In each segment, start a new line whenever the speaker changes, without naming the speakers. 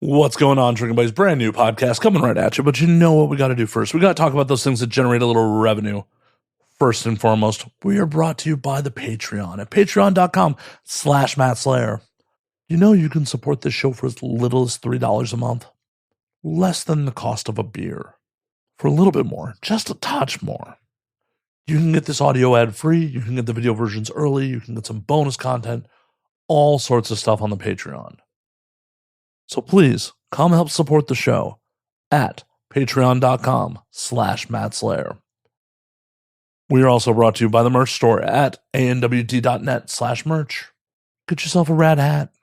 What's going on, Drinking Buddies? Brand new podcast coming right at you, but you know what we got to do first? We got to talk about those things that generate a little revenue. First and foremost, we are brought to you by the Patreon at patreon.com/Matt Slayer. You know you can support this show for as little as $3 a month. Less than the cost of a beer. For a little bit more, just a touch more. You can get this audio ad-free, you can get the video versions early, you can get some bonus content, all sorts of stuff on the Patreon. So please, come help support the show at patreon.com/Matt Slayer. We are also brought to you by the merch store at anwd.net/merch. Get yourself a rad hat,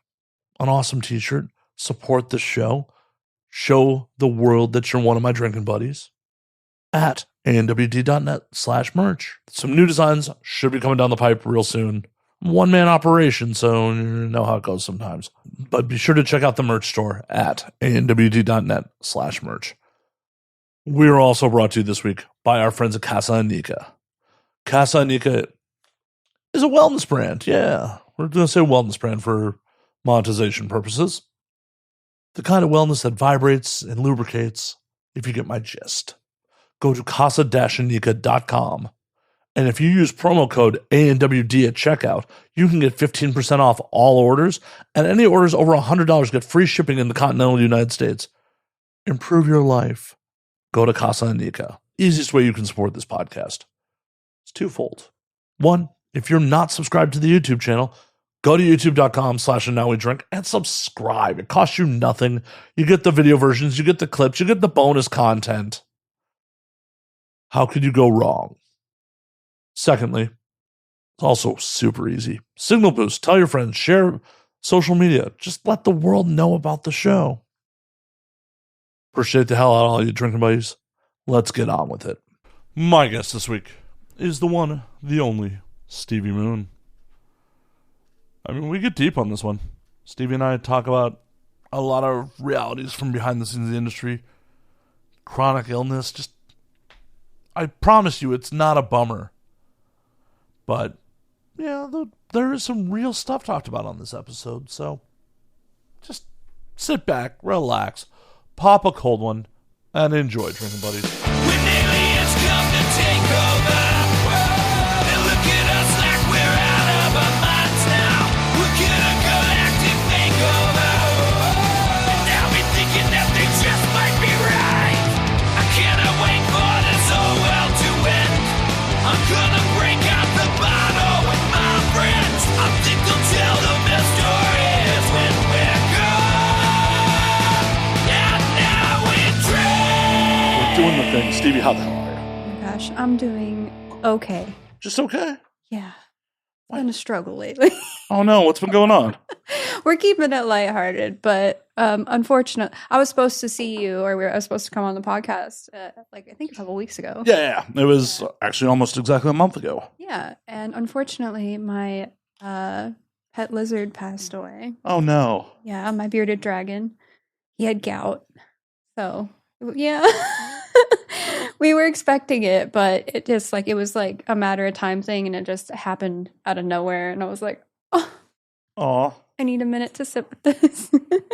an awesome t-shirt, support the show, show the world that you're one of my drinking buddies at anwd.net/merch. Some new designs should be coming down the pipe real soon. One-man operation, so you know how it goes sometimes. But be sure to check out the merch store at anwd.net/merch. We are also brought to you this week by our friends at Casa Anika. Casa Anika is a wellness brand. Yeah, we're going to say wellness brand for monetization purposes. The kind of wellness that vibrates and lubricates, if you get my gist. Go to casa-anika.com. And if you use promo code ANWD at checkout, you can get 15% off all orders, and any orders over $100 get free shipping in the continental United States. Improve your life. Go to Casa Anika. Easiest way you can support this podcast. It's twofold. One, if you're not subscribed to the YouTube channel, go to youtube.com/andnowwedrink and subscribe. It costs you nothing. You get the video versions, you get the clips, you get the bonus content. How could you go wrong? Secondly, it's also super easy. Signal boost, tell your friends, share social media. Just let the world know about the show. Appreciate the hell out of all you drinking buddies. Let's get on with it. My guest this week is the one, the only, Stevie Moon. I mean, we get deep on this one. Stevie and I talk about a lot of realities from behind the scenes of the industry. Chronic illness, just, I promise you, it's not a bummer. But, yeah, there is some real stuff talked about on this episode, so just sit back, relax, pop a cold one, and enjoy, drinking buddies.
When aliens come to take over, they look at us like we're out of our minds now. We're gonna galactic makeover, and now we're thinking that they just might be right. I cannot wait for this whole world to end. I'm gonna break out the bottle with my friends. I think they'll tell the best stories when we're gone. And now we drink.
We're doing the thing. Stevie, how the hell are you?
Oh my gosh, I'm doing okay.
Just okay?
Yeah. It's been a struggle lately.
Oh no, what's been going on?
We're keeping it lighthearted, but unfortunately, I was supposed to see you, or I was supposed to come on the podcast, I think a couple weeks ago.
Yeah. It was actually almost exactly a month ago.
Yeah, and unfortunately, my pet lizard passed away.
Oh no.
Yeah, my bearded dragon. He had gout. So, yeah. We were expecting it, but it just it was like a matter of time thing, and it just happened out of nowhere. And I was like, oh,
Aw.
I need a minute to sit with this.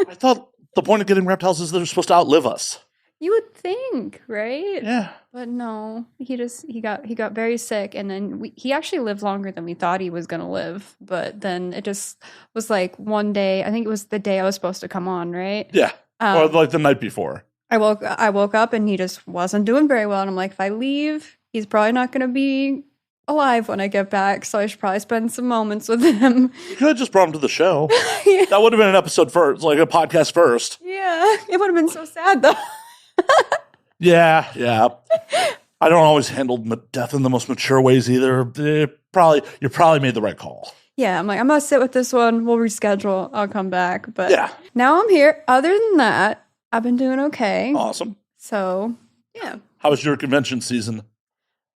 I thought the point of getting reptiles is they're supposed to outlive us.
You would think, right?
Yeah.
But no, he got very sick, and then he actually lived longer than we thought he was going to live. But then it just was like one day, I think it was the day I was supposed to come on, right?
Yeah. Or like the night before.
I woke up and he just wasn't doing very well. And I'm like, if I leave, he's probably not going to be alive when I get back. So I should probably spend some moments with him.
You could have just brought him to the show.
Yeah.
That would have been an episode first, like a podcast first.
Yeah. It would have been so sad though.
Yeah. I don't always handle death in the most mature ways either. You probably made the right call.
Yeah, I'm like, I'm going to sit with this one. We'll reschedule. I'll come back. But
Yeah.
Now I'm here. Other than that, I've been doing okay.
Awesome.
So, yeah.
How was your convention season?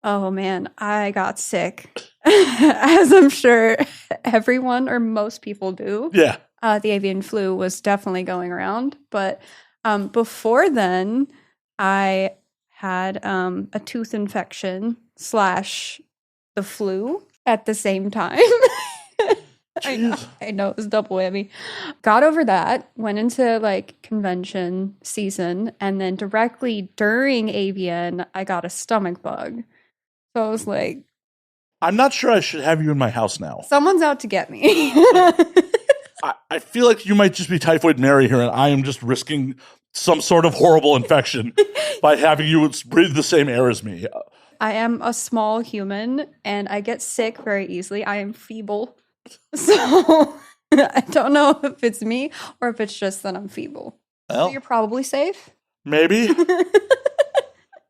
Oh, man. I got sick, as I'm sure everyone or most people do.
Yeah.
The avian flu was definitely going around. But before then, I had a tooth infection / the flu at the same time. I know it was double whammy. Got over that, went into like convention season, and then directly during AVN, I got a stomach bug. So I was like,
I'm not sure I should have you in my house now.
someone's out to get me.
I feel like you might just be Typhoid Mary here, and I am just risking some sort of horrible infection by having you breathe the same air as me.
I am a small human and I get sick very easily. I am feeble. So I don't know if it's me or if it's just that I'm feeble.
Well,
So you're probably safe.
maybe.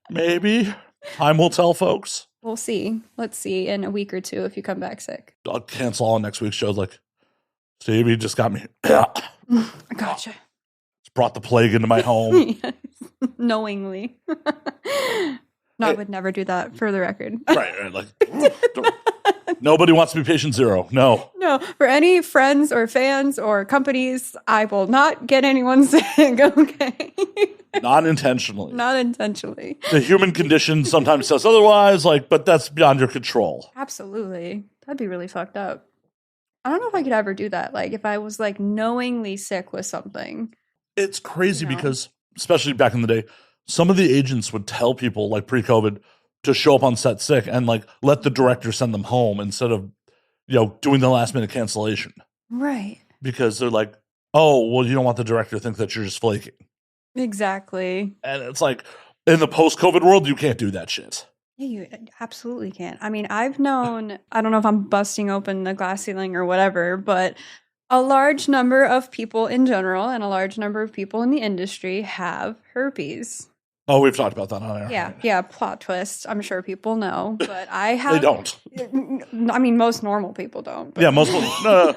Maybe. Time will tell, folks.
We'll see. Let's see in a week or two if you come back sick.
I'll cancel all next week's shows. Like, Stevie just got me.
I gotcha.
Brought the plague into my home.
Yes. Knowingly. No, I would never do that for the record.
Right. Like, nobody wants to be patient zero. No.
No, for any friends or fans or companies, I will not get anyone sick, okay?
Not intentionally.
Not intentionally.
The human condition sometimes says otherwise, like, but that's beyond your control.
Absolutely. That'd be really fucked up. I don't know if I could ever do that. Like, if I was, like, knowingly sick with something.
It's crazy
You know?
because, especially back in the day, some of the agents would tell people, like pre-COVID, to show up on set sick and, like, let the director send them home instead of, doing the last-minute cancellation.
Right.
Because they're like, oh, well, you don't want the director to think that you're just flaking.
Exactly.
And it's like, in the post-COVID world, you can't do that shit.
Yeah, you absolutely can. I mean, I've known, I don't know if I'm busting open the glass ceiling or whatever, but a large number of people in general and a large number of people in the industry have herpes.
Oh, we've talked about that on air.
Yeah, plot twist. I'm sure people know, but I have.
They don't.
I mean, most normal people don't. But.
Yeah, most people. No.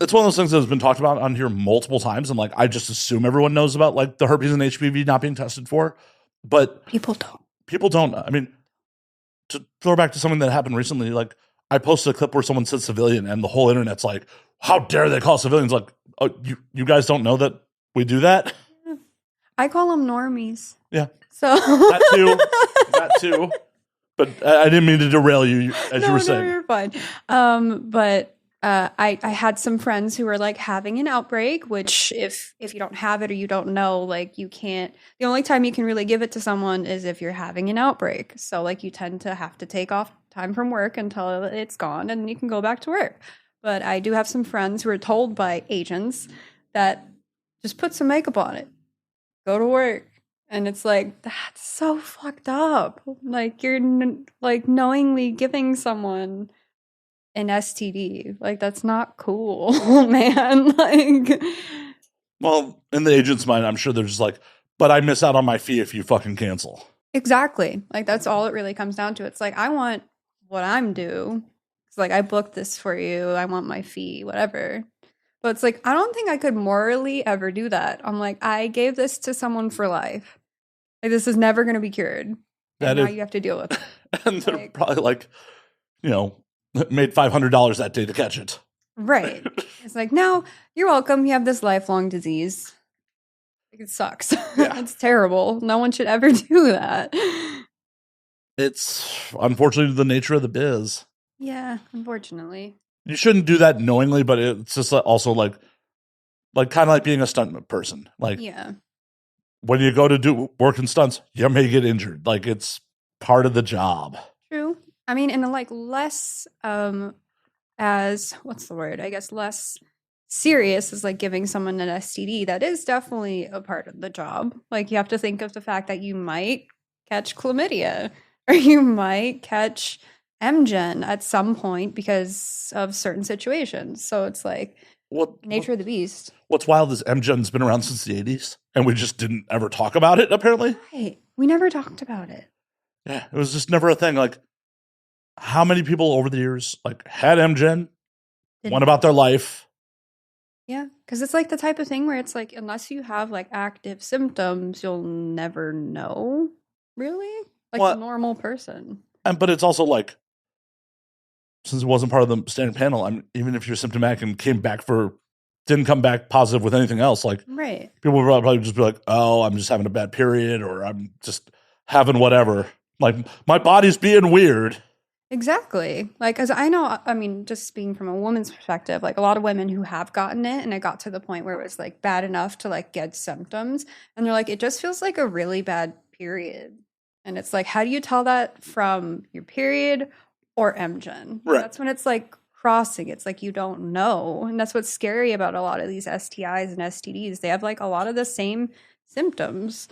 It's one of those things that has been talked about on here multiple times, and like I just assume everyone knows about like the herpes and HPV not being tested for, but
People don't.
people don't. I mean, to throw back to something that happened recently, like I posted a clip where someone said civilian, and the whole internet's like, "How dare they call civilians?" Like, oh, you guys don't know that we do that?
I call them normies.
Yeah,
So
that too. But I didn't mean to derail you as you were saying.
No, you're fine. But I had some friends who were like having an outbreak, which if you don't have it or you don't know, like you can't. The only time you can really give it to someone is if you're having an outbreak. So like you tend to have to take off time from work until it's gone, and you can go back to work. But I do have some friends who are told by agents that just put some makeup on it, go to work. And it's like, that's so fucked up. Like, you're like knowingly giving someone an STD. Like, that's not cool, man. Like,
Well, in the agent's mind, I'm sure they're just like, but I miss out on my fee if you fucking cancel.
exactly. Like, that's all it really comes down to. It's like, I want what I'm due. It's like, I booked this for you. I want my fee, whatever. But it's like, I don't think I could morally ever do that. I'm like, I gave this to someone for life. Like, this is never going to be cured. And now you have to deal with it.
And they're probably like, made $500 that day to catch it.
Right. It's like, no, you're welcome. You have this lifelong disease. Like, it sucks.
Yeah.
It's terrible. No one should ever do that.
It's unfortunately the nature of the biz.
Yeah, unfortunately.
You shouldn't do that knowingly, but it's just also like kind of like being a stunt person. Like
Yeah.
when you go to do work in stunts, you may get injured. Like it's part of the job.
True. I mean, and like less as what's the word? I guess less serious as like giving someone an STD. That is definitely a part of the job. Like you have to think of the fact that you might catch chlamydia or you might catch MGen at some point because of certain situations. So it's like nature of the beast.
What's wild is MGen's been around since the 80s, and we just didn't ever talk about it, apparently.
Right. We never talked about it.
Yeah, it was just never a thing. Like, how many people over the years like had MGen, went about their life?
Yeah, because it's like the type of thing where it's like, unless you have like active symptoms, you'll never know, really? Like
Well,
a normal person.
But it's also like, since it wasn't part of the standard panel, even if you're symptomatic and didn't come back positive with anything else, like
Right.
people would probably just be like, oh, I'm just having a bad period, or I'm just having whatever. Like my body's being weird.
Exactly. Like, as I know, I mean, just speaking from a woman's perspective, like a lot of women who have gotten it and it got to the point where it was like bad enough to like get symptoms. And they're like, it just feels like a really bad period. And it's like, how do you tell that from your period or MGen?
Right.
That's when it's like crossing. It's like you don't know. And that's what's scary about a lot of these STIs and STDs. They have like a lot of the same symptoms.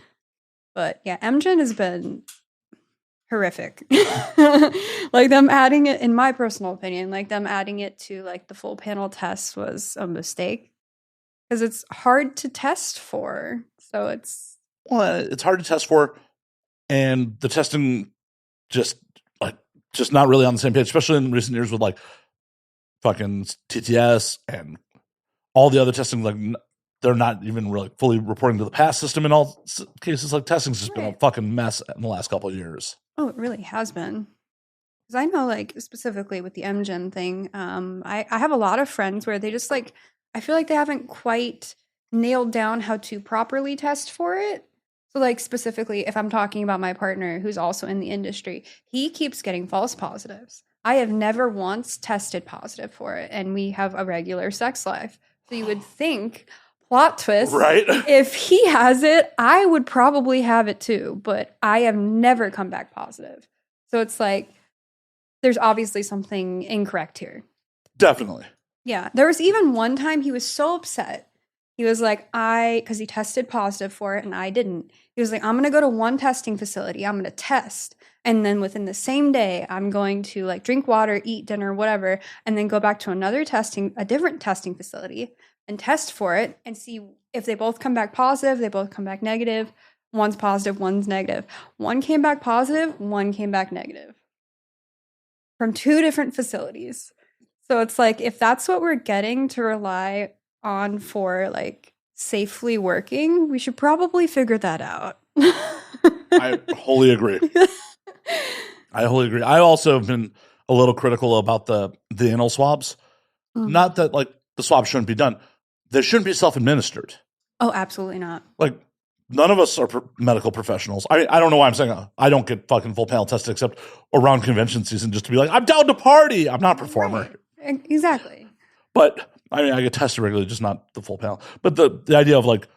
But yeah, MGen has been horrific. Like them adding it, in my personal opinion, like them adding it to like the full panel test was a mistake because it's hard to test for. So it's
hard to test for, and the testing just not really on the same page, especially in recent years with like fucking TTS and all the other testing. Like they're not even really fully reporting to the PASS system in all cases. Like testing's just been a fucking mess in the last couple of years.
Oh, it really has been. Because I know, like, specifically with the MGen thing, I have a lot of friends where they just, like, I feel like they haven't quite nailed down how to properly test for it. So, like, specifically, if I'm talking about my partner who's also in the industry, he keeps getting false positives. I have never once tested positive for it, and we have a regular sex life. So you would think, plot twist,
right?
If he has it, I would probably have it too, but I have never come back positive. So it's like, there's obviously something incorrect here.
Definitely.
Yeah. There was even one time he was so upset. He was like, because he tested positive for it and I didn't. He was like, I'm going to go to one testing facility. I'm going to test. And then within the same day, I'm going to like drink water, eat dinner, whatever, and then go back to a different testing facility and test for it and see if they both come back positive, they both come back negative. One's positive, one's negative. One came back positive, one came back negative. From 2 different facilities. So it's like, if that's what we're getting to rely on for like safely working, we should probably figure that out.
I wholly agree. I also have been a little critical about the anal swabs. Not that like the swabs shouldn't be done. They shouldn't be self-administered.
Oh, absolutely not.
Like, none of us are medical professionals. I don't know why I'm saying I don't get fucking full panel tested except around convention season just to be like, I'm down to party. I'm not a performer.
Right. Exactly.
But, I mean, I get tested regularly, just not the full panel. But the idea of like,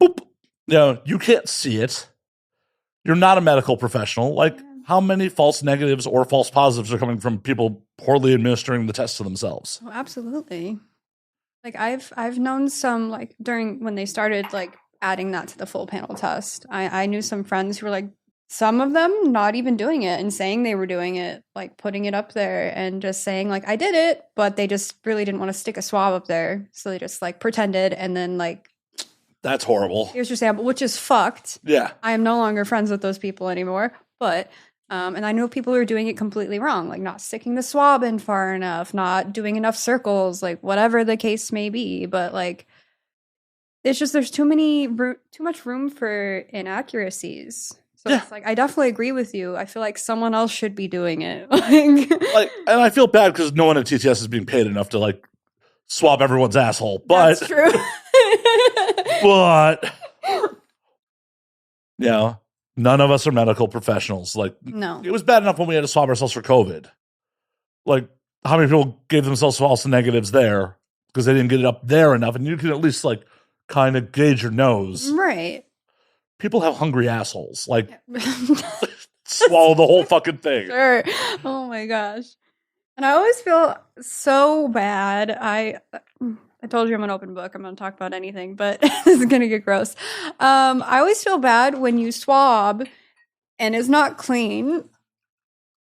boop, you can't see it. You're not a medical professional. Like, how many false negatives or false positives are coming from people poorly administering the test to themselves?
Oh, absolutely. Like, I've known some, like, during when they started, like, adding that to the full panel test. I knew some friends who were like, some of them not even doing it and saying they were doing it, like putting it up there and just saying like, I did it, but they just really didn't want to stick a swab up there. So they just like pretended and then like.
That's horrible.
Here's your sample, which is fucked.
Yeah.
I am no longer friends with those people anymore. But, and I know people who are doing it completely wrong, like not sticking the swab in far enough, not doing enough circles, like whatever the case may be. But like, it's just there's too much room for inaccuracies. So it's like, I definitely agree with you. I feel like someone else should be doing it.
Like, and I feel bad because no one at TTS is being paid enough to like swab everyone's asshole. But
that's true.
But none of us are medical professionals. Like,
no,
it was bad enough when we had to swab ourselves for COVID. Like, how many people gave themselves false negatives there because they didn't get it up there enough? And you can at least like kind of gauge your nose,
right?
People have hungry assholes. Like, swallow the whole fucking thing.
Sure. Oh my gosh. And I always feel so bad. I told you I'm an open book. I'm going to talk about anything, but this is going to get gross. I always feel bad when you swab and it's not clean.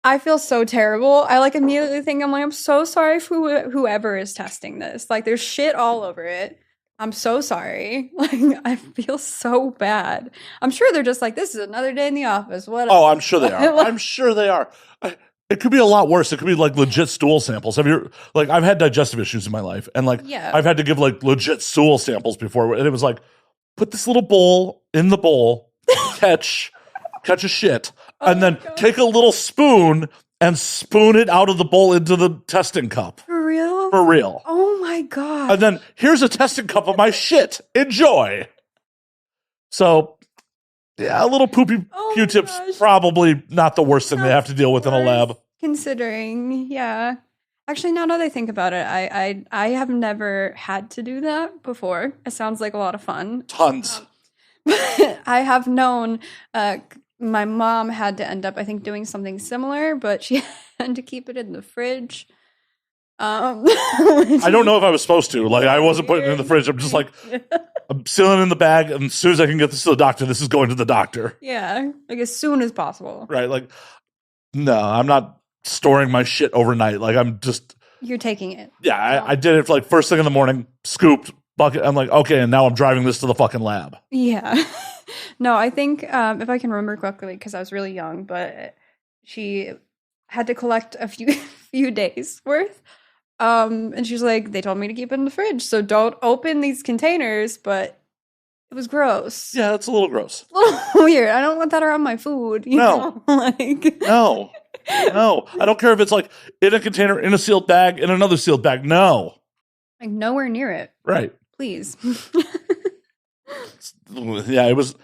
I feel so terrible. I like immediately think, I'm so sorry for whoever is testing this. Like, there's shit all over it. I'm so sorry. Like, I feel so bad. I'm sure they're just like, this is another day in the office. What?
Oh, I'm sure they are. I'm sure they are. It could be a lot worse. It could be like legit stool samples. I've had digestive issues in my life, and like, I've had to give like legit stool samples before, and it was like, put this little bowl in the bowl, catch a shit, and then take a little spoon and spoon it out of the bowl into the testing cup.
For real?
For real.
Oh my God.
And then here's a testing cup of my shit. Enjoy. So, yeah, a little poopy Q-tip's probably not the worst thing they have to deal with in a lab.
Considering, yeah. Actually, now that I think about it, I have never had to do that before. It sounds like a lot of fun.
Tons.
But I have known my mom had to end up, I think, doing something similar, but she had to keep it in the fridge.
I don't know if I was supposed to. Like, I wasn't putting it in the fridge. I'm just like, I'm sealing in the bag, and as soon as I can get this to the doctor, this is going to the doctor.
Yeah, like as soon as possible.
Right? Like, no, I'm not storing my shit overnight. Like, I'm just,
You're taking it.
yeah, I did it for like first thing in the morning, scooped, bucket. I'm like, okay, and now I'm driving this to the fucking lab.
Yeah. No, I think if I can remember correctly, because I was really young, but she had to collect a few days worth. And she's like, they told me to keep it in the fridge, so don't open these containers, but it was gross.
Yeah, it's a little gross.
A little weird. I don't want that around my food. You
No.
know? Like
No. No. I don't care if it's like in a container, in a sealed bag, in another sealed bag. No.
like nowhere near it.
Right.
Please.
Yeah, it was,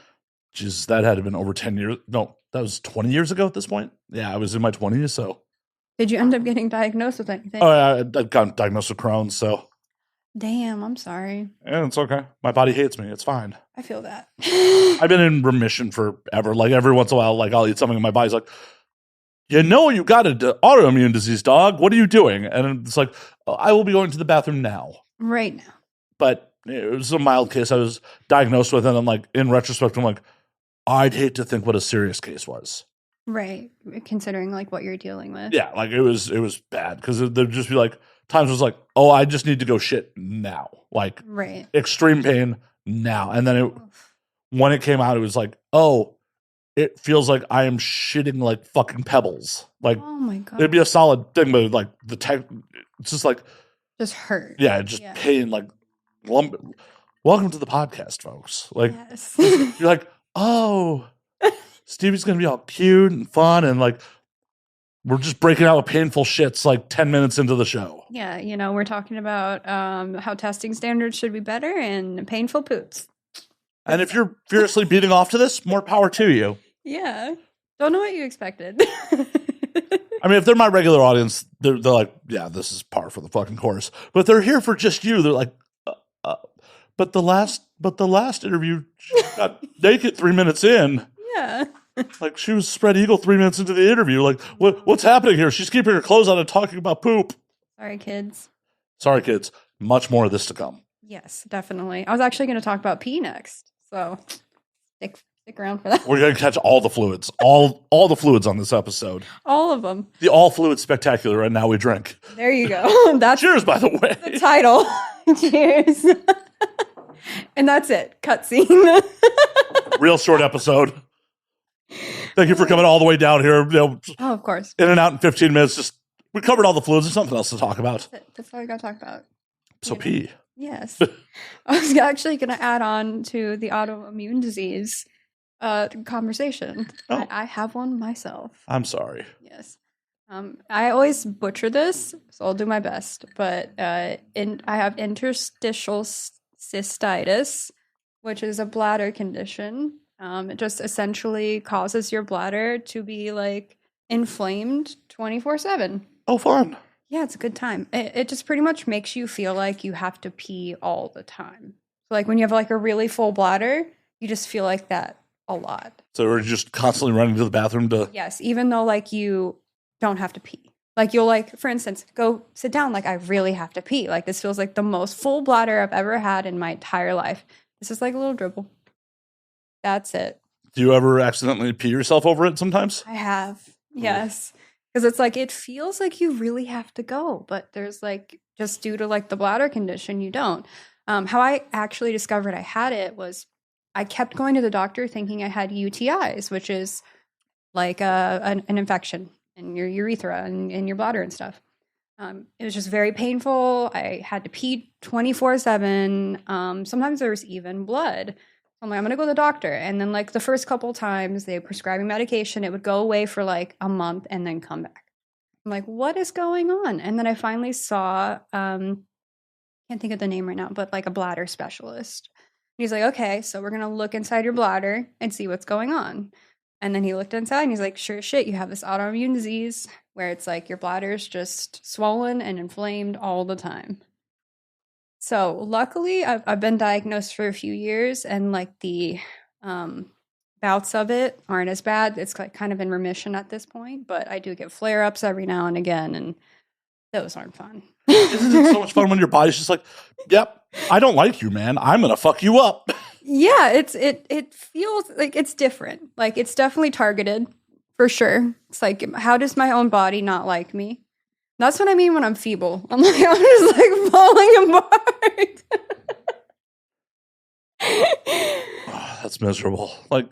Jesus, that had to have been over 10 years. No, that was 20 years ago at this point. Yeah, I was in my 20s, so.
Did you end up getting diagnosed with anything?
Oh, yeah, I got diagnosed with Crohn's, so.
Damn, I'm sorry.
Yeah, it's okay. My body hates me. It's fine.
I feel that.
I've been in remission forever. Like, every once in a while, like, I'll eat something and my body's like, you know you got an autoimmune disease, dog. What are you doing? And it's like, oh, I will be going to the bathroom now.
Right now.
But it was a mild case I was diagnosed with, and I'm like, in retrospect, I'm like, I'd hate to think what a serious case was.
Right. Considering like what you're dealing with.
Yeah, like it was bad because there'd just be like times it was like, oh, I just need to go shit now, like
Right.
extreme pain now, and then when it came out, it was like, oh, it feels like I am shitting like fucking pebbles. Like,
Oh my god.
it'd be a solid thing, but like the tech, it's just like,
Just hurt.
yeah, it just pain, like, welcome to the podcast, folks. Like,
Yes.
you're like, oh, Stevie's gonna be all cute and fun, and like, we're just breaking out with painful shits like 10 minutes into the show.
Yeah, you know, we're talking about how testing standards should be better and painful poops.
And if you're furiously beating off to this, more power to you.
Yeah. Don't know what you expected.
I mean, if they're my regular audience, they're like, yeah, this is par for the fucking course. But they're here for just you. They're like, but the last interview, she got naked 3 minutes in.
Yeah.
Like, she was spread eagle 3 minutes into the interview. Like, what's happening here? She's keeping her clothes on and talking about poop.
Sorry, kids.
Sorry, kids. Much more of this to come.
Yes, definitely. I was actually going to talk about pee next. So stick around for that.
We're going to catch all the fluids. All the fluids on this episode.
All of them.
The all fluid spectacular, and now we drink.
There you go. That's
Cheers, by the way.
the title. Cheers. And that's it. Cutscene.
Real short episode. Thank you for coming all the way down here. You know,
Oh, of course.
in and out in 15 minutes. Just we covered all the fluids. There's something else to talk about.
That's all I got to talk about.
So pee.
Yes. I was actually going to add on to the autoimmune disease conversation.
Oh.
I have one myself.
I'm sorry.
Yes. I always butcher this, so I'll do my best. But I have interstitial cystitis, which is a bladder condition. It just essentially causes your bladder to be like inflamed 24/7.
Oh, fun.
Yeah, it's a good time. It just pretty much makes you feel like you have to pee all the time. So like when you have like a really full bladder, you just feel like that a lot.
So we're just constantly running to the bathroom to.
Yes, even though like you don't have to pee. Like you'll like, for instance, go sit down. Like I really have to pee. Like this feels like the most full bladder I've ever had in my entire life. This is like a little dribble. That's it.
Do you ever accidentally pee yourself over it sometimes?
I have. Yes. Because it's like, it feels like you really have to go, but there's like, just due to like the bladder condition, you don't. How I actually discovered I had it was I kept going to the doctor thinking I had UTIs, which is like an infection in your urethra and in your bladder and stuff. It was just very painful. I had to pee 24/7. Sometimes there was even blood. I'm like, I'm going to go to the doctor. And then like the first couple times they prescribed me medication, it would go away for like a month and then come back. I'm like, what is going on? And then I finally saw, can't think of the name right now, but like a bladder specialist. He's like, okay, so we're going to look inside your bladder and see what's going on. And then he looked inside and he's like, sure as shit, you have this autoimmune disease where it's like your bladder's just swollen and inflamed all the time. So luckily, I've been diagnosed for a few years, and like the bouts of it aren't as bad. It's like kind of in remission at this point, but I do get flare ups every now and again, and those aren't fun.
Isn't it so much fun when your body's just like, yep, I don't like you, man. I'm gonna fuck you up.
Yeah, it feels like it's different. Like it's definitely targeted for sure. It's like, how does my own body not like me? That's what I mean when I'm feeble. I'm just like falling apart.
That's miserable. Like,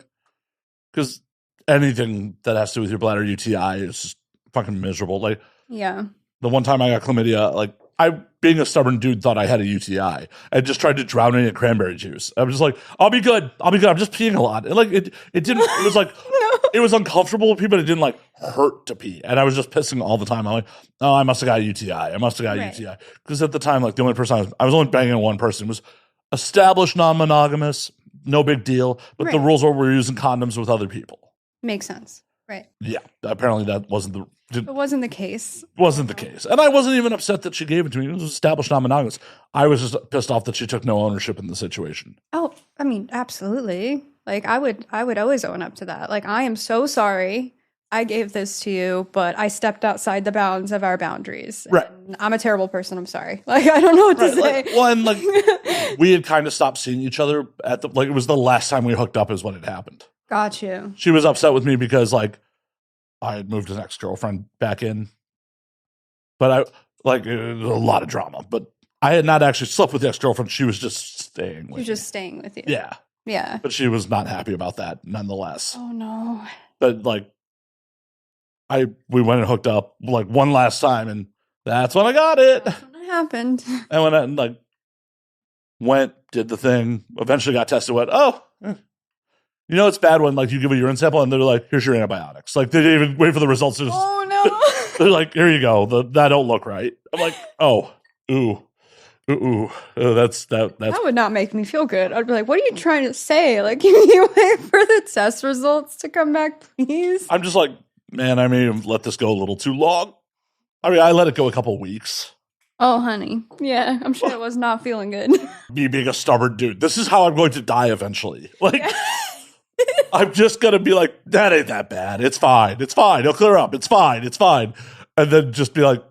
because anything that has to do with your bladder UTI is just fucking miserable. Like,
Yeah.
the one time I got chlamydia, like, I, being a stubborn dude, thought I had a UTI. I just tried to drown it in cranberry juice. I was just like, I'll be good. I'm just peeing a lot. And like, it didn't, it was like,
No.
it was uncomfortable to pee, but it didn't like hurt to pee. And I was just pissing all the time. I'm like, oh, I must have got a UTI. I must have got a
Right.
UTI. Because at the time, like, the only person I was only banging one person. It was established non-monogamous, no big deal. But the
Right.
rules were we're using condoms with other people.
Makes sense. Right.
Yeah, apparently that wasn't
It wasn't the case.
the case. And I wasn't even upset that she gave it to me. It was established non-monogamous. I was just pissed off that she took no ownership in the situation.
Oh, I mean, absolutely. Like I would always own up to that. Like, I am so sorry I gave this to you, but I stepped outside the bounds of our boundaries.
Right.
And I'm a terrible person. I'm sorry. Like, I don't know what to
Right,
say.
like, well, and like we had kind of stopped seeing each other at the, like, it was the last time we hooked up is when it happened.
Got you.
She was upset with me because like I had moved an ex-girlfriend back in, but I like it was a lot of drama. But I had not actually slept with the ex-girlfriend. She was just staying with
She's
me.
just staying with you.
Yeah,
Yeah.
but she was not happy about that nonetheless.
Oh no.
But like we went and hooked up like one last time, and that's when I got it.
That's when it happened.
And when I like went, did the thing, eventually got tested, went, oh, you know, it's bad when like you give a urine sample and they're like, here's your antibiotics. Like they didn't even wait for the results. They're, just,
Oh no.
they're like, here you go. That don't look right. I'm like, oh, ooh. That's
That would not make me feel good. I'd be like, what are you trying to say? Like, can you wait for the test results to come back, please?
I'm just like, man, I may have let this go a little too long. I mean, I let it go a couple weeks.
Oh, honey. Yeah, I'm sure it was not feeling good.
Me being a stubborn dude. This is how I'm going to die eventually. Like, I'm just going to be like, that ain't that bad. It's fine. It's fine. It'll clear up. It's fine. It's fine. And then just be like,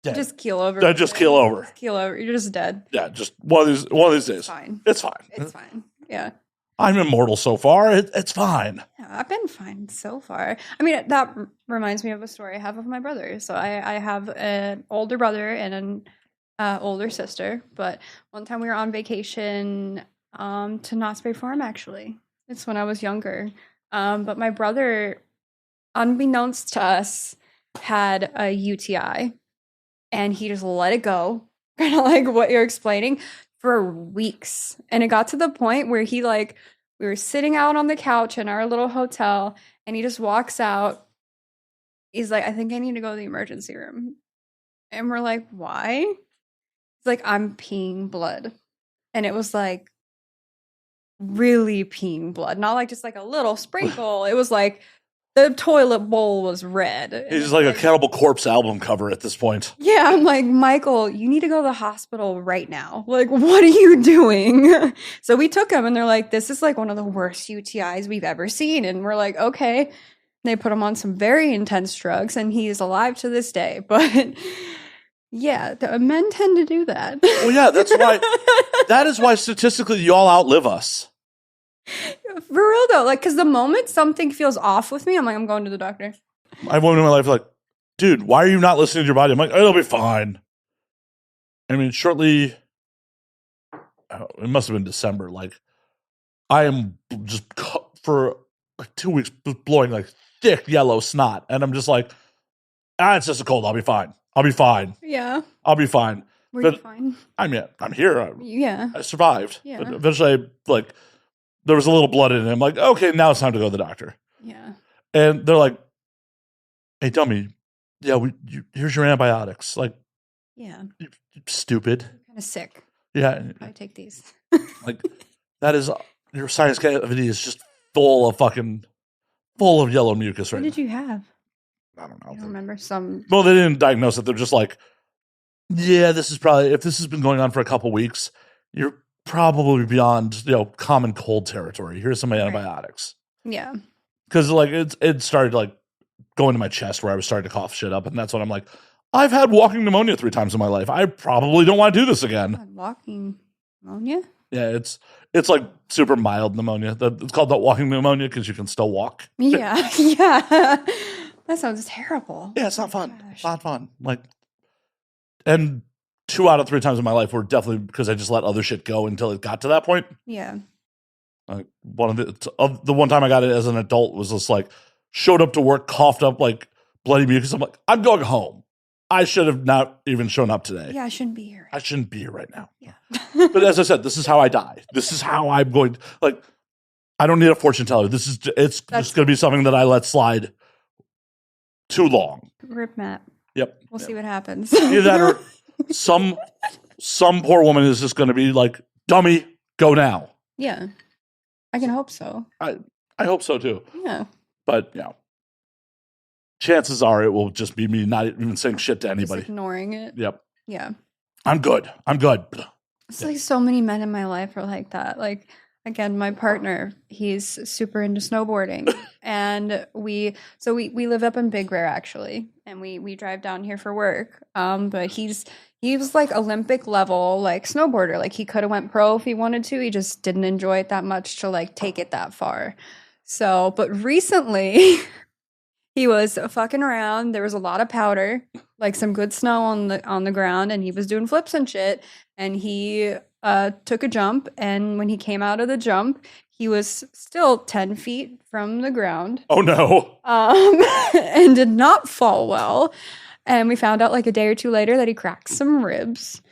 dead.
Just keel over.
Then just keel over.
Just keel over. You're just dead.
Yeah, just one of these days.
It's fine.
It's fine.
It's fine. Yeah.
I'm immortal so far. It's fine.
Yeah, I've been fine so far. I mean, that reminds me of a story I have of my brother. So I have an older brother and an older sister. But one time we were on vacation to Knott's Berry Farm, actually. It's when I was younger. But my brother, unbeknownst to us, had a UTI. And he just let it go, kind of like what you're explaining, for weeks. And it got to the point where he like, we were sitting out on the couch in our little hotel, and he just walks out. He's like, I think I need to go to the emergency room. And we're like, why? He's like, I'm peeing blood. And it was like really peeing blood, not like just like a little sprinkle. It was like the toilet bowl was red.
He's like a Cannibal Corpse album cover at this point.
Yeah, I'm like, Michael, you need to go to the hospital right now. Like, what are you doing? So we took him, and they're like, this is like one of the worst UTIs we've ever seen. And we're like, okay. They put him on some very intense drugs, and he is alive to this day. But yeah, men tend to do that.
Well, yeah, that is why statistically y'all outlive us.
For real though, like, because the moment something feels off with me, I'm like, I'm going to the doctor.
I have women in my life like, dude, why are you not listening to your body? I'm like, it'll be fine. I mean, shortly, it must have been December. Like, I am just for like 2 weeks blowing like thick yellow snot, and I'm just like, it's just a cold. I'll be fine. I'll be fine.
Yeah.
I'll be fine.
Were
But-
you fine?
I mean, I'm here.
Yeah.
I survived.
Yeah.
But eventually, there was a little blood in it. I'm like, okay, now it's time to go to the doctor.
Yeah.
And they're like, hey, dummy, yeah, here's your antibiotics. Like,
Yeah.
you're stupid.
Kind of sick.
Yeah.
I take these.
Like, that is, your sinus cavity is just full of fucking full of yellow mucus
What
right
did you have?
now. I don't know.
I don't remember. Some.
Well, they didn't diagnose it. They're just like, yeah, this is probably, if this has been going on for a couple weeks, you're probably beyond, common cold territory. Here's some antibiotics.
Yeah.
Because like it started like going to my chest where I was starting to cough shit up, and that's when I'm like, I've had walking pneumonia 3 times in my life. I probably don't want to do this again.
God, walking pneumonia?
Yeah, it's like super mild pneumonia. It's called that walking pneumonia because you can still walk.
Yeah. Yeah. That sounds terrible.
Yeah, it's not fun.
Gosh.
It's not fun. Like, and 2 out of 3 times in my life were definitely because I just let other shit go until it got to that point.
Yeah.
Like one of the one time I got it as an adult was just like showed up to work, coughed up like bloody mucus. I'm like, I'm going home. I should have not even shown up today.
Yeah, I shouldn't be here.
I shouldn't be here right now.
Yeah.
But as I said, this is how I die. This is how I'm going. Like, I don't need a fortune teller. It's just going to be something that I let slide too long.
Rip Matt.
Yep.
We'll see what happens.
Either that or some poor woman is just going to be like, dummy, go now.
Yeah. I can hope so.
I hope so too.
Yeah.
But, chances are it will just be me not even saying shit to anybody.
Just ignoring it.
Yep.
Yeah.
I'm good.
It's like so many men in my life are like that. Like, again, my partner, he's super into snowboarding. And we live up in Big Bear, actually. And we drive down here for work. But he was like Olympic level, like snowboarder. Like he could have went pro if he wanted to. He just didn't enjoy it that much to like take it that far. So, but recently he was fucking around. There was a lot of powder, like some good snow on the ground, and he was doing flips and shit. And he took a jump, and when he came out of the jump, he was still 10 feet from the ground.
Oh no.
And did not fall well. And we found out like a day or two later that he cracked some ribs.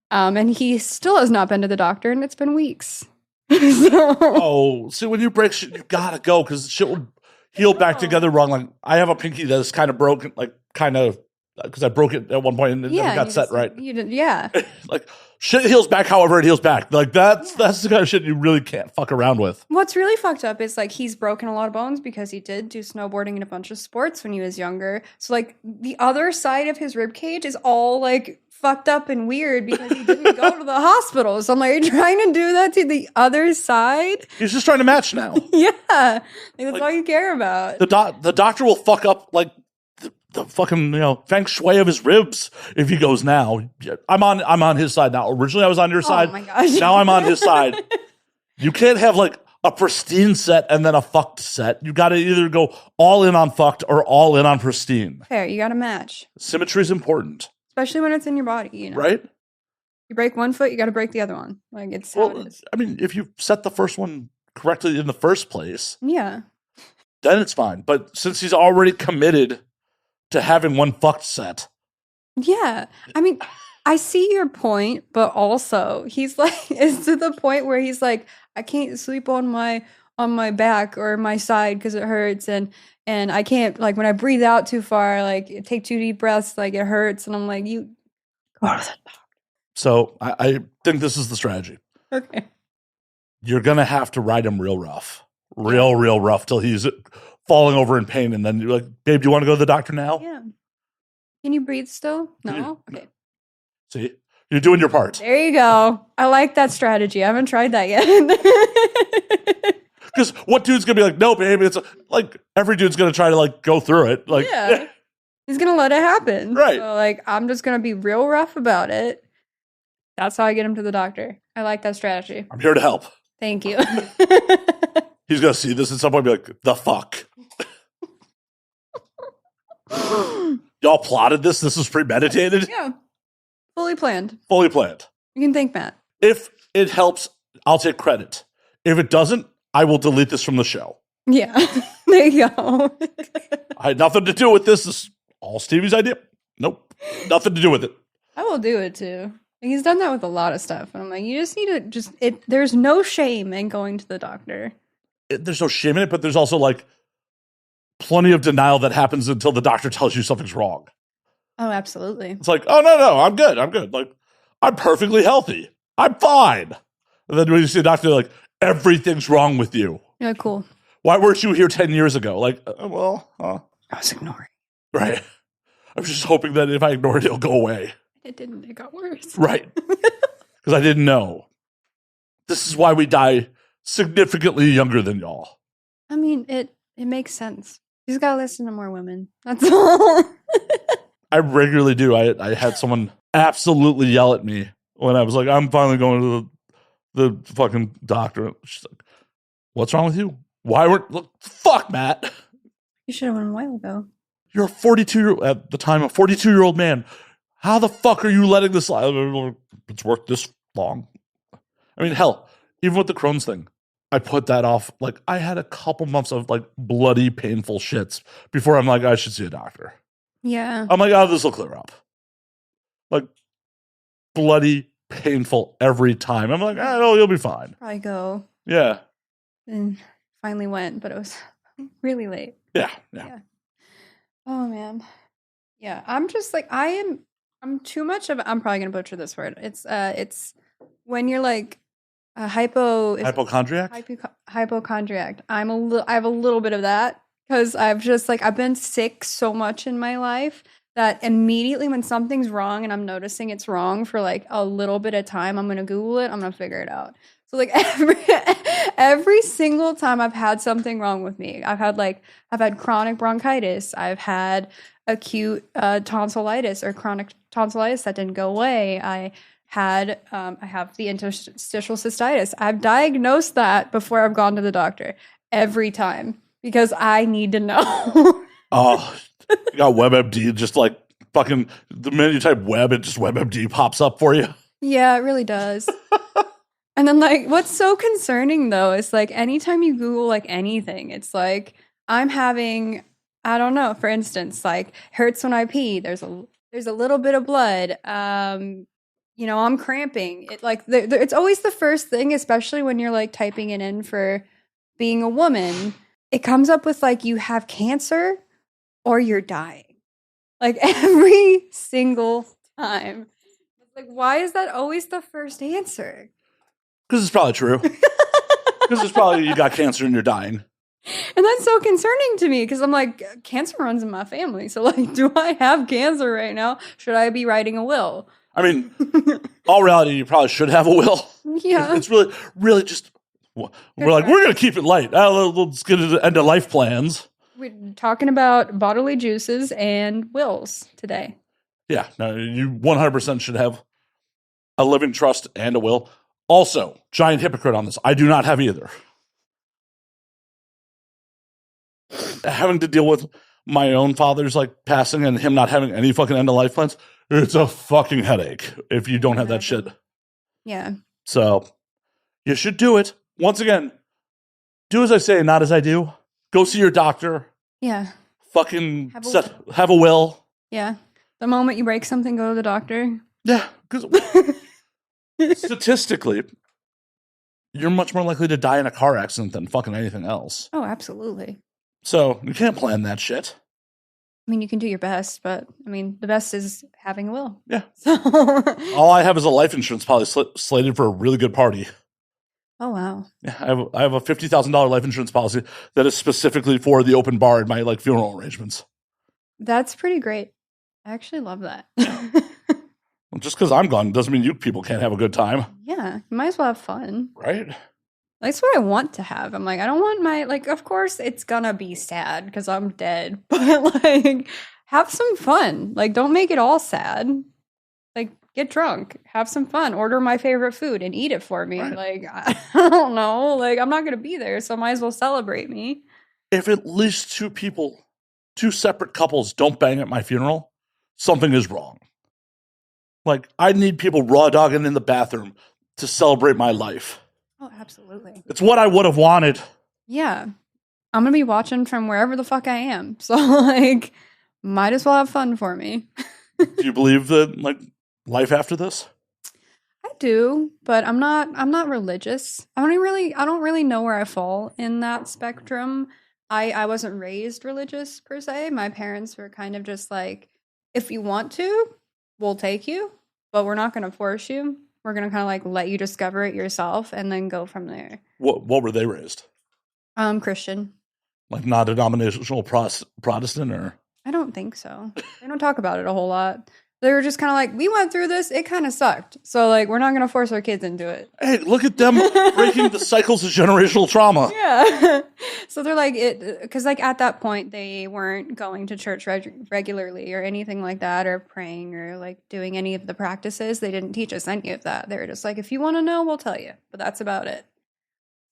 And he still has not been to the doctor, and it's been weeks.
Oh, see, when you break shit, you gotta go because shit will heal back together wrong. Like, I have a pinky that is kind of broken, like kind of, because I broke it at one point and it never got set right.
You did, yeah.
Like, shit heals back however it heals back. Like, that's the kind of shit you really can't fuck around with.
What's really fucked up is like he's broken a lot of bones because he did do snowboarding and a bunch of sports when he was younger. So like the other side of his rib cage is all like fucked up and weird because he didn't go to the hospital. So I'm like, are you trying to do that to the other side?
He's just trying to match now.
Yeah. Like, that's all you care about.
The doctor will fuck up like the fucking feng shui of his ribs if he goes now. I'm on his side now. Originally I was on your side.
Oh my gosh.
Now I'm on his side. You can't have like a pristine set and then a fucked set. You got to either go all in on fucked or all in on pristine.
Fair. You got to match.
Symmetry is important.
Especially when it's in your body,
Right?
You break one foot, you got to break the other one. Like, it's how it is.
I mean, if you set the first one correctly in the first place,
Yeah.
then it's fine. But since he's already committed to having one fucked set.
Yeah. I mean, I see your point, but also he's like, it's to the point where he's like, I can't sleep on my back or my side because it hurts, and I can't, like, when I breathe out too far, like take 2 deep breaths, like it hurts, and I'm like, you go to the doctor.
So I think this is the strategy.
Okay.
You're gonna have to ride him real rough, real rough till he's falling over in pain, and then you're like, babe, do you want to go to the doctor now?
Yeah. Can you breathe still? No? Okay.
See, you're doing your part.
There you go. I like that strategy. I haven't tried that yet.
Because what dude's gonna be like, no, babe? It's like every dude's gonna try to like go through it. Like,
yeah. He's gonna let it happen.
Right.
So like, I'm just gonna be real rough about it. That's how I get him to the doctor. I like that strategy.
I'm here to help.
Thank you.
He's gonna see this at some point and be like, the fuck? Y'all plotted this? This was premeditated?
Yeah. Fully planned.
Fully planned.
You can thank Matt.
If it helps, I'll take credit. If it doesn't, I will delete this from the show.
Yeah. There you go.
I had nothing to do with this. This is all Stevie's idea. Nope. Nothing to do with it.
I will do it too. He's done that with a lot of stuff. And I'm like, you just need to there's no shame in going to the doctor.
There's no shame in it, but there's also like plenty of denial that happens until the doctor tells you something's wrong.
Oh, absolutely.
It's like, oh, no, I'm good. Like, I'm perfectly healthy. I'm fine. And then when you see a doctor, they're like, everything's wrong with you.
Yeah, cool.
Why weren't you here 10 years ago? Like,
I was ignoring.
right. I was just hoping that if I ignore it, it'll go away.
It didn't. It got worse.
Right. Because I didn't know. This is why we die significantly younger than y'all.
I mean, it makes sense. You just gotta listen to more women. That's all.
I regularly do. I had someone absolutely yell at me when I was like, I'm finally going to the fucking doctor. She's like, what's wrong with you? Why weren't, look, fuck, Matt.
You should have went a while ago.
You're a 42-year-old, at the time, a 42-year-old man. How the fuck are you letting this, it's worked this long? I mean, hell, even with the Crohn's thing, I put that off. Like, I had a couple months of, like, bloody, painful shits before I'm like, I should see a doctor.
Yeah.
I'm like, oh, this will clear up. Like, bloody, painful every time. I'm like, oh, you'll be fine.
Probably go.
Yeah.
And finally went, but it was really late.
Yeah.
Oh, man. Yeah, I'm just like, I'm too much of, I'm probably going to butcher this word. It's when you're like,
Hypochondriac?
Hypochondriac. I have a little bit of that because I've been sick so much in my life that immediately when something's wrong and I'm noticing it's wrong for like a little bit of time, I'm going to Google it. I'm going to figure it out. So like every single time I've had something wrong with me, I've had chronic bronchitis. I've had acute tonsillitis or chronic tonsillitis that didn't go away. I have the interstitial cystitis. I've diagnosed that before I've gone to the doctor every time because I need to know.
Oh, you got WebMD, just like fucking, the minute you type web, it just WebMD pops up for you.
Yeah, it really does. And then like, what's so concerning though is like anytime you Google like anything, it's like I'm having, I don't know, for instance, like hurts when I pee. There's a little bit of blood. I'm cramping. It like it's always the first thing, especially when you're like typing it in for being a woman. It comes up with like you have cancer or you're dying. Like every single time. It's like, why is that always the first answer?
Because it's probably true. Because it's probably you got cancer and you're dying.
And that's so concerning to me because I'm like, cancer runs in my family. So like, do I have cancer right now? Should I be writing a will?
I mean, all reality, you probably should have a will.
Yeah.
It's really, really just, we're going to keep it light. Let's get into end of life plans.
We're talking about bodily juices and wills today.
Yeah, no, you 100% should have a living trust and a will. Also, giant hypocrite on this. I do not have either. Having to deal with my own father's like passing and him not having any fucking end of life plans, it's a fucking headache if you don't have that shit.
Yeah.
So you should do it. Once again, do as I say, not as I do. Go see your doctor.
Yeah.
Fucking have a will.
Yeah. The moment you break something, go to the doctor.
Yeah. Because statistically, you're much more likely to die in a car accident than fucking anything else.
Oh, absolutely.
So you can't plan that shit.
I mean, you can do your best, but I mean, the best is having a will.
Yeah.
So
all I have is a life insurance policy slated for a really good party.
Oh, wow.
Yeah, I have a $50,000 life insurance policy that is specifically for the open bar in my like funeral arrangements.
That's pretty great. I actually love that.
Well, just because I'm gone doesn't mean you people can't have a good time.
Yeah, you might as well have fun.
Right?
That's what I want to have. I'm like, I don't want my, like, of course it's gonna be sad because I'm dead, but like, have some fun. Like, don't make it all sad. Like, get drunk, have some fun, order my favorite food and eat it for me.
Right.
Like, I don't know. Like, I'm not gonna be there, so might as well celebrate me.
If at least two separate couples don't bang at my funeral, something is wrong. Like, I need people raw dogging in the bathroom to celebrate my life.
Oh, absolutely.
It's what I would have wanted.
Yeah. I'm going to be watching from wherever the fuck I am. So, like, might as well have fun for me.
Do you believe that, like, life after this?
I do, but I'm not religious. I don't really know where I fall in that spectrum. I wasn't raised religious per se. My parents were kind of just like, if you want to, we'll take you, but we're not going to force you. We're going to kind of like let you discover it yourself and then go from there.
What were they raised?
Christian.
Like not a denominational Protestant or?
I don't think so. They don't talk about it a whole lot. They were just kind of like, we went through this. It kind of sucked. So, like, we're not going to force our kids into it.
Hey, look at them breaking the cycles of generational trauma.
Yeah. So they're like, because, like, at that point, they weren't going to church regularly or anything like that, or praying or, like, doing any of the practices. They didn't teach us any of that. They were just like, if you want to know, we'll tell you. But that's about it.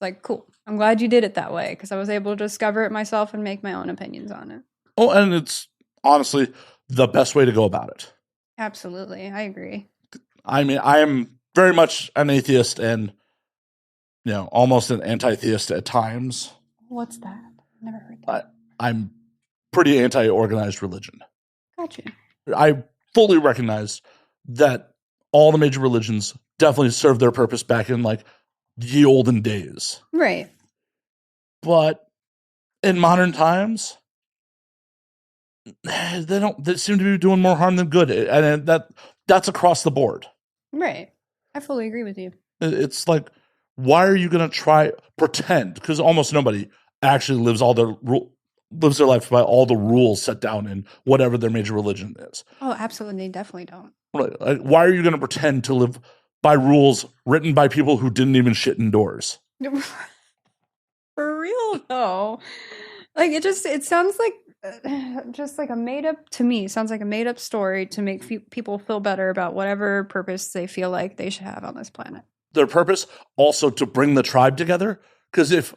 Like, cool. I'm glad you did it that way, because I was able to discover it myself and make my own opinions on it.
Oh, and it's honestly the best way to go about it.
Absolutely. I agree.
I mean, I am very much an atheist and, almost an anti-theist at times.
What's that? Never heard that.
I'm pretty anti-organized religion.
Gotcha.
I fully recognize that all the major religions definitely served their purpose back in, like, the olden days.
Right.
But in modern times, they seem to be doing more harm than good, and that's across the board.
Right. I fully agree with you.
It's like, why are you going to pretend? Because almost nobody actually lives their life by all the rules set down in whatever their major religion is.
Oh, absolutely. They definitely don't.
Right? Like, why are you going to pretend to live by rules written by people who didn't even shit indoors?
For real, though. Like, it sounds like just like a made up, to me, sounds like a made up story to make people feel better about whatever purpose they feel like they should have on this planet.
Their purpose also to bring the tribe together. Because if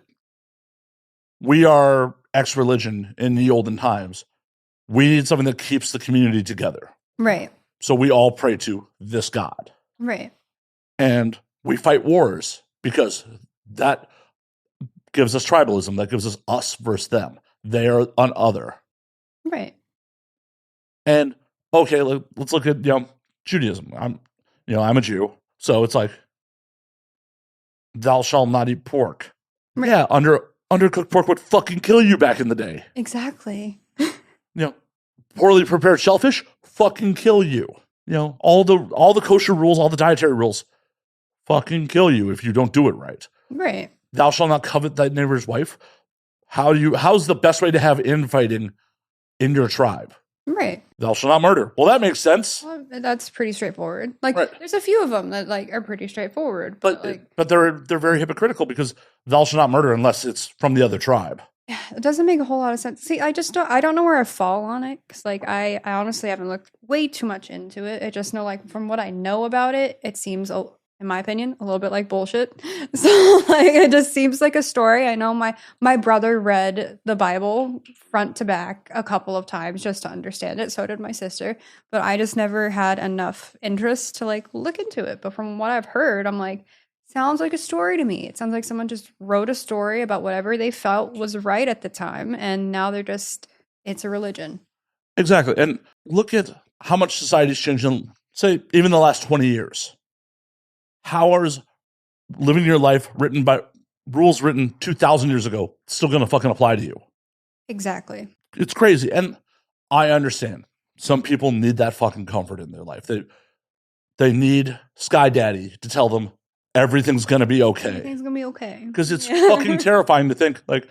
we are X religion in the olden times, we need something that keeps the community together.
Right.
So we all pray to this God.
Right.
And we fight wars because that gives us tribalism. That gives us versus them. They are an other.
Right.
And okay, let's look at Judaism. I'm a Jew, so it's like, thou shalt not eat pork. Right. Yeah, undercooked pork would fucking kill you back in the day.
Exactly.
Poorly prepared shellfish fucking kill you. All the kosher rules, all the dietary rules, fucking kill you if you don't do it right.
Right.
Thou shalt not covet thy neighbor's wife. How's the best way to have infighting in your tribe?
Right.
Thou shalt not murder. Well, that makes sense.
Well, that's pretty straightforward. Like,
right.
There's a few of them that are pretty straightforward.
But they're very hypocritical because thou shalt not murder unless it's from the other tribe.
Yeah, it doesn't make a whole lot of sense. See, I don't know where I fall on it, because I honestly haven't looked way too much into it. I just know, like, from what I know about it, it seems, in my opinion, a little bit like bullshit. So, it just seems like a story. I know my brother read the Bible front to back a couple of times just to understand it. So did my sister. But I just never had enough interest to, like, look into it. But from what I've heard, I'm like, sounds like a story to me. It sounds like someone just wrote a story about whatever they felt was right at the time. And now it's a religion.
Exactly. And look at how much society's changed in, say, even the last 20 years. How is living your life written by rules written 2,000 years ago still going to fucking apply to you?
Exactly.
It's crazy. And I understand. Some people need that fucking comfort in their life. They need Sky Daddy to tell them everything's going to be okay.
Everything's going to be okay.
Because it's fucking terrifying to think, like,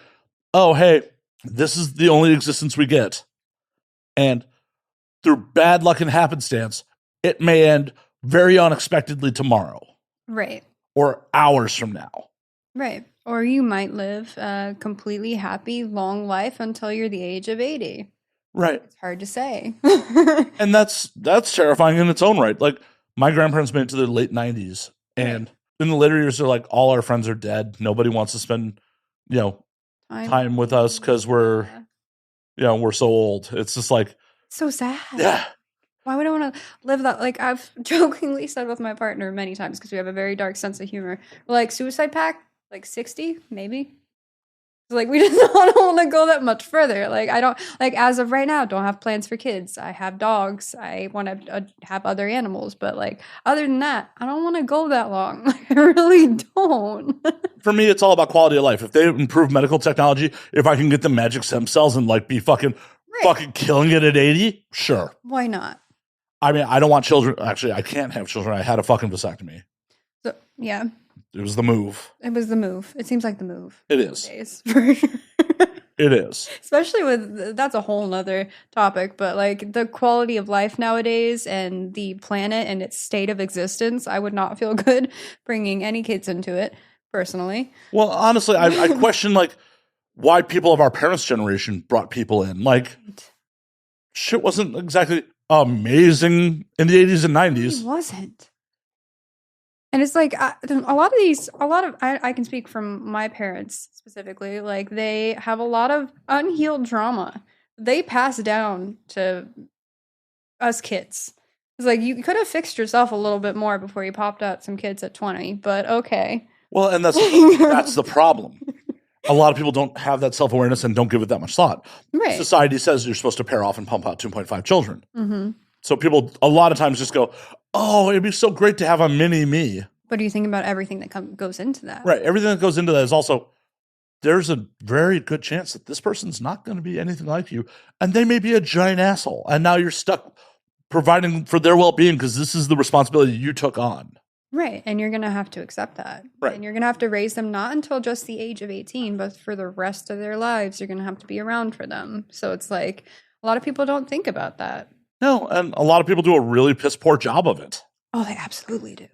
oh, hey, this is the only existence we get. And through bad luck and happenstance, it may end very unexpectedly tomorrow.
Right.
Or hours from now.
Right. Or you might live a completely happy, long life until you're the age of 80.
Right.
It's hard to say.
And that's terrifying in its own right. Like, my grandparents made it to their late 90s. And in the later years, they're like, all our friends are dead. Nobody wants to spend, time with us because we're so old. It's just like.
So sad.
Yeah.
Why would I want to live that? Like, I've jokingly said with my partner many times, because we have a very dark sense of humor. We're like, suicide pact, like 60, maybe. So, like, we just don't want to go that much further. Like, I don't, like, as of right now, don't have plans for kids. I have dogs. I want to have other animals. But, like, other than that, I don't want to go that long. Like, I really don't.
For me, it's all about quality of life. If they improve medical technology, if I can get the magic stem cells and, like, be fucking killing it at 80, sure.
Why not?
I mean, I don't want children. Actually, I can't have children. I had a fucking vasectomy.
So, yeah.
It was the move.
It was the move. It seems like the move.
It is.
Nowadays, for sure.
It is.
Especially with, that's a whole nother topic, but like the quality of life nowadays and the planet and its state of existence, I would not feel good bringing any kids into it, personally.
Well, honestly, I question like why people of our parents' generation brought people in. Like, shit wasn't exactly amazing in the 80s and 90s.
It wasn't. And it's like I can speak from my parents specifically, like they have a lot of unhealed trauma. They pass down to us kids. It's like you could have fixed yourself a little bit more before you popped out some kids at 20, but okay.
Well, and that's the problem. A lot of people don't have that self-awareness and don't give it that much thought.
Right.
Society says you're supposed to pair off and pump out 2.5 children.
Mm-hmm.
So people a lot of times just go, oh, it'd be so great to have a mini me.
What do you think about everything that goes into that?
Right. Everything that goes into that is also, there's a very good chance that this person's not going to be anything like you. And they may be a giant asshole. And now you're stuck providing for their well-being because this is the responsibility you took on.
Right. And you're going to have to accept that.
Right.
And you're going to have to raise them not until just the age of 18, but for the rest of their lives, you're going to have to be around for them. So it's like a lot of people don't think about that.
No. And a lot of people do a really piss poor job of it.
Oh, they absolutely do.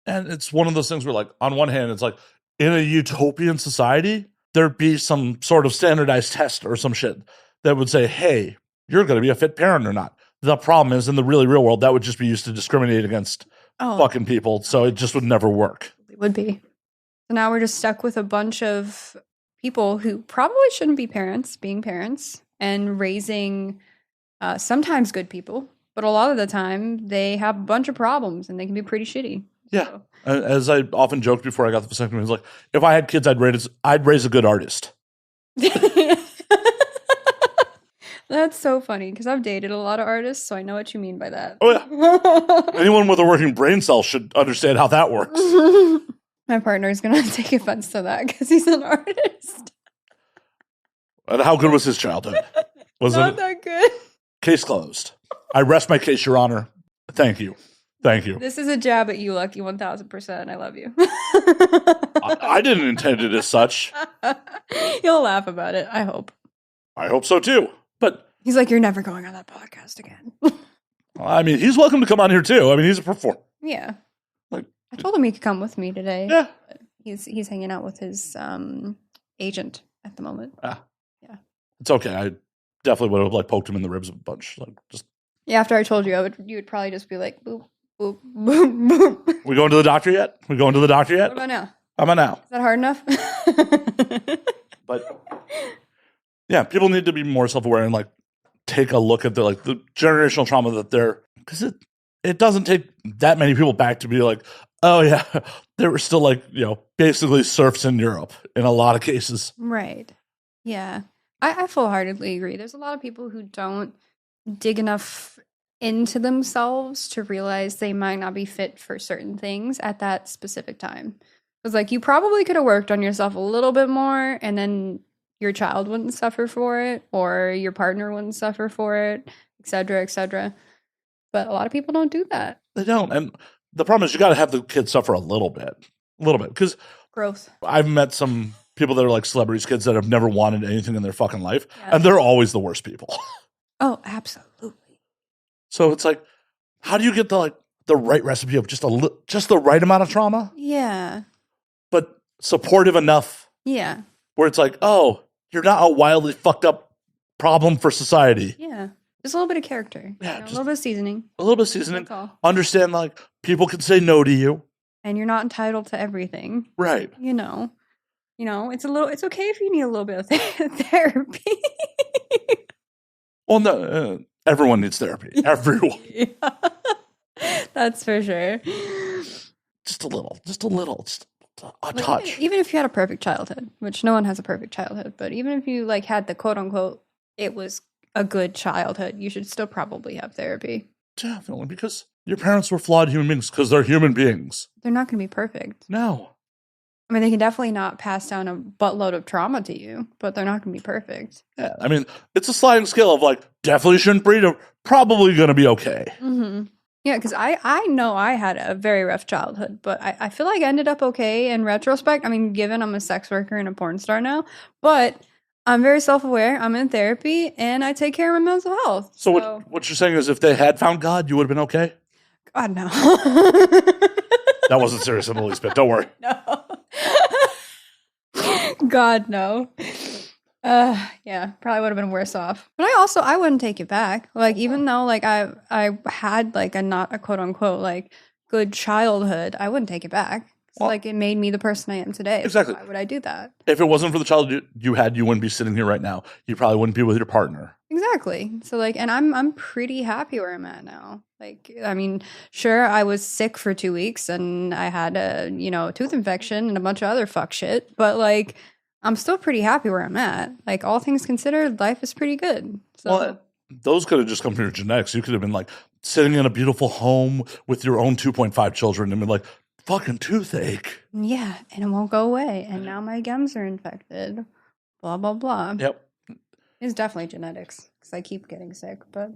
And it's one of those things where, like, on one hand, it's like in a utopian society, there'd be some sort of standardized test or some shit that would say, hey, you're going to be a fit parent or not. The problem is in the really real world, that would just be used to discriminate against fucking people. So it just would never work.
It would be. So now we're just stuck with a bunch of people who probably shouldn't be parents, being parents, and raising sometimes good people. But a lot of the time, they have a bunch of problems and they can be pretty shitty.
Yeah.
So.
As I often joked before I got the vasectomy, it's like, if I had kids, I'd raise a good artist.
That's so funny because I've dated a lot of artists, so I know what you mean by that.
Oh, yeah. Anyone with a working brain cell should understand how that works.
My partner is going to take offense to that because he's an artist.
And how good was his childhood? Was
Not
it
that good.
Case closed. I rest my case, Your Honor. Thank you. Thank you.
This is a jab at you, Lucky, 1000%. I love you.
I didn't intend it as such.
You'll laugh about it, I hope.
I hope so, too. But
he's like, you're never going on that podcast again.
I mean, he's welcome to come on here, too. I mean, he's a performer.
Yeah.
Like,
I told him he could come with me today.
Yeah.
He's hanging out with his agent at the moment.
Yeah.
It's
okay. I definitely would have like poked him in the ribs a bunch. Like, just.
Yeah, after I told you, you would probably just be like, boop, boop, boop, boop.
We going to the doctor yet?
What about now?
How about now?
Is that hard enough?
But yeah, people need to be more self-aware and like take a look at the generational trauma that they're, because it doesn't take that many people back to be like, oh yeah, they were still like, basically serfs in Europe in a lot of cases.
Right. Yeah. I full-heartedly agree. There's a lot of people who don't dig enough into themselves to realize they might not be fit for certain things at that specific time. It's like you probably could have worked on yourself a little bit more and then your child wouldn't suffer for it or your partner wouldn't suffer for it, et cetera, et cetera. But a lot of people don't do that.
They don't. And the problem is you got to have the kids suffer a little bit. Because
growth.
I've met some people that are like celebrities, kids that have never wanted anything in their fucking life. Yeah. And they're always the worst people.
Oh, absolutely.
So it's like, how do you get the right recipe of just the right amount of trauma?
Yeah.
But supportive enough.
Yeah.
Where it's like, oh, you're not a wildly fucked up problem for society.
Yeah. Just a little bit of character.
Yeah.
A little bit of seasoning.
A little bit of seasoning. Understand, like, people can say no to you.
And you're not entitled to everything.
Right.
It's okay if you need a little bit of therapy.
Well, no, everyone needs therapy. Everyone.
Yeah. That's for sure.
Just a little, a touch.
Even if you had a perfect childhood, which no one has a perfect childhood, but even if you had the quote unquote, it was a good childhood, you should still probably have therapy.
Definitely, because your parents were flawed human beings because they're human beings.
They're not going to be perfect.
No.
I mean, they can definitely not pass down a buttload of trauma to you, but they're not going to be perfect.
Yeah, I mean, it's a sliding scale of definitely shouldn't breed, or probably going to be okay.
Mm-hmm. Yeah, because I know I had a very rough childhood, but I feel like I ended up okay in retrospect. I mean, given I'm a sex worker and a porn star now, but I'm very self-aware. I'm in therapy, and I take care of my mental health.
So what you're saying is if they had found God, you would have been okay?
God, no.
That wasn't serious in the least bit. Don't worry.
No. God, no. Yeah, probably would have been worse off. But I wouldn't take it back. Like, even though like I had like a not a quote unquote like good childhood, I wouldn't take it back.
Well,
Like, it made me the person I am today.
Exactly.
So why would I do that?
If it wasn't for the child you had, you wouldn't be sitting here right now. You probably wouldn't be with your partner.
Exactly. So like, and I'm pretty happy where I'm at now. Like, I mean, sure, I was sick for 2 weeks and I had a, tooth infection and a bunch of other fuck shit, but like, I'm still pretty happy where I'm at. Like, all things considered, life is pretty good. So
Well, those could have just come from your genetics. You could have been like sitting in a beautiful home with your own 2.5 children and been like, fucking toothache.
yeah, and it won't go away. And now my gums are infected. Blah, blah, blah.
Yep.
It's definitely genetics because I keep getting sick. But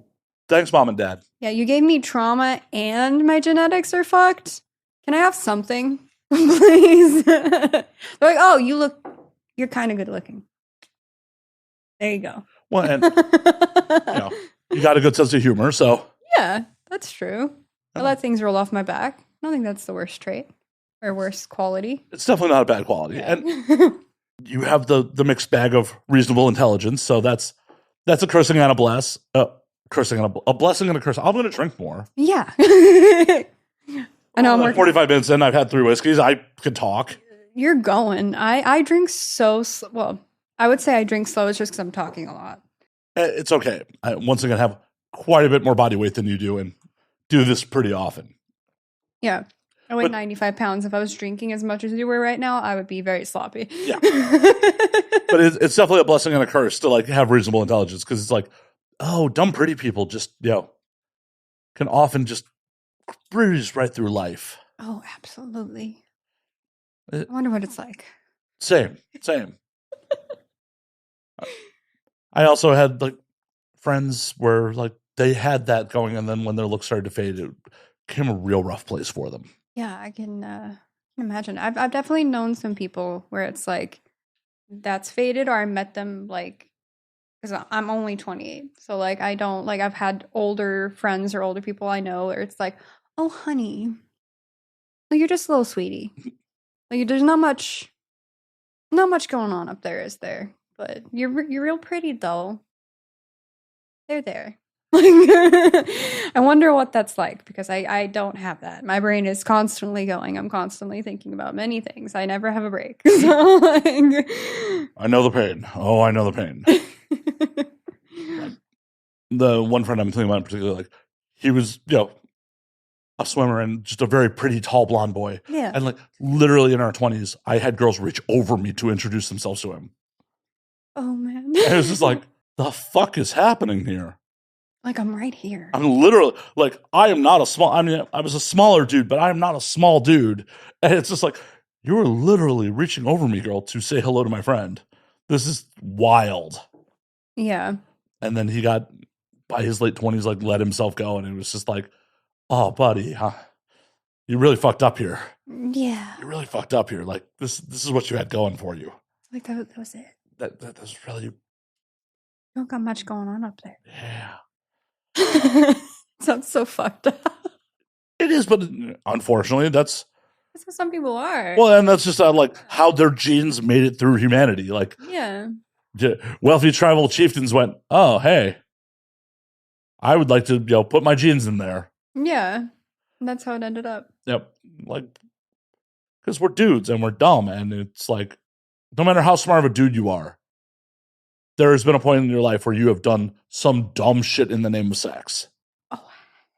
Thanks, Mom and Dad.
yeah, you gave me trauma and my genetics are fucked. Can I have something, please? They're like, oh, you're kind of good looking. There you go.
Well, and you got a good sense of humor, so.
Yeah, that's true. I let things roll off my back. I don't think that's the worst trait or worst quality.
It's definitely not a bad quality.
Yeah.
And you have the mixed bag of reasonable intelligence, so that's a cursing and a bless. Cursing and a blessing and a curse. I'm going to drink more.
Yeah. I know I'm
Like
working.
45 minutes in, I've had 3 whiskeys. I could talk.
You're going. I drink so slow. Well, I would say I drink slow. It's just because I'm talking a lot.
It's okay. I, once again, have quite a bit more body weight than you do and do this pretty often.
Yeah. I weigh 95 pounds. If I was drinking as much as you were right now, I would be very sloppy.
Yeah. But it's definitely a blessing and a curse to like have reasonable intelligence because it's like, oh, dumb pretty people just, can often just breeze right through life.
Oh, absolutely. I wonder what it's like.
Same. I also had like friends where like they had that going, and then when their looks started to fade, it became a real rough place for them.
Yeah, I can imagine. I've definitely known some people where it's like that's faded, or I met them like because I'm only 28, so like I don't like I've had older friends or older people I know where it's like, oh honey, well, you're just a little sweetie. Like there's not much going on up there, is there? But you're real pretty though. They're there. I wonder what that's like because I don't have that. My brain is constantly going. I'm constantly thinking about many things. I never have a break. So like,
I know the pain. Oh, I know the pain. The one friend I'm thinking about in particular, like he was, a swimmer and just a very pretty tall blonde boy.
Yeah.
And like literally in our 20s, I had girls reach over me to introduce themselves to him.
Oh man.
And it was just like, the fuck is happening here?
Like I'm right here.
I'm literally like, I am not a small, I mean, I was a smaller dude, but I am not a small dude. And it's just like, you were literally reaching over me, girl, to say hello to my friend. This is wild.
Yeah.
And then he got, by his late 20s, like let himself go. And it was just like, oh, buddy, huh? You really fucked up here.
Yeah.
You really fucked up here. Like this is what you had going for you.
Like that was it.
That was really,
You don't got much going on up there.
yeah.
Sounds so fucked up.
It is, but unfortunately, that's
That's what some people are.
well, and that's just like how their genes made it through humanity. Like,
Yeah.
wealthy tribal chieftains went, "Oh, hey, I would like to, put my genes in there."
Yeah. And that's how it ended up.
Yep, like because we're dudes and we're dumb, and it's like, no matter how smart of a dude you are, there has been a point in your life where you have done some dumb shit in the name of sex.
Oh,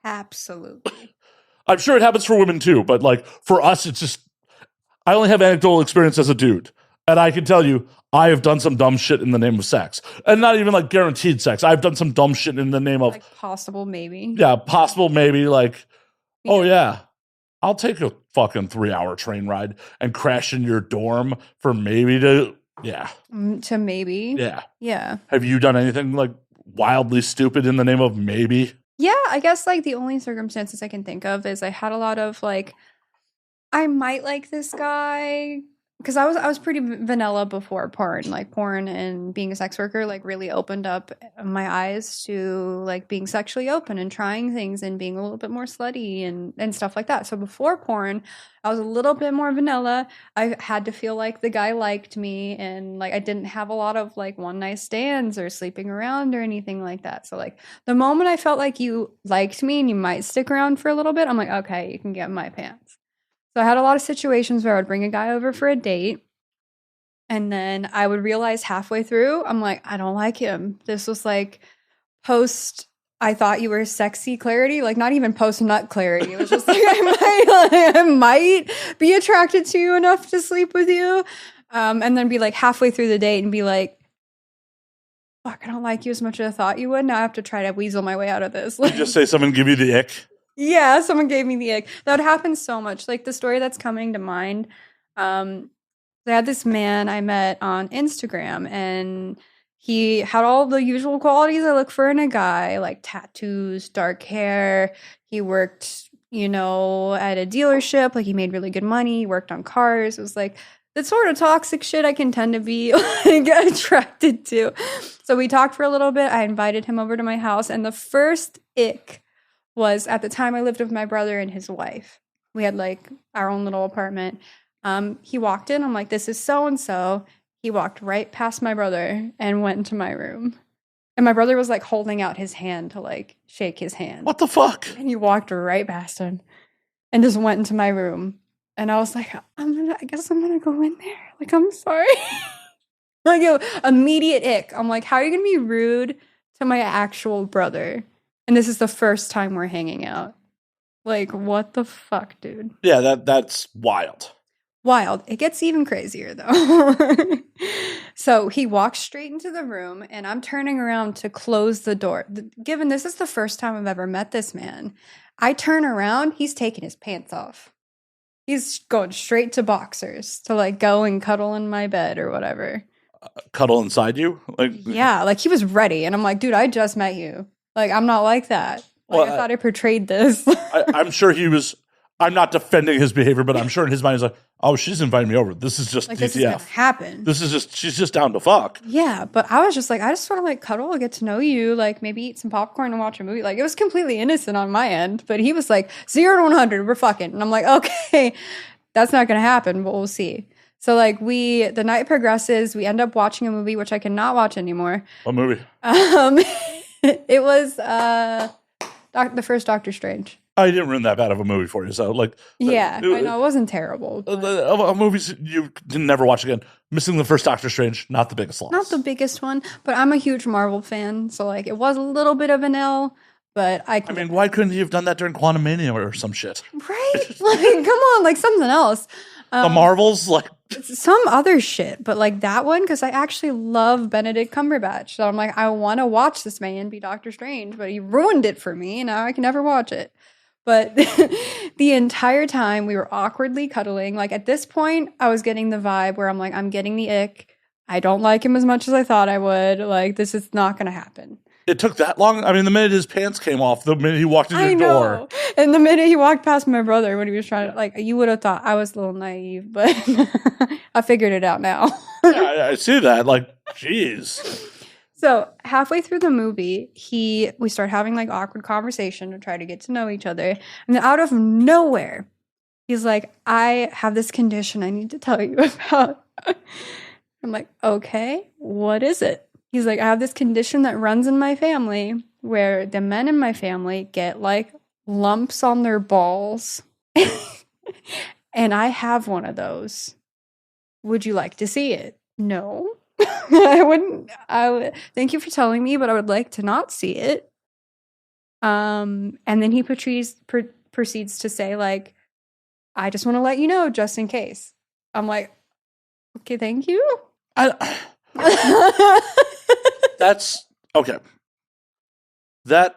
absolutely.
I'm sure it happens for women too, but like for us, it's just, I only have anecdotal experience as a dude. And I can tell you, I have done some dumb shit in the name of sex. And not even like guaranteed sex. I've done some dumb shit in the name of,
Like possible, maybe.
yeah, possible maybe like, oh yeah, I'll take a fucking 3-hour train ride and crash in your dorm for maybe to, yeah.
To maybe.
Yeah.
Yeah.
Have you done anything like wildly stupid in the name of maybe?
Yeah, I guess like the only circumstances I can think of is I had a lot of like I might like this guy because I was pretty vanilla before porn. Like porn and being a sex worker like really opened up my eyes to like being sexually open and trying things and being a little bit more slutty and stuff like that. So before porn, I was a little bit more vanilla. I had to feel like the guy liked me and like I didn't have a lot of like one night stands or sleeping around or anything like that. So like the moment I felt like you liked me and you might stick around for a little bit, I'm like, okay, you can get in my pants. So I had a lot of situations where I would bring a guy over for a date and then I would realize halfway through, I'm like, I don't like him. This was like post I thought you were sexy clarity, like not even post nut clarity. It was just like I might be attracted to you enough to sleep with you. And then be like halfway through the date and be like, fuck, I don't like you as much as I thought you would. Now I have to try to weasel my way out of this.
You just say someone give you the ick.
Yeah, someone gave me the ick. That would happen so much. Like the story that's coming to mind. I had this man I met on Instagram, and he had all the usual qualities I look for in a guy, like tattoos, dark hair. He worked, at a dealership. Like he made really good money. He worked on cars. It was like the sort of toxic shit I can tend to be like attracted to. So we talked for a little bit. I invited him over to my house, and the first ick was at the time I lived with my brother and his wife. We had like our own little apartment. He walked in. I'm like, this is so and so. He walked right past my brother and went into my room. And my brother was like holding out his hand to like shake his hand.
What the fuck?
And he walked right past him and just went into my room. And I was like, I guess I'm gonna go in there. Like, I'm sorry. Like, immediate ick. I'm like, how are you gonna be rude to my actual brother? And this is the first time we're hanging out. Like, what the fuck, dude?
Yeah, that's wild.
Wild. It gets even crazier, though. So he walks straight into the room, and I'm turning around to close the door. Given this is the first time I've ever met this man, I turn around, he's taking his pants off. He's going straight to boxers to, like, go and cuddle in my bed or whatever.
Cuddle inside you? Like,
yeah, like, he was ready, and I'm like, dude, I just met you. Like, I'm not like that. Like, I thought I portrayed this.
I'm sure he was. I'm not defending his behavior, but I'm sure in his mind he's like, "Oh, she's inviting me over. This is just
like,
DTF.
This is gonna happen.
She's just down to fuck."
Yeah, but I was just like, I just want to like cuddle, get to know you, like maybe eat some popcorn and watch a movie. Like it was completely innocent on my end, but he was like 0 to 100, we're fucking, and I'm like, okay, that's not gonna happen, but we'll see. So like the night progresses, we end up watching a movie which I cannot watch anymore.
What movie?
It was the first Doctor Strange.
I didn't ruin that bad of a movie for you, so like,
yeah, I know it wasn't terrible.
Movies you can never watch again. Missing the first Doctor Strange, not the biggest loss.
Not the biggest one, but I'm a huge Marvel fan, so like it was a little bit of an L. But I
mean, why couldn't he have done that during Quantum Mania or some shit?
Right? Like, come on, like something else.
The Marvels, like
some other shit, but like that one, because I actually love Benedict Cumberbatch. So I'm like, I want to watch this man be Doctor Strange, but he ruined it for me, and now I can never watch it. But the entire time we were awkwardly cuddling. Like at this point, I was getting the vibe where I'm like, I'm getting the ick. I don't like him as much as I thought I would. Like, this is not going to happen.
It took that long? I mean, the minute his pants came off, the minute he walked in the door.
And the minute he walked past my brother when he was trying to, like, you would have thought I was a little naive, but I figured it out now.
Yeah, I see that. Like, jeez.
So halfway through the movie, we start having like awkward conversation to try to get to know each other. And then out of nowhere, he's like, I have this condition I need to tell you about. I'm like, okay, what is it? He's like, I have this condition that runs in my family where the men in my family get like lumps on their balls. And I have one of those. Would you like to see it? No. I wouldn't. Thank you for telling me, but I would like to not see it. And then he proceeds to say, like, I just want to let you know, just in case. I'm like, okay, thank you.
That's okay. That's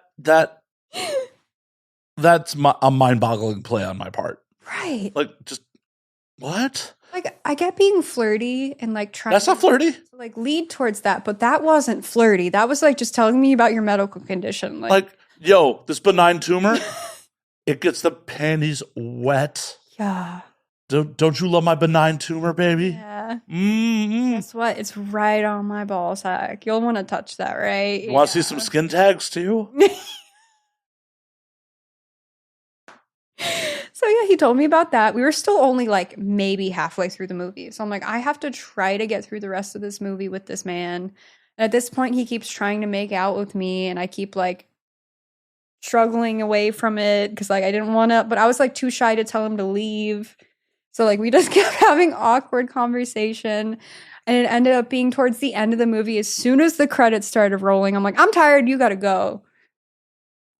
a mind-boggling play on my part.
Right.
Like, just what?
Like, I get being flirty and like trying.
That's not flirty.
To, like lead towards that, but that wasn't flirty. That was like just telling me about your medical condition. Like
Yo, this benign tumor, it gets the panties wet.
Yeah.
Don't you love my benign tumor, baby?
Yeah.
Mm-hmm.
Guess what? It's right on my ball sack. You'll want to touch that, right?
You want to see some skin tags too?
So yeah, he told me about that. We were still only like maybe halfway through the movie. So I'm like, I have to try to get through the rest of this movie with this man. And at this point, he keeps trying to make out with me, and I keep like struggling away from it because like I didn't want to, but I was like too shy to tell him to leave. So like we just kept having awkward conversation, and it ended up being towards the end of the movie. As soon as the credits started rolling, I'm like, I'm tired. You got to go.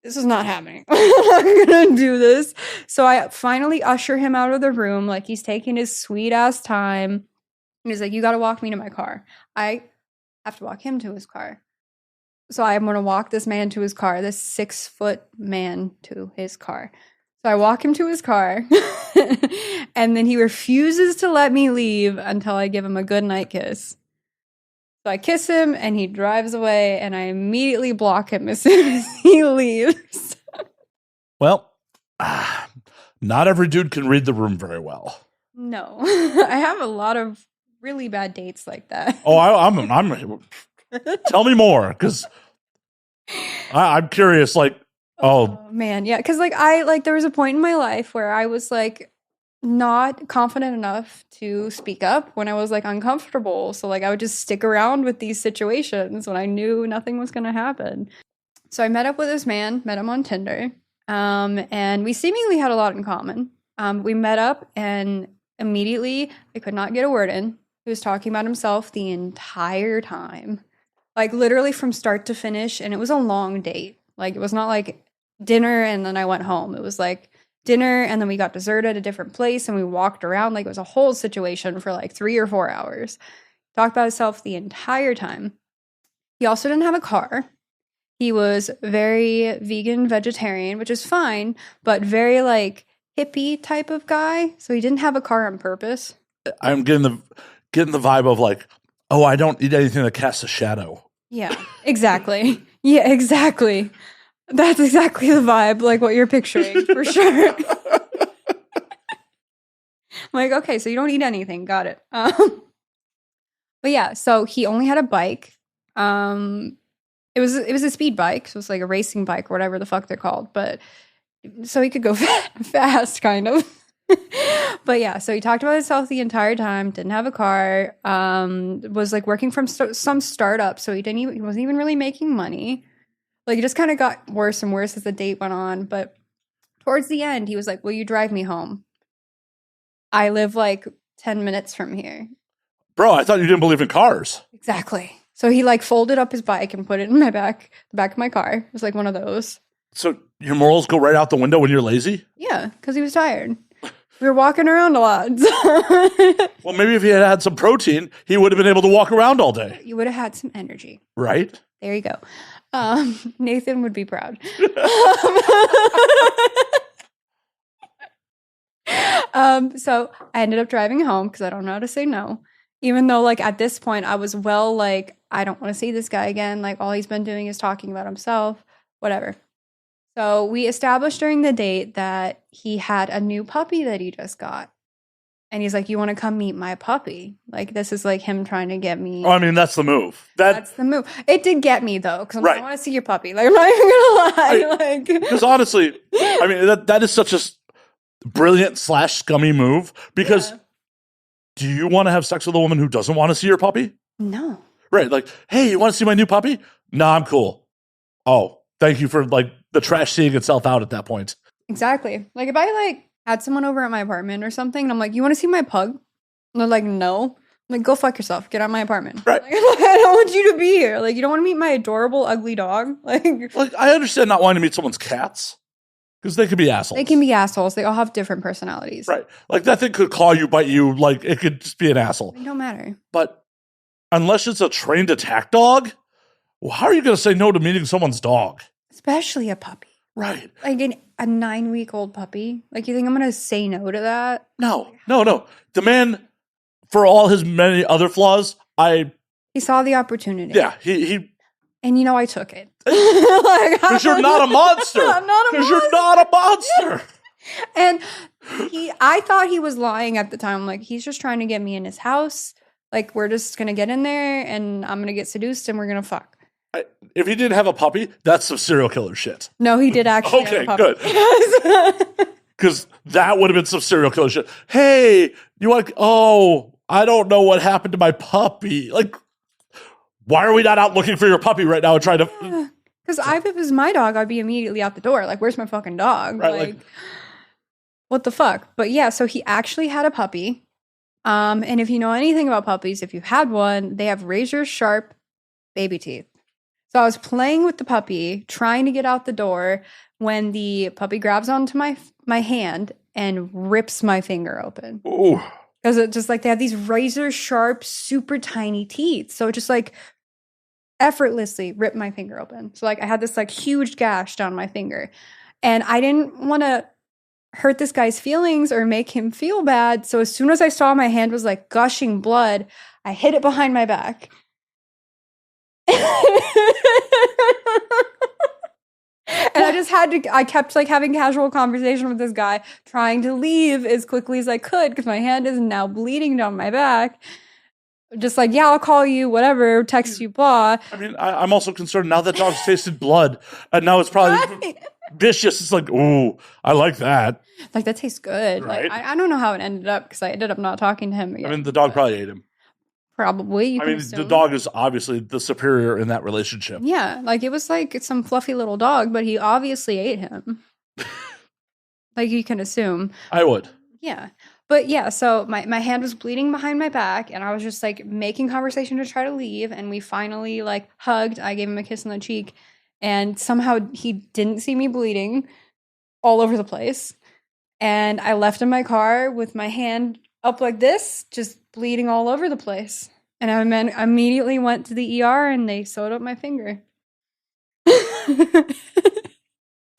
This is not happening. I'm not gonna do this. So I finally usher him out of the room. Like he's taking his sweet ass time. And he's like, you got to walk me to my car. I have to walk him to his car. So I'm going to walk this man to his car, this 6-foot man to his car. So I walk him to his car, and then he refuses to let me leave until I give him a goodnight kiss. So I kiss him, and he drives away, and I immediately block him as soon as he leaves.
Well, not every dude can read the room very well.
No, I have a lot of really bad dates like that.
Oh, I'm tell me more, because I'm curious. Like, oh
man, yeah, because like there was a point in my life where I was like not confident enough to speak up when I was like uncomfortable. So like I would just stick around with these situations when I knew nothing was going to happen. So I met up with this man, met him on Tinder, and we seemingly had a lot in common. We met up, and immediately I could not get a word in. He was talking about himself the entire time, like literally from start to finish, and it was a long date. Like it was not like dinner and then I went home. It was like dinner and then we got dessert at a different place and we walked around. Like it was a whole situation for like 3 or 4 hours. Talked about himself the entire time. He also didn't have a car. He was very vegan, vegetarian, which is fine, but very like hippie type of guy. So he didn't have a car on purpose.
I'm getting the vibe of like, oh, I don't eat anything that casts a shadow.
Yeah, exactly. Yeah, exactly. That's exactly the vibe, like what you're picturing, for sure. I'm like, okay, so you don't eat anything. Got it. But yeah, so he only had a bike. It was a speed bike, so it's like a racing bike or whatever the fuck they're called. But so he could go fast, kind of. But yeah, so he talked about himself the entire time. Didn't have a car. Was like working from some startup, so he wasn't even really making money. Like, it just kind of got worse and worse as the date went on. But towards the end, he was like, will you drive me home? I live like 10 minutes from here.
Bro, I thought you didn't believe in cars.
Exactly. So he like folded up his bike and put it in the back of my car. It was like one of those.
So your morals go right out the window when you're lazy?
Yeah, because he was tired. We were walking around a lot.
Well, maybe if he had had some protein, he would have been able to walk around all day.
You would have had some energy.
Right?
There you go. Nathan would be proud. So I ended up driving home because I don't know how to say no. Even though, like, at this point, I was like, I don't want to see this guy again. Like, all he's been doing is talking about himself. Whatever. So we established during the date that he had a new puppy that he just got. And he's like, you want to come meet my puppy? Like, this is like him trying to get me.
Oh, I mean, that's the move. That's
the move. It did get me, though, because
right.
I want to see your puppy. Like, I'm not even going to lie.
Because honestly, I mean, that is such a brilliant / scummy move. Because do you want to have sex with a woman who doesn't want to see your puppy?
No.
Right. Like, hey, you want to see my new puppy? No, I'm cool. Oh, thank you for, like, the trash seeing itself out at that point.
Exactly. Like, if I, like, had someone over at my apartment or something, and I'm like, you want to see my pug? And they're like, no. I'm like, go fuck yourself. Get out of my apartment.
Right.
Like, I don't want you to be here. Like, you don't want to meet my adorable, ugly dog? Like,
I understand not wanting to meet someone's cats. Because they could be assholes.
They can be assholes. They all have different personalities.
Right. Like, that thing could claw you, bite you. Like, it could just be an asshole.
It don't matter.
But unless it's a trained attack dog, well, how are you going to say no to meeting someone's dog?
Especially a puppy.
Right.
Like a 9-week-old puppy. Like, you think I'm going to say no to that?
No. The man, for all his many other flaws,
he saw the opportunity.
Yeah, he
And I took it.
Because you're not a monster.
I'm not a
Because you're not a monster.
And I thought he was lying at the time. Like, he's just trying to get me in his house. Like, we're just going to get in there and I'm going to get seduced and we're going to fuck.
If he didn't have a puppy, that's some serial killer shit.
No, he did actually have a puppy.
Good. Because that would have been some serial killer shit. Hey, you want? I don't know what happened to my puppy. Like, why are we not out looking for your puppy right now and trying to?
Because if it was my dog, I'd be immediately out the door. Like, where's my fucking dog?
Right,
like, what the fuck? But yeah, so he actually had a puppy. And if you know anything about puppies, if you've had one, they have razor sharp baby teeth. So I was playing with the puppy, trying to get out the door, when the puppy grabs onto my hand and rips my finger open.
Ooh.
Because it just like they have these razor sharp, super tiny teeth. So it just like effortlessly ripped my finger open. So like I had this like huge gash down my finger. And I didn't want to hurt this guy's feelings or make him feel bad. So as soon as I saw my hand was like gushing blood, I hid it behind my back. And I kept like having casual conversation with this guy, trying to leave as quickly as I could because my hand is now bleeding down my back. Just like, yeah, I'll call you, whatever, text you, blah.
I mean, I'm also concerned now that dog's tasted blood, and now it's probably vicious. It's like, ooh, I like that.
Like, that tastes good.
Right?
Like, I don't know how it ended up because I ended up not talking to him again.
I mean, the dog probably ate him.
Probably.
The dog is obviously the superior in that relationship.
Yeah, like it was like some fluffy little dog, but he obviously ate him. Like you can assume.
I would.
Yeah. But yeah, so my hand was bleeding behind my back and I was just like making conversation to try to leave, and we finally like hugged. I gave him a kiss on the cheek and somehow he didn't see me bleeding all over the place. And I left in my car with my hand up like this, just bleeding all over the place. And I immediately went to the ER and they sewed up my finger.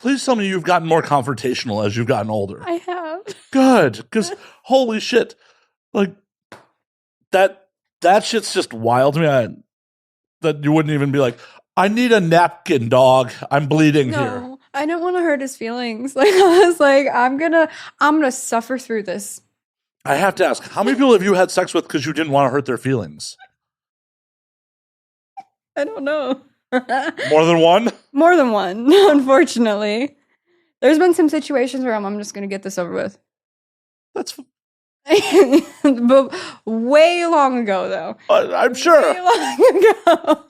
Please tell me you've gotten more confrontational as you've gotten older.
I have.
Good, because holy shit, like that shit's just wild to me. That you wouldn't even be like, I need a napkin, dog. I'm bleeding here.
No, I don't want to hurt his feelings. Like I was like, I'm gonna suffer through this.
I have to ask, how many people have you had sex with because you didn't want to hurt their feelings?
I don't know.
More than one?
More than one, unfortunately. There's been some situations where I'm just going to get this over with.
That's
But way long ago, though.
I'm sure.
Way long ago.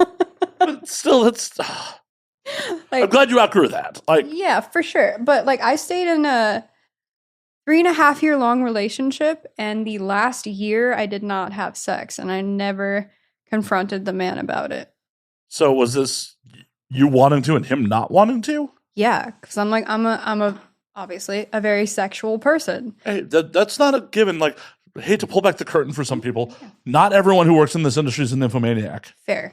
But still, it's...
Like,
I'm glad you outgrew that. Like,
yeah, for sure. But like, I stayed in a 3.5 year long relationship, and the last year I did not have sex, and I never confronted the man about it.
So was this you wanting to and him not wanting to?
Yeah, because I'm a obviously a very sexual person.
Hey, that's not a given. Like, I hate to pull back the curtain for some people. Not everyone who works in this industry is an nymphomaniac.
Fair.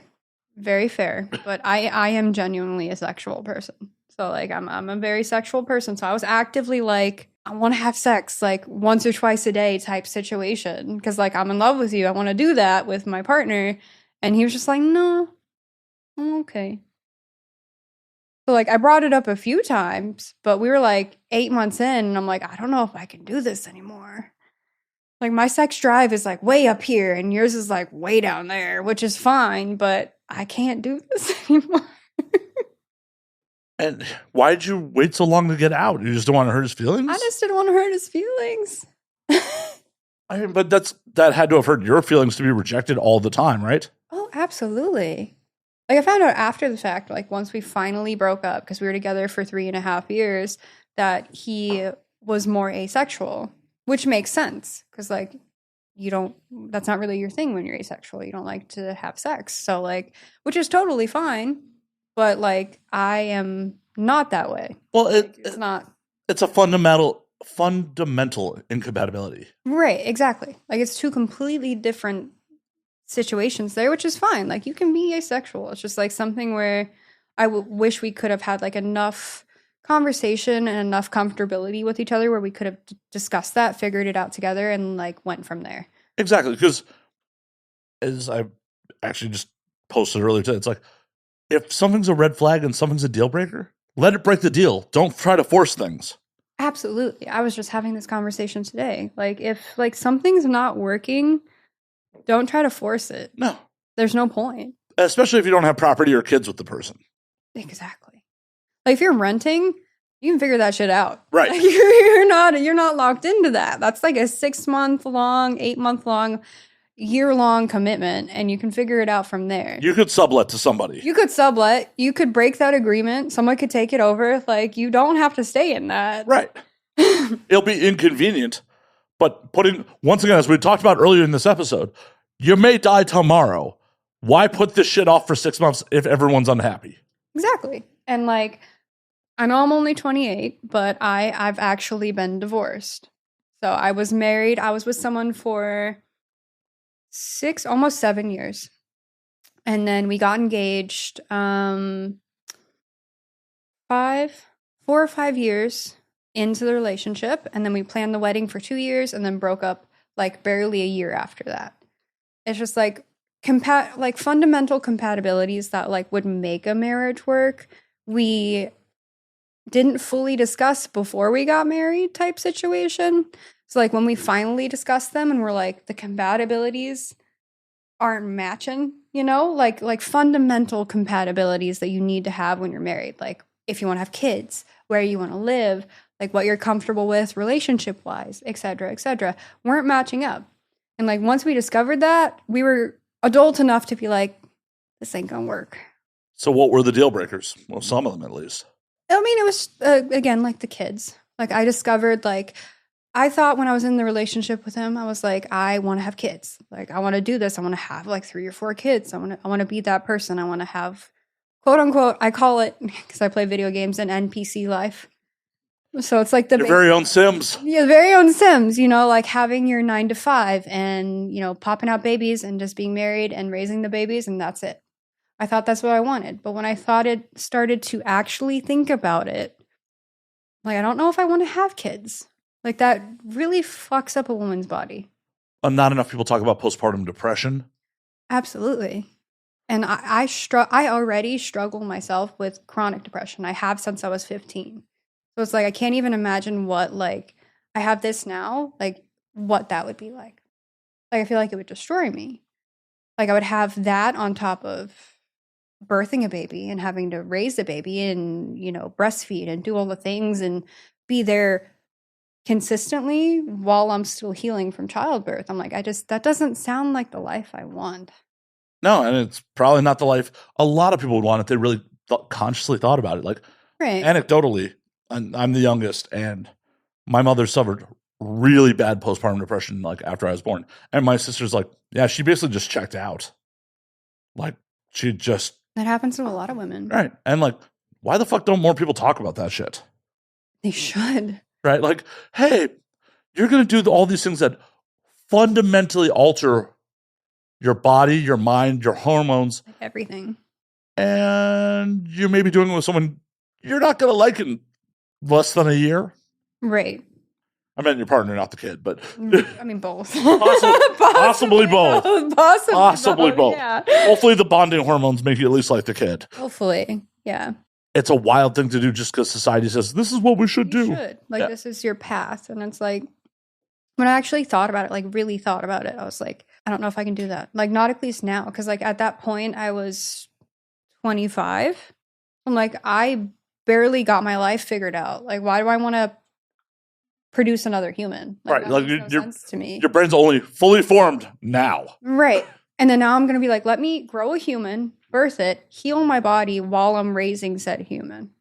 Very fair. But I am genuinely a sexual person. So like I'm a very sexual person. So I was actively like, I want to have sex like once or twice a day type situation. Because like I'm in love with you. I want to do that with my partner. And he was just like, no, I'm okay. So like I brought it up a few times, but we were like 8 months in and I'm like, I don't know if I can do this anymore. Like my sex drive is like way up here and yours is like way down there, which is fine, but I can't do this anymore.
And why did you wait so long to get out? You just don't want to hurt his feelings?
I just didn't want to hurt his feelings.
I mean, but that had to have hurt your feelings to be rejected all the time, right?
Oh, absolutely. Like I found out after the fact, like once we finally broke up, because we were together for 3.5 years, that he was more asexual, which makes sense because like that's not really your thing when you're asexual. You don't like to have sex. So like, which is totally fine. But like, I am not that way.
Well,
it's not.
It's a fundamental incompatibility.
Right, exactly. Like it's two completely different situations there, which is fine. Like you can be asexual. It's just like something where I wish we could have had like enough conversation and enough comfortability with each other where we could have discussed that, figured it out together, and like went from there.
Exactly, because as I actually just posted earlier today, it's like If something's a red flag and something's a deal breaker, let it break the deal. Don't try to force things.
Absolutely. I was just having this conversation today. Like, if like something's not working, don't try to force it.
No.
There's no point.
Especially if you don't have property or kids with the person.
Exactly. Like, if you're renting, you can figure that shit out.
Right.
Like, you're not locked into that. That's like a 6-month long, 8-month long, year-long commitment, and you can figure it out from there.
You could sublet to somebody.
You could sublet. You could break that agreement. Someone could take it over. Like, you don't have to stay in that.
Right. It'll be inconvenient, but once again, as we talked about earlier in this episode, you may die tomorrow. Why put this shit off for 6 months if everyone's unhappy?
Exactly. And like, I know I'm only 28, but I've actually been divorced. So I was married. I was with someone for 6, almost 7 years. And then we got engaged 4 or 5 years into the relationship. And then we planned the wedding for 2 years and then broke up like barely a year after that. It's just like fundamental compatibilities that like would make a marriage work. We didn't fully discuss before we got married type situation. So like when we finally discussed them and we're like, the compatibilities aren't matching, you know, like fundamental compatibilities that you need to have when you're married. Like if you want to have kids, where you want to live, like what you're comfortable with relationship wise, et cetera, weren't matching up. And like once we discovered that, we were adult enough to be like, this ain't gonna work.
So what were the deal breakers? Well, some of them at least.
I mean, it was, again, like the kids. Like I discovered, like, I thought when I was in the relationship with him, I was like, I want to have kids. Like, I want to do this. I want to have like 3 or 4 kids. I want to be that person. I want to have, quote unquote, I call it, because I play video games, an NPC life. So it's like
your very own Sims.
Yeah, very own Sims, you know, like having your 9 to 5 and, you know, popping out babies and just being married and raising the babies, and that's it. I thought that's what I wanted. But when I started to actually think about it, like, I don't know if I want to have kids. Like, that really fucks up a woman's body.
Not enough people talk about postpartum depression.
Absolutely. And I already struggle myself with chronic depression. I have since I was 15. So it's like, I can't even imagine what, like, I have this now, like, what that would be like. Like, I feel like it would destroy me. Like, I would have that on top of birthing a baby and having to raise the baby and, you know, breastfeed and do all the things and be there consistently while I'm still healing from childbirth. I'm like, that doesn't sound like the life I want.
No, and it's probably not the life a lot of people would want if they really consciously thought about it. Like,
right.
Anecdotally, I'm the youngest, and my mother suffered really bad postpartum depression like after I was born. And my sister's like, yeah, she basically just checked out. Like, she just...
That happens to a lot of women.
Right. And like, why the fuck don't more people talk about that shit?
They should.
Right? Like, hey, you're going to do all these things that fundamentally alter your body, your mind, your hormones.
Like everything.
And you may be doing it with someone you're not going to like in less than a year.
Right.
I meant your partner, not the kid, but...
I mean, both.
Possibly both. Possibly both.
Yeah.
Hopefully the bonding hormones make you at least like the kid.
Hopefully, yeah.
It's a wild thing to do just because society says, this is what we should do.
Should. Like, this is your path. And it's like, when I actually thought about it, like really thought about it, I was like, I don't know if I can do that. Like, not at least now. Because like at that point, I was 25. I'm like, I barely got my life figured out. Like, why do I want to produce another human? Like,
right. Like,
makes no sense to me.
Your brain's only fully formed now.
Right. And then now I'm going to be like, let me grow a human, birth it, heal my body while I'm raising said human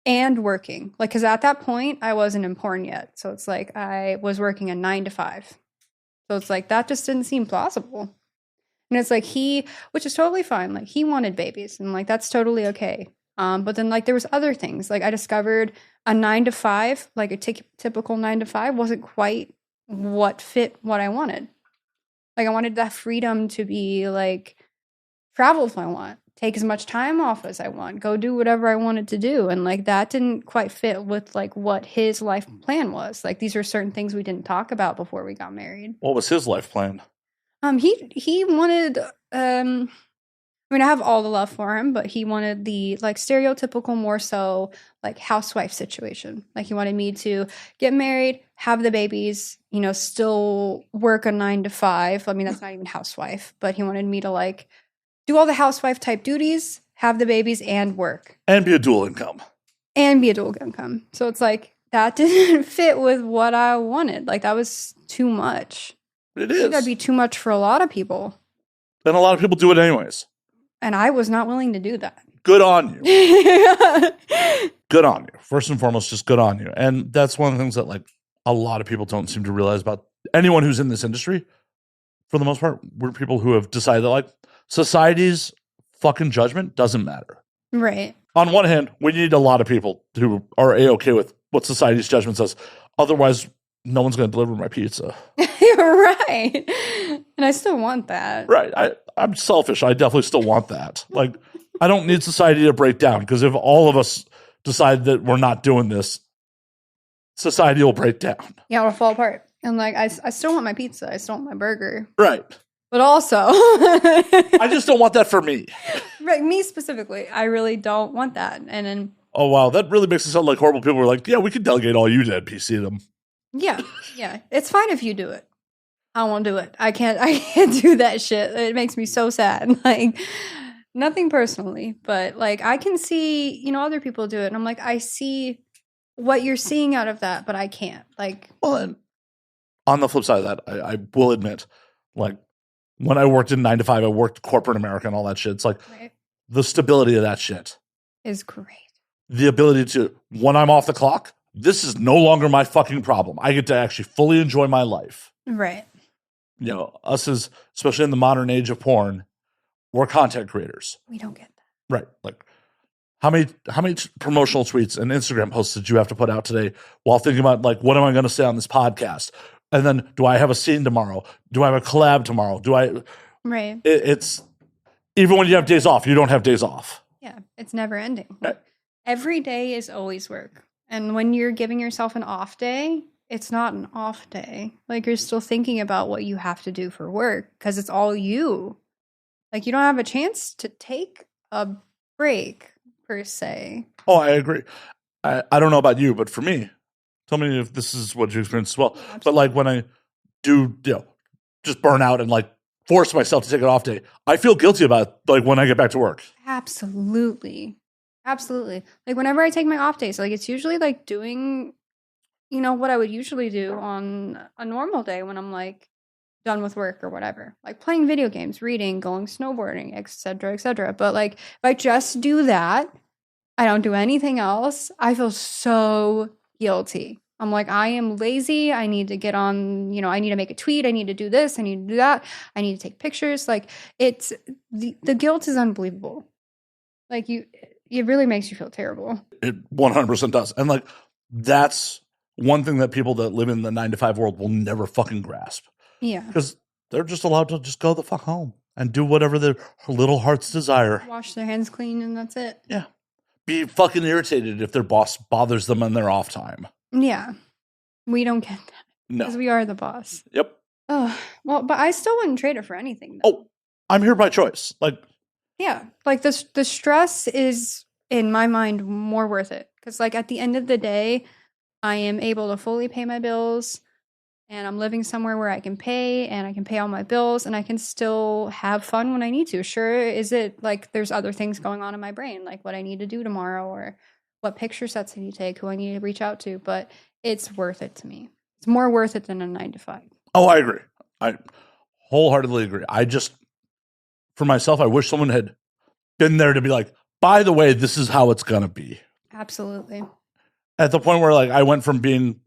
and working. Like, because at that point, I wasn't in porn yet. So it's like I was working a 9 to 5. So it's like that just didn't seem plausible. And it's like which is totally fine. Like, he wanted babies and like that's totally okay. But then like there was other things. Like, I discovered a 9 to 5, like a typical 9 to 5 wasn't quite what fit what I wanted. Like, I wanted that freedom to be like, travel if I want, take as much time off as I want, go do whatever I wanted to do. And like, that didn't quite fit with like what his life plan was. Like, these are certain things we didn't talk about before we got married.
What was his life plan?
He wanted, I mean, I have all the love for him, but he wanted the like stereotypical, more so like housewife situation. Like he wanted me to get married, have the babies, you know, still work a 9 to 5. I mean, that's not even housewife, but he wanted me to like do all the housewife type duties, have the babies, and work.
And be a dual income.
And be a dual income. So it's like that didn't fit with what I wanted. Like that was too much.
It
I think that'd
is.
be too much for a lot of people.
And a lot of people do it anyways.
And I was not willing to do that.
Good on you. Good on you. First and foremost, just good on you. And that's one of the things that like a lot of people don't seem to realize about anyone who's in this industry. For the most part, we're people who have decided that like society's fucking judgment doesn't matter.
Right.
On one hand, we need a lot of people who are A-okay with what society's judgment says. Otherwise, no one's going to deliver my pizza.
Right. And I still want that.
Right. I'm selfish. I definitely still want that. Like, I don't need society to break down because if all of us decide that we're not doing this, society will break down.
Yeah, it'll fall apart. And like, I still want my pizza. I still want my burger.
Right.
But also,
I just don't want that for me.
right, me specifically, I really don't want that. And then,
Oh, wow. That really makes it sound like horrible people were like, yeah, we could delegate all you to NPC them.
yeah, it's fine if you do it. I won't do it. I can't do that shit. It makes me so sad. Like, nothing personally, but like, I can see, you know, other people do it. And I'm like, I see what you're seeing out of that, but I can't. Like,
Well, and on the flip side of that, I will admit, like, when I worked in 9 to 5, I worked corporate America and all that shit. It's like
right,
the stability of that shit.
is great.
The ability to, when I'm off the clock, this is no longer my fucking problem. I get to actually fully enjoy my life.
Right.
You know, us as, especially in the modern age of porn, we're content creators.
We don't get that.
Right. Like, how many promotional tweets and Instagram posts did you have to put out today while thinking about, like, what am I going to say on this podcast? And then, do I have a scene tomorrow? Do I have a collab tomorrow?
Right.
It's, even when you have days off, you don't have days off.
Yeah. It's never ending.
Right.
Every day is always work. And when you're giving yourself an off day, it's not an off day. Like, you're still thinking about what you have to do for work because it's all you. Like, you don't have a chance to take a break, per se.
Oh, I agree. I don't know about you, but for me, tell me if this is what you experienced as well.
Absolutely.
But like when I do, you know, just burn out and like force myself to take an off day, I feel guilty about it, like when I get back to work.
Absolutely. Absolutely. Like, whenever I take my off days, like, it's usually like doing, you know, what I would usually do on a normal day when I'm like done with work or whatever, like playing video games, reading, going snowboarding, etc., etc. But like, if I just do that, I don't do anything else, I feel so guilty. I'm like, I am lazy. I need to get on, you know, I need to make a tweet. I need to do this. I need to do that. I need to take pictures. Like, it's the guilt is unbelievable. Like, it really makes you feel terrible.
It 100% does. And like, that's one thing that people that live in the 9 to 5 world will never fucking grasp.
Yeah.
Because they're just allowed to just go the fuck home and do whatever their little hearts desire.
Wash their hands clean and that's it.
Yeah. Be fucking irritated if their boss bothers them on their off time.
Yeah. We don't get that
No.
because we are the boss.
Yep.
Oh, well, but I still wouldn't trade it for anything, though.
Oh, I'm here by choice. Like,
Yeah. Like, the stress is, in my mind, more worth it. Because, like, at the end of the day, I am able to fully pay my bills. And I'm living somewhere where I can pay and I can pay all my bills and I can still have fun when I need to. Sure, is it like there's other things going on in my brain, like what I need to do tomorrow or what picture sets I need to take, who I need to reach out to, but it's worth it to me. It's more worth it than a 9 to 5.
oh, I agree. I wholeheartedly agree. I just, for myself, I wish someone had been there to be like, by the way, this is how it's going to be.
Absolutely.
At the point where like I went from being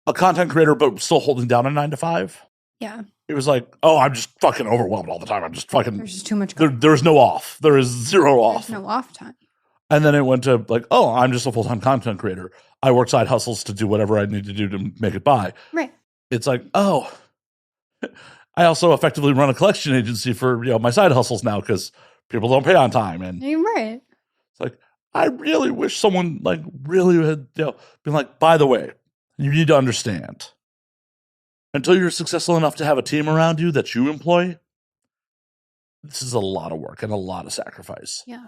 a content creator, but still holding down a 9 to 5.
Yeah.
It was like, oh, I'm just fucking overwhelmed all the time. I'm just fucking,
There's just too much going on.
there's no off. There is zero off.
There's no off time.
And then it went to like, oh, I'm just a full-time content creator. I work side hustles to do whatever I need to do to make it by.
Right.
It's like, oh, I also effectively run a collection agency for, you know, my side hustles now because people don't pay on time. And
You're right.
it's like, I really wish someone like really had, you know, been like, by the way, you need to understand, until you're successful enough to have a team around you that you employ, this is a lot of work and a lot of sacrifice.
Yeah.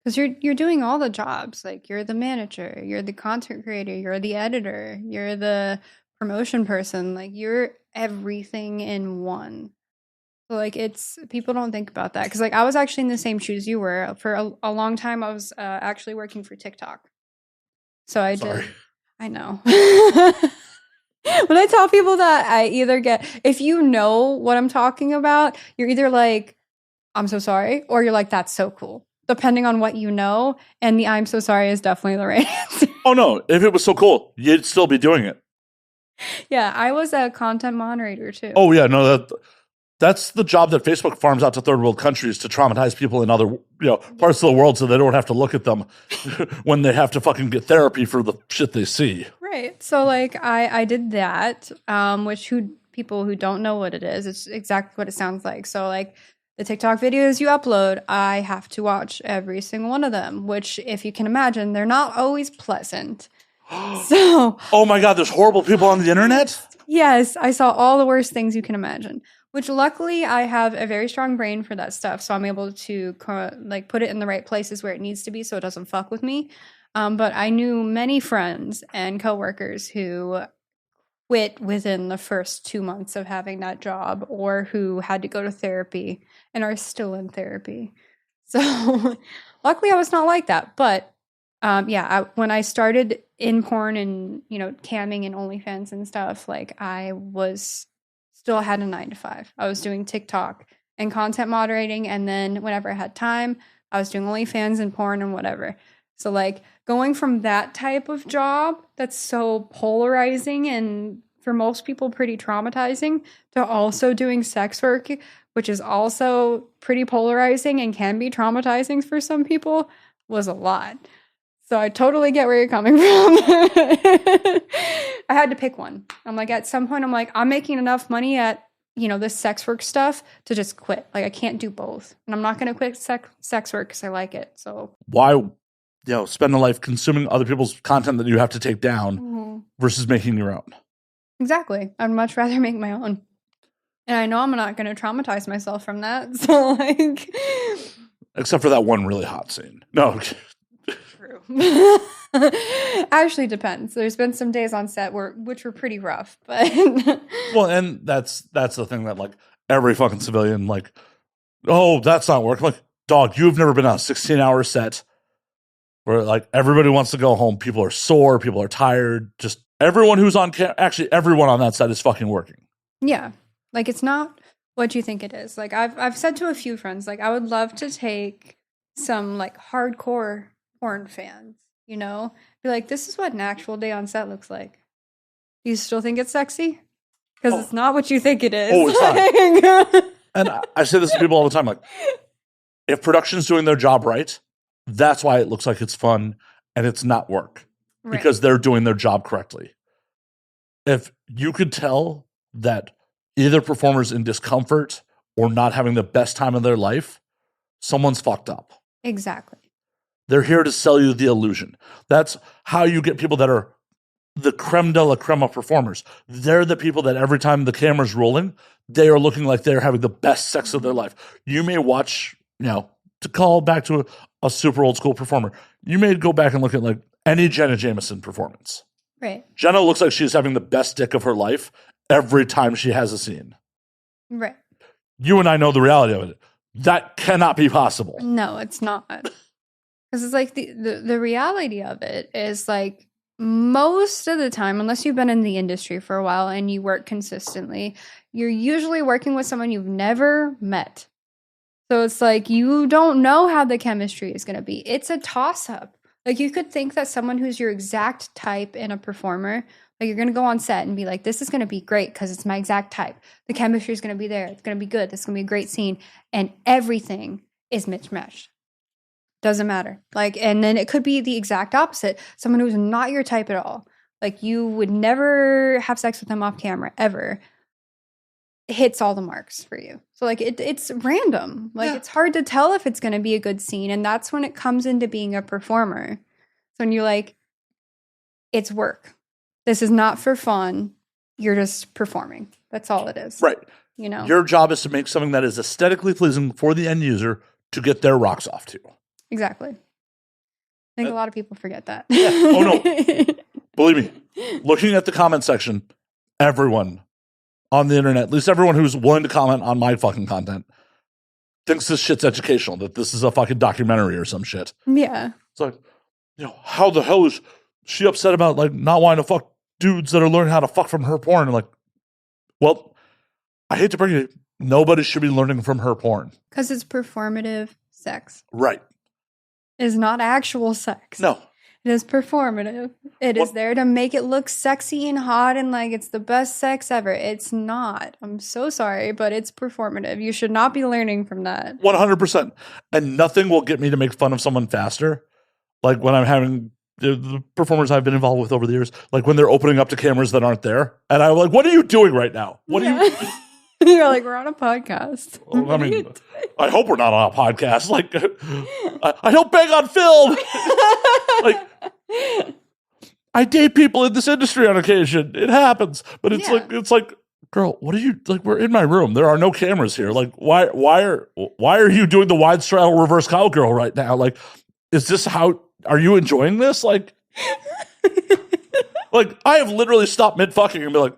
Because you're doing all the jobs. Like, you're the manager, you're the content creator, you're the editor, you're the promotion person. Like, you're everything in one. So, like, it's people don't think about that. Because, like, I was actually in the same shoes you were. For a long time, I was actually working for TikTok. So I
Sorry.
did. I know. When I tell people that, I either get, if you know what I'm talking about, you're either like, I'm so sorry, or you're like, that's so cool. Depending on what you know, and the I'm so sorry is definitely the right answer.
Oh no, if it was so cool, you'd still be doing it.
Yeah, I was a content moderator too.
Oh yeah, no, that's the job that Facebook farms out to third world countries to traumatize people in other parts of the world so they don't have to look at them when they have to fucking get therapy for the shit they see.
Right. So like I did that, which people who don't know what it is, it's exactly what it sounds like. So like the TikTok videos you upload, I have to watch every single one of them, which if you can imagine, they're not always pleasant. So
oh my God, there's horrible people on the internet?
yes, I saw all the worst things you can imagine, which luckily I have a very strong brain for that stuff. So I'm able to like put it in the right places where it needs to be so it doesn't fuck with me. But I knew many friends and coworkers who quit within the first 2 months of having that job, or who had to go to therapy and are still in therapy. So luckily I was not like that. But when I started in porn and, camming and OnlyFans and stuff, like I was still had a 9 to 5. I was doing TikTok and content moderating. And then whenever I had time, I was doing OnlyFans and porn and whatever. So like going from that type of job that's so polarizing and for most people pretty traumatizing, to also doing sex work, which is also pretty polarizing and can be traumatizing for some people, was a lot. So I totally get where you're coming from. I had to pick one. I'm like, at some point, I'm making enough money at, this sex work stuff to just quit. Like, I can't do both. And I'm not going to quit sex work because I like it. So
why, spend a life consuming other people's content that you have to take down versus making your own?
Exactly. I'd much rather make my own. And I know I'm not going to traumatize myself from that. So, like...
Except for that one really hot scene. No.
True. Actually depends. There's been some days on set which were pretty rough, but
well, and that's the thing that like every fucking civilian like, oh, that's not working. Like, dog, you've never been on a 16-hour set where like everybody wants to go home. People are sore. People are tired. Just everyone who's on actually everyone on that set is fucking working.
Yeah, like it's not what you think it is. Like I've said to a few friends, like I would love to take some like hardcore porn fans, be like, this is what an actual day on set looks like. Do you still think it's sexy? Because it's not what you think it is.
Oh, it's not. And I say this to people all the time, like, if production's doing their job right, that's why it looks like it's fun and it's not work. Right. Because they're doing their job correctly. If you could tell that either performer's in discomfort or not having the best time of their life, someone's fucked up.
Exactly.
They're here to sell you the illusion. That's how you get people that are the creme de la creme of performers. They're the people that every time the camera's rolling, they are looking like they're having the best sex of their life. You may watch, to call back to a super old school performer, you may go back and look at like any Jenna Jameson performance.
Right.
Jenna looks like she's having the best dick of her life every time she has a scene.
Right.
You and I know the reality of it. That cannot be possible.
No, it's not. Because it's like the reality of it is like most of the time, unless you've been in the industry for a while and you work consistently, you're usually working with someone you've never met. So it's like you don't know how the chemistry is going to be. It's a toss-up. Like you could think that someone who's your exact type in a performer, like you're going to go on set and be like, this is going to be great because it's my exact type. The chemistry is going to be there. It's going to be good. This is going to be a great scene. And everything is mismatched. Doesn't matter. Like, and then it could be the exact opposite. Someone who's not your type at all. Like you would never have sex with them off camera ever. Hits all the marks for you. So like it's random. Like it's hard to tell if it's going to be a good scene. And that's when it comes into being a performer. So when you're like, it's work. This is not for fun. You're just performing. That's all it is.
Right.
you know?
Your job is to make something that is aesthetically pleasing for the end user to get their rocks off to.
Exactly. I think a lot of people forget that.
Yeah. Oh, no. Believe me, looking at the comment section, everyone on the internet, at least everyone who's willing to comment on my fucking content, thinks this shit's educational, that this is a fucking documentary or some shit.
Yeah.
It's like, how the hell is she upset about like not wanting to fuck dudes that are learning how to fuck from her porn? And like, well, I hate to bring it, nobody should be learning from her porn.
Because it's performative sex.
Right.
It is not actual sex.
No.
It is performative. It is there to make it look sexy and hot and like it's the best sex ever. It's not. I'm so sorry, but it's performative. You should not be learning from that.
100%. And nothing will get me to make fun of someone faster. Like when I'm having the performers I've been involved with over the years, like when they're opening up to cameras that aren't there. And I'm like, what are you doing right now? What are you
You're like, we're on a podcast.
Well, I mean, I hope we're not on a podcast. Like, I don't bang on film. Like, I date people in this industry on occasion. It happens, but it's like, girl, what are you like? We're in my room. There are no cameras here. Like, why are you doing the wide straddle reverse cowgirl right now? Like, is this how? Are you enjoying this? Like, like I have literally stopped mid fucking and be like,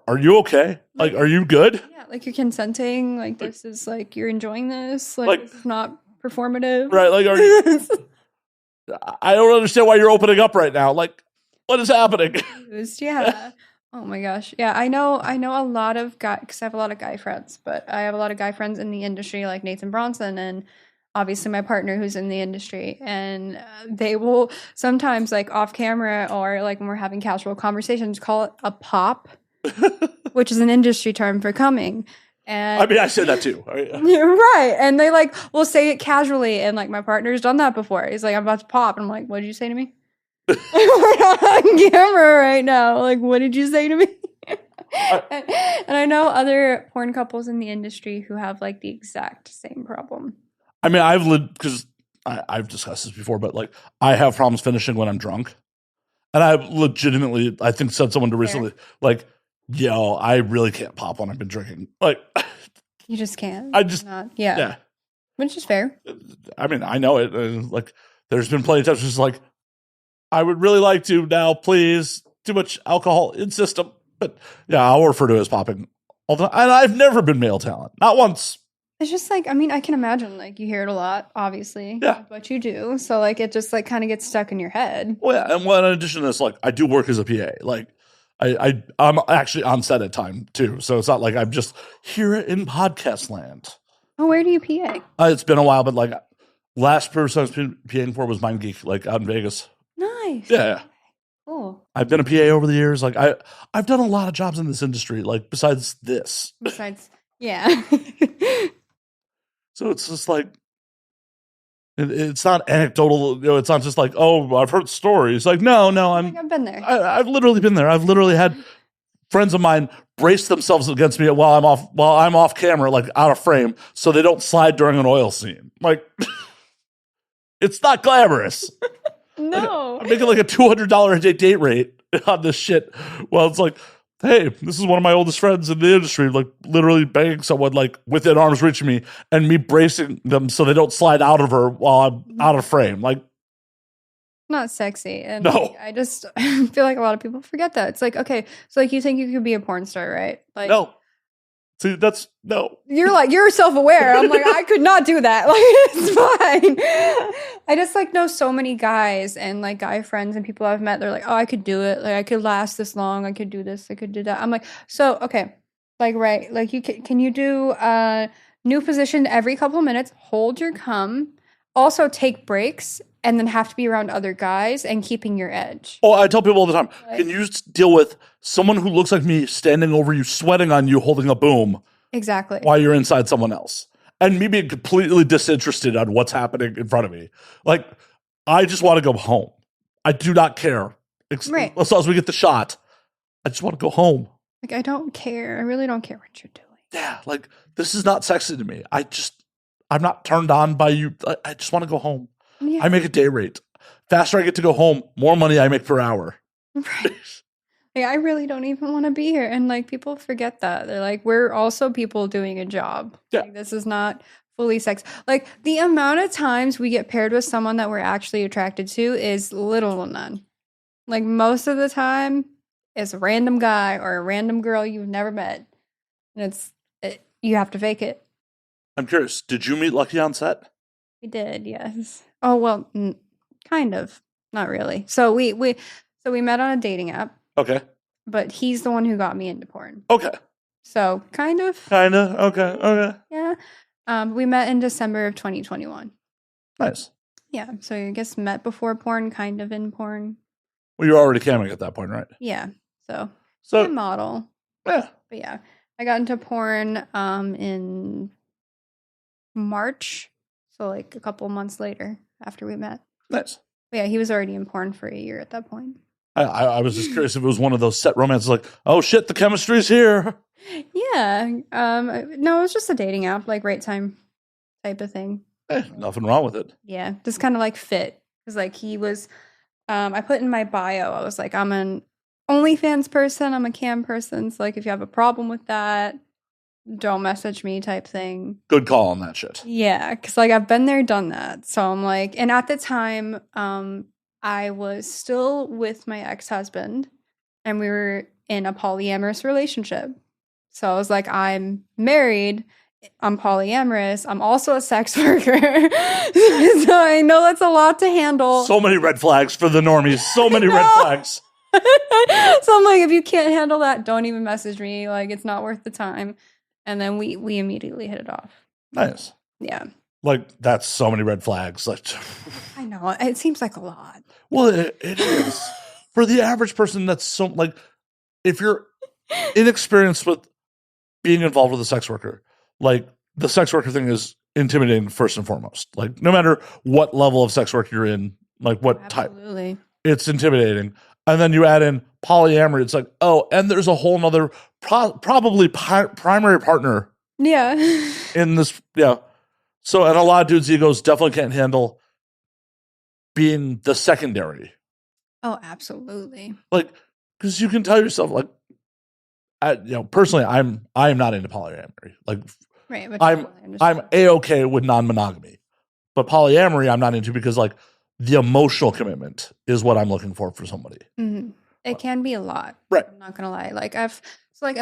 are you okay? Like, are you good?
Yeah, like you're consenting. Like this is like you're enjoying this. Like this is not performative.
Right? Like, are you? I don't understand why you're opening up right now. Like, what is happening?
Yeah. Oh my gosh. Yeah, I know a lot of guys, because I have a lot of guy friends, but I have a lot of guy friends in the industry like Nathan Bronson and obviously my partner who's in the industry, and they will sometimes like off camera or like when we're having casual conversations call it a pop, which is an industry term for coming. And
I mean, I said that too.
You're right. And they like will say it casually, and like my partner's done that before. He's like, I'm about to pop. And I'm like, what did you say to me? We're not on camera right now. Like, what did you say to me? And I know other porn couples in the industry who have like the exact same problem.
I mean, I've lived, because I've discussed this before, but like I have problems finishing when I'm drunk. And I've legitimately, I think, said someone to recently, like, yo, I really can't pop when I've been drinking. Like,
you just can't.
I just,
not,
yeah.
Which is fair.
I mean, I know it. Like, there's been plenty of times just like, I would really like to now, please. Too much alcohol in system. But yeah, I'll refer to it as popping all the time. And I've never been male talent. Not once.
It's just like, I mean, I can imagine, like, you hear it a lot, obviously.
Yeah.
But you do. So, like, it just, like, kind of gets stuck in your head.
Well, yeah. And well, in addition to this, like, I do work as a PA. Like, I'm actually on set at time, too. So it's not like I'm just here in podcast land.
Oh, where do you PA?
It's been a while, but, like, last person I was PAing for was Mind Geek, like, out in Vegas.
Nice.
Yeah.
Cool.
I've been a PA over the years. Like, I've done a lot of jobs in this industry, like, besides this.
Besides, yeah.
So it's just like, it's not anecdotal. You know, it's not just like, oh, I've heard stories. Like, no,
I've been there.
I've literally been there. I've literally had friends of mine brace themselves against me while I'm off camera, like out of frame, so they don't slide during an oil scene. Like, it's not glamorous.
No.
I'm making like a $200 a day date rate on this shit. Well, it's like, hey, this is one of my oldest friends in the industry, like literally banging someone like within arm's reach of me and me bracing them so they don't slide out of her while I'm out of frame. Like,
not sexy. And
no.
Like, I just feel like a lot of people forget that. It's like, okay, so like you think you could be a porn star, right? Like,
no. See, that's no.
You're like, you're self-aware. I'm like, I could not do that. Like, it's fine. I just like know so many guys and like guy friends and people I've met. They're like, oh, I could do it. Like, I could last this long. I could do this. I could do that. I'm like, so, okay. Like, right. Like, can you do a new position every couple of minutes, hold your cum, also take breaks, and then have to be around other guys and keeping your edge.
Oh, I tell people all the time, can you deal with someone who looks like me standing over you, sweating on you, holding a boom?
Exactly.
While you're inside someone else. And me being completely disinterested on what's happening in front of me. Like, I just want to go home. I do not care.
Right.
As long as we get the shot, I just want to go home.
Like, I don't care. I really don't care what you're doing.
Yeah, like, this is not sexy to me. I'm not turned on by you. I just want to go home. Yeah. I make a day rate. Faster I get to go home, more money I make per hour.
Right. Like, I really don't even want to be here. And like people forget that. They're like, we're also people doing a job.
Yeah.
Like, this is not fully sex. Like the amount of times we get paired with someone that we're actually attracted to is little to none. Like most of the time, it's a random guy or a random girl you've never met. And you have to fake it.
I'm curious, did you meet Lucky on set?
We did, yes. Oh, well, kind of. Not really. So we met on a dating app,
Okay.
but he's the one who got me into porn.
Okay.
So kind of.
Kinda. Okay.
Yeah. We met in December of 2021.
Nice.
Yeah. So I guess met before porn, kind of in porn.
Well, you're already camming at that point, right?
Yeah. So
So,
a model.
yeah.
But yeah, I got into porn in March. So like a couple months later after we met.
Nice.
But yeah, he was already in porn for a year at that point.
I was just curious if it was one of those set romances like, oh shit, the chemistry's here.
Yeah. No, it was just a dating app, like right time type of thing.
Nothing wrong with it.
Yeah. Just kind of like fit. Because like he was, I put in my bio, I was like, I'm an OnlyFans person, I'm a cam person. So like if you have a problem with that, don't message me type thing.
Good call on that shit.
Yeah. Cause like I've been there, done that. So I'm like, and at the time, I was still with my ex-husband and we were in a polyamorous relationship. So I was like, I'm married, I'm polyamorous, I'm also a sex worker. So I know that's a lot to handle.
So many red flags for the normies. So many red flags.
So I'm like, if you can't handle that, don't even message me. Like, it's not worth the time. And then we immediately hit it off.
Nice.
Yeah.
Like, that's so many red flags. Like,
I know. It seems like a lot.
well, it is. For the average person, that's so, like, if you're inexperienced with being involved with a sex worker, like, the sex worker thing is intimidating first and foremost. Like, no matter what level of sex work you're in, like, what type,
Absolutely.
it's intimidating. And then you add in polyamory, it's like, oh, and there's a whole nother probably primary partner
Yeah.
in this. Yeah. So, and a lot of dudes' egos definitely can't handle being the secondary.
Oh, absolutely.
Like, because you can tell yourself, like, personally, I'm not into polyamory. Like,
Right. Which
I'm A-okay with non-monogamy, but polyamory I'm not into because, like, the emotional commitment is what I'm looking for somebody.
Mm-hmm. It can be a lot.
Right.
I'm not gonna lie. Like I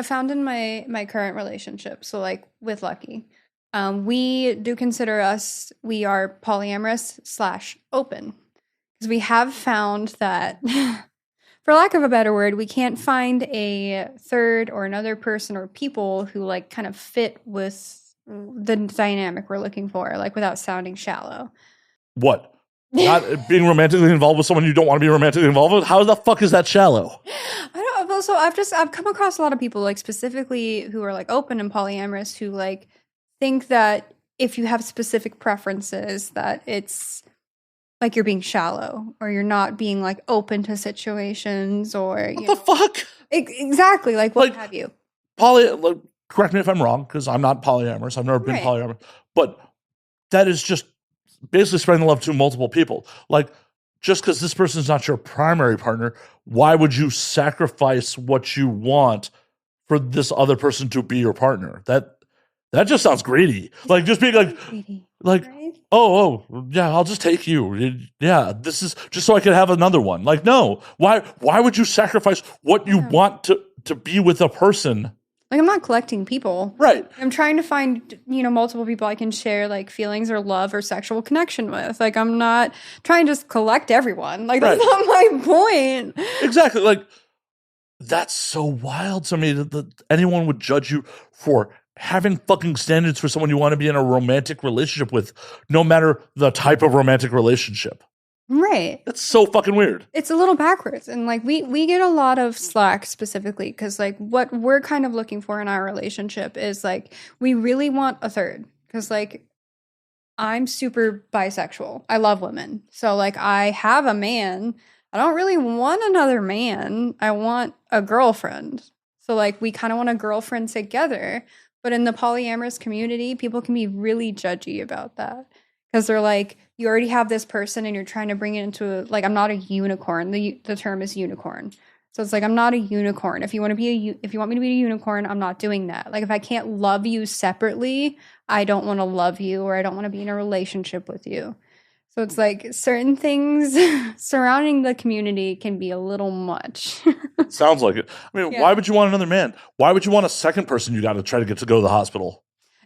found in my current relationship. So like with Lucky, we do consider we are polyamorous / open because we have found that, for lack of a better word, we can't find a third or another person or people who like kind of fit with the dynamic we're looking for, like without sounding shallow.
What? Not being romantically involved with someone you don't want to be romantically involved with? How the fuck is that shallow?
I don't know. So I've come across a lot of people, like specifically who are like open and polyamorous, who like think that if you have specific preferences, that it's like you're being shallow or you're not being like open to situations or
What the fuck?
Exactly. Like what
Like,
have you?
Like, correct me if I'm wrong, because I'm not polyamorous. I've never been
Right.
polyamorous. But that is just basically spreading the love to multiple people. Like, just because this person's not your primary partner, why would you sacrifice what you want for this other person to be your partner? That just sounds greedy. Like, just being like,
Greedy,
like,
right?
oh, yeah, I'll just take you. Yeah, this is just so I can have another one. Like, no, why would you sacrifice what you want to be with a person?
Like I'm not collecting people.
Right.
I'm trying to find, multiple people I can share like feelings or love or sexual connection with. Like I'm not trying to just collect everyone. Like that's not my point.
Exactly. Like that's so wild to me that anyone would judge you for having fucking standards for someone you want to be in a romantic relationship with, no matter the type of romantic relationship.
Right.
That's so fucking weird.
It's a little backwards. And like we get a lot of slack specifically because like what we're kind of looking for in our relationship is like we really want a third. Because like I'm super bisexual. I love women. So like I have a man. I don't really want another man. I want a girlfriend. So like we kind of want a girlfriend together. But in the polyamorous community, people can be really judgy about that. Because they're like, you already have this person and you're trying to bring it into, like, I'm not a unicorn. The term is unicorn. So it's like, I'm not a unicorn. If you want me to be a unicorn, I'm not doing that. Like, if I can't love you separately, I don't want to love you, or I don't want to be in a relationship with you. So it's like certain things surrounding the community can be a little much.
Sounds like it. I mean,
Yeah.
why would you want another man? Why would you want a second person you got to try to get to go to the hospital?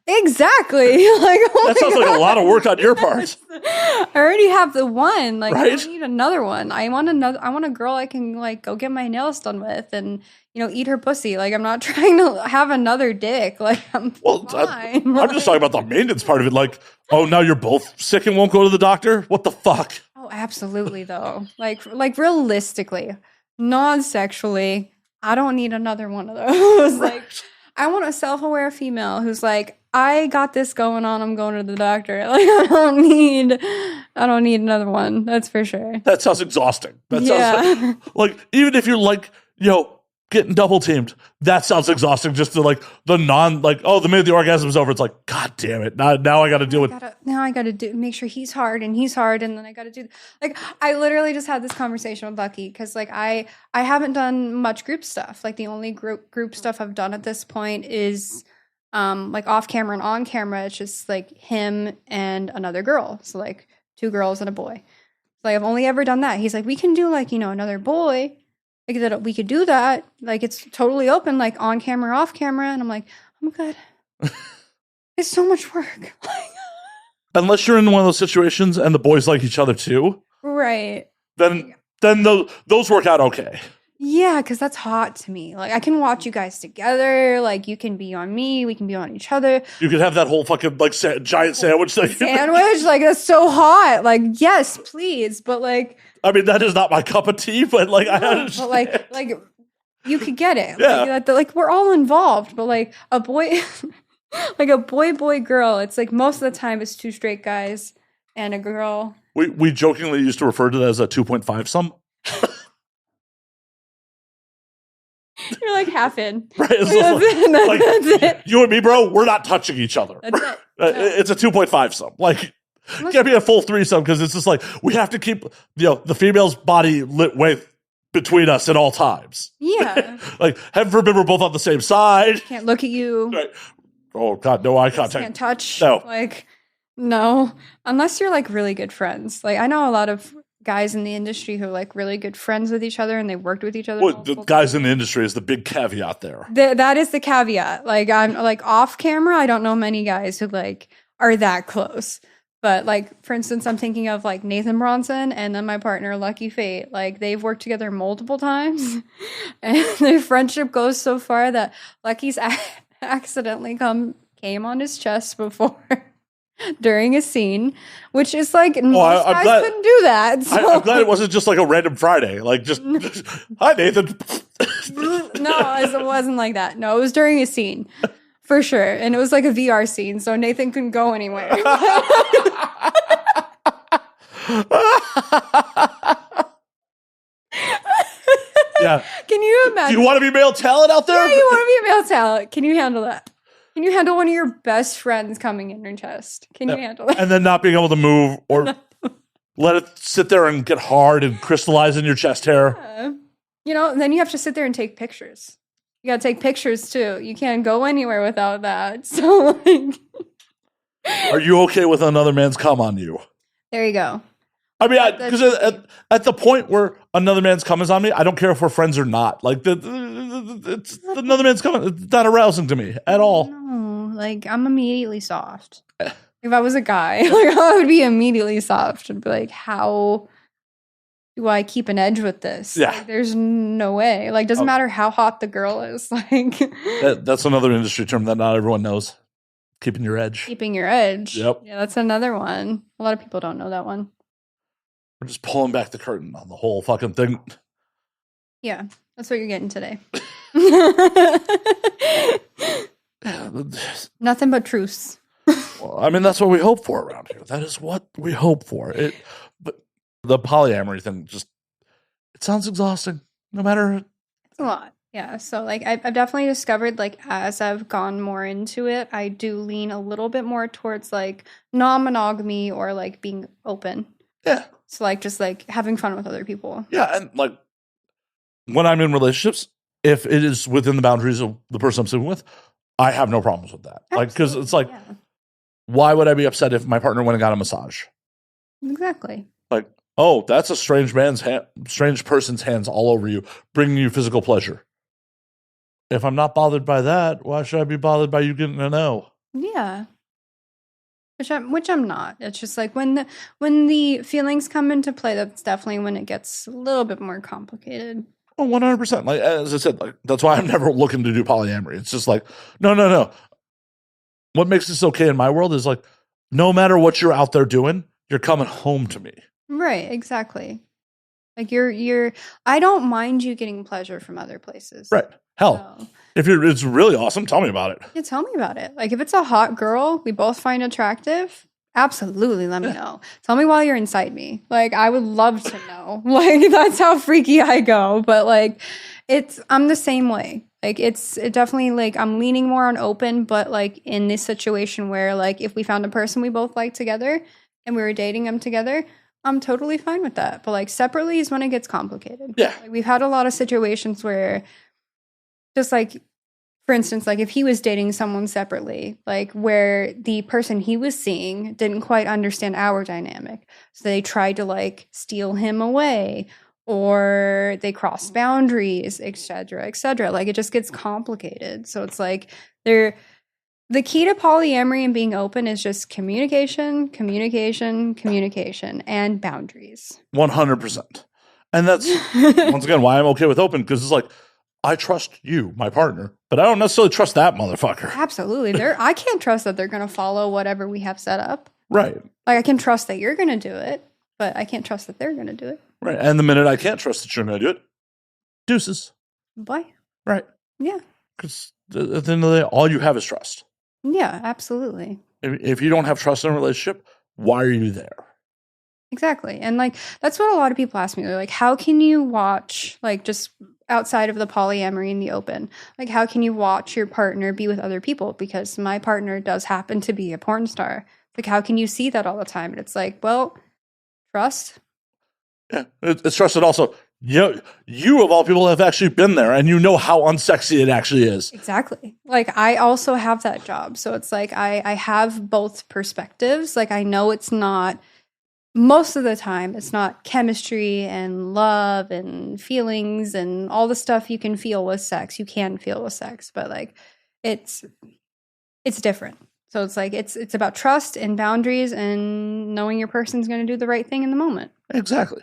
Exactly. Like,
That sounds like a lot of work on your part.
I already have the one. Like, I
Right?
don't need another one. I want a girl I can like go get my nails done with and eat her pussy. Like, I'm not trying to have another dick. Like, I'm fine.
I'm just talking about the maintenance part of it. Like, oh, now you're both sick and won't go to the doctor? What the fuck?
Oh, absolutely though. Like realistically, non-sexually, I don't need another one of those. Like, I want a self-aware female who's like, I got this going on. I'm going to the doctor. Like, I don't need another one. That's for sure.
That sounds exhausting. That sounds like even if you're like, getting double teamed, that sounds exhausting. Just to like the minute the orgasm's over, it's like, God damn it. Now I got to deal with.
Now I got to make sure he's hard, and then I got to do. Like, I literally just had this conversation with Lucky because like I haven't done much group stuff. Like, the only group stuff I've done at this point is like off camera and on camera. It's just like him and another girl. So like 2 girls and a boy. Like, I've only ever done that. He's like, we can do like another boy. Like, that we could do that. Like, it's totally open, like on camera, off camera. And I'm like, oh my God, it's so much work.
Unless you're in one of those situations and the boys like each other too,
Right.
then those work out okay.
Yeah, because that's hot to me. Like, I can watch you guys together. Like, you can be on me. We can be on each other.
You could have that whole fucking like giant sandwich thing.
Sandwich? Like, that's so hot. Like, yes, please. But like,
I mean, that is not my cup of tea, but like, I understand.
but like you could get it.
Yeah.
Like, we're all involved. But like a boy, like a boy, girl, it's like most of the time it's 2 straight guys and a girl.
We jokingly used to refer to that as a 2.5 sum.
You're like half in.
Right. It's
That's it.
You and me, bro, we're not touching each other.
That's it.
It's a 2.5 sum. Like, it can't be a full 3 sum because it's just like we have to keep the female's body lit weight between us at all times.
Yeah.
Like, heaven forbid we're both on the same side.
Can't look at you.
Right. Oh God, no eye contact.
Can't touch.
No.
Like, no. Unless you're like really good friends. Like, I know a lot of guys in the industry who are like really good friends with each other and they worked with each other.
Well, the guys in the industry is the big caveat there.
That is the caveat. Like, I'm like off camera, I don't know many guys who like are that close. But like, for instance, I'm thinking of like Nathan Bronson and then my partner Lucky Fate. Like, they've worked together multiple times, and their friendship goes so far that Lucky's accidentally came on his chest before during a scene, which is like most guys couldn't do that. So.
I'm glad it wasn't just like a random Friday. Like, just hi Nathan.
No, it wasn't like that. No, it was during a scene. For sure. And it was like a VR scene, so Nathan couldn't go anywhere.
Yeah.
Can you imagine?
Do you want to be male talent out there?
Yeah, you want to be a male talent. Can you handle that? Can you handle one of your best friends coming in your chest? Can you handle that?
And then not being able to move or let it sit there and get hard and crystallize in your chest hair.
Then you have to sit there and take pictures. You got to take pictures too. You can't go anywhere without that. So, like,
are you okay with another man's cum on you?
There you go.
I mean, because at the point where another man's cum is on me, I don't care if we're friends or not. Like, it's another man's cum. It's not arousing to me at all.
No, like, I'm immediately soft. If I was a guy, like, I would be immediately soft and be like, how do I keep an edge with this?
Yeah.
Like, there's no way. Like, doesn't matter how hot the girl is. Like,
that's another industry term that not everyone knows. Keeping your edge.
Keeping your edge.
Yep.
Yeah, that's another one. A lot of people don't know that one.
We're just pulling back the curtain on the whole fucking thing.
Yeah, that's what you're getting today. Nothing but truce.
Well, I mean, that's what we hope for around here. That is what we hope for. But the polyamory thing it sounds exhausting. No matter.
It's a lot. Yeah. So like I've definitely discovered like as I've gone more into it, I do lean a little bit more towards like non-monogamy or like being open.
Yeah.
So like just like having fun with other people.
Yeah, and like when I'm in relationships, if it is within the boundaries of the person I'm sleeping with, I have no problems with that. Like, because it's like, why would I be upset if my partner went and got a massage?
Exactly.
Like, oh, that's a strange person's hands all over you, bringing you physical pleasure. If I'm not bothered by that, why should I be bothered by you getting a no?
Yeah. Which I'm not. It's just like when the feelings come into play, that's definitely when it gets a little bit more complicated.
Oh, 100%. Like, as I said, like, that's why I'm never looking to do polyamory. It's just like, no. What makes this okay in my world is like, no matter what you're out there doing, you're coming home to me.
Right, exactly. Like I don't mind you getting pleasure from other places.
Right. Hell,
So,
if it's really awesome, tell me about it.
yeah, tell me about it. Like if it's a hot girl we both find attractive, absolutely let me know. Tell me while you're inside me. Like I would love to know. Like that's how freaky I go. But like I'm the same way. Like it definitely like I'm leaning more on open, but like in this situation where like if we found a person we both like together and we were dating them together, I'm totally fine with that. But like separately is when it gets complicated.
Yeah.
Like, we've had a lot of situations where just like, for instance, like if he was dating someone separately, like where the person he was seeing didn't quite understand our dynamic. So they tried to like steal him away or they crossed boundaries, et cetera, et cetera. Like it just gets complicated. So it's like the key to polyamory and being open is just communication, and boundaries.
100%. And that's, once again, why I'm okay with open, because it's like, I trust you, my partner, but I don't necessarily trust that motherfucker.
Absolutely. I can't trust that they're going to follow whatever we have set up.
Right.
Like I can trust that you're going to do it, but I can't trust that they're going to do it.
Right. And the minute I can't trust that you're going to do it, deuces.
Bye.
Right.
Yeah.
Because at the end of the day, all you have is trust.
Yeah, absolutely.
If you don't have trust in a relationship, why are you there?
Exactly. And like that's what a lot of people ask me. They're like, how can you watch, like just outside of the polyamory in the open, like how can you watch your partner be with other people? Because my partner does happen to be a porn star. Like how can you see that all the time? And it's like, well, trust.
Yeah, it's trusted also. You of all people have actually been there and you know how unsexy it actually is.
Exactly. Like I also have that job. So it's like I have both perspectives. Like I know it's not, most of the time, it's not chemistry and love and feelings and all the stuff you can feel with sex. You can feel with sex, but like it's different. So it's like it's about trust and boundaries and knowing your person's going to do the right thing in the moment.
Exactly.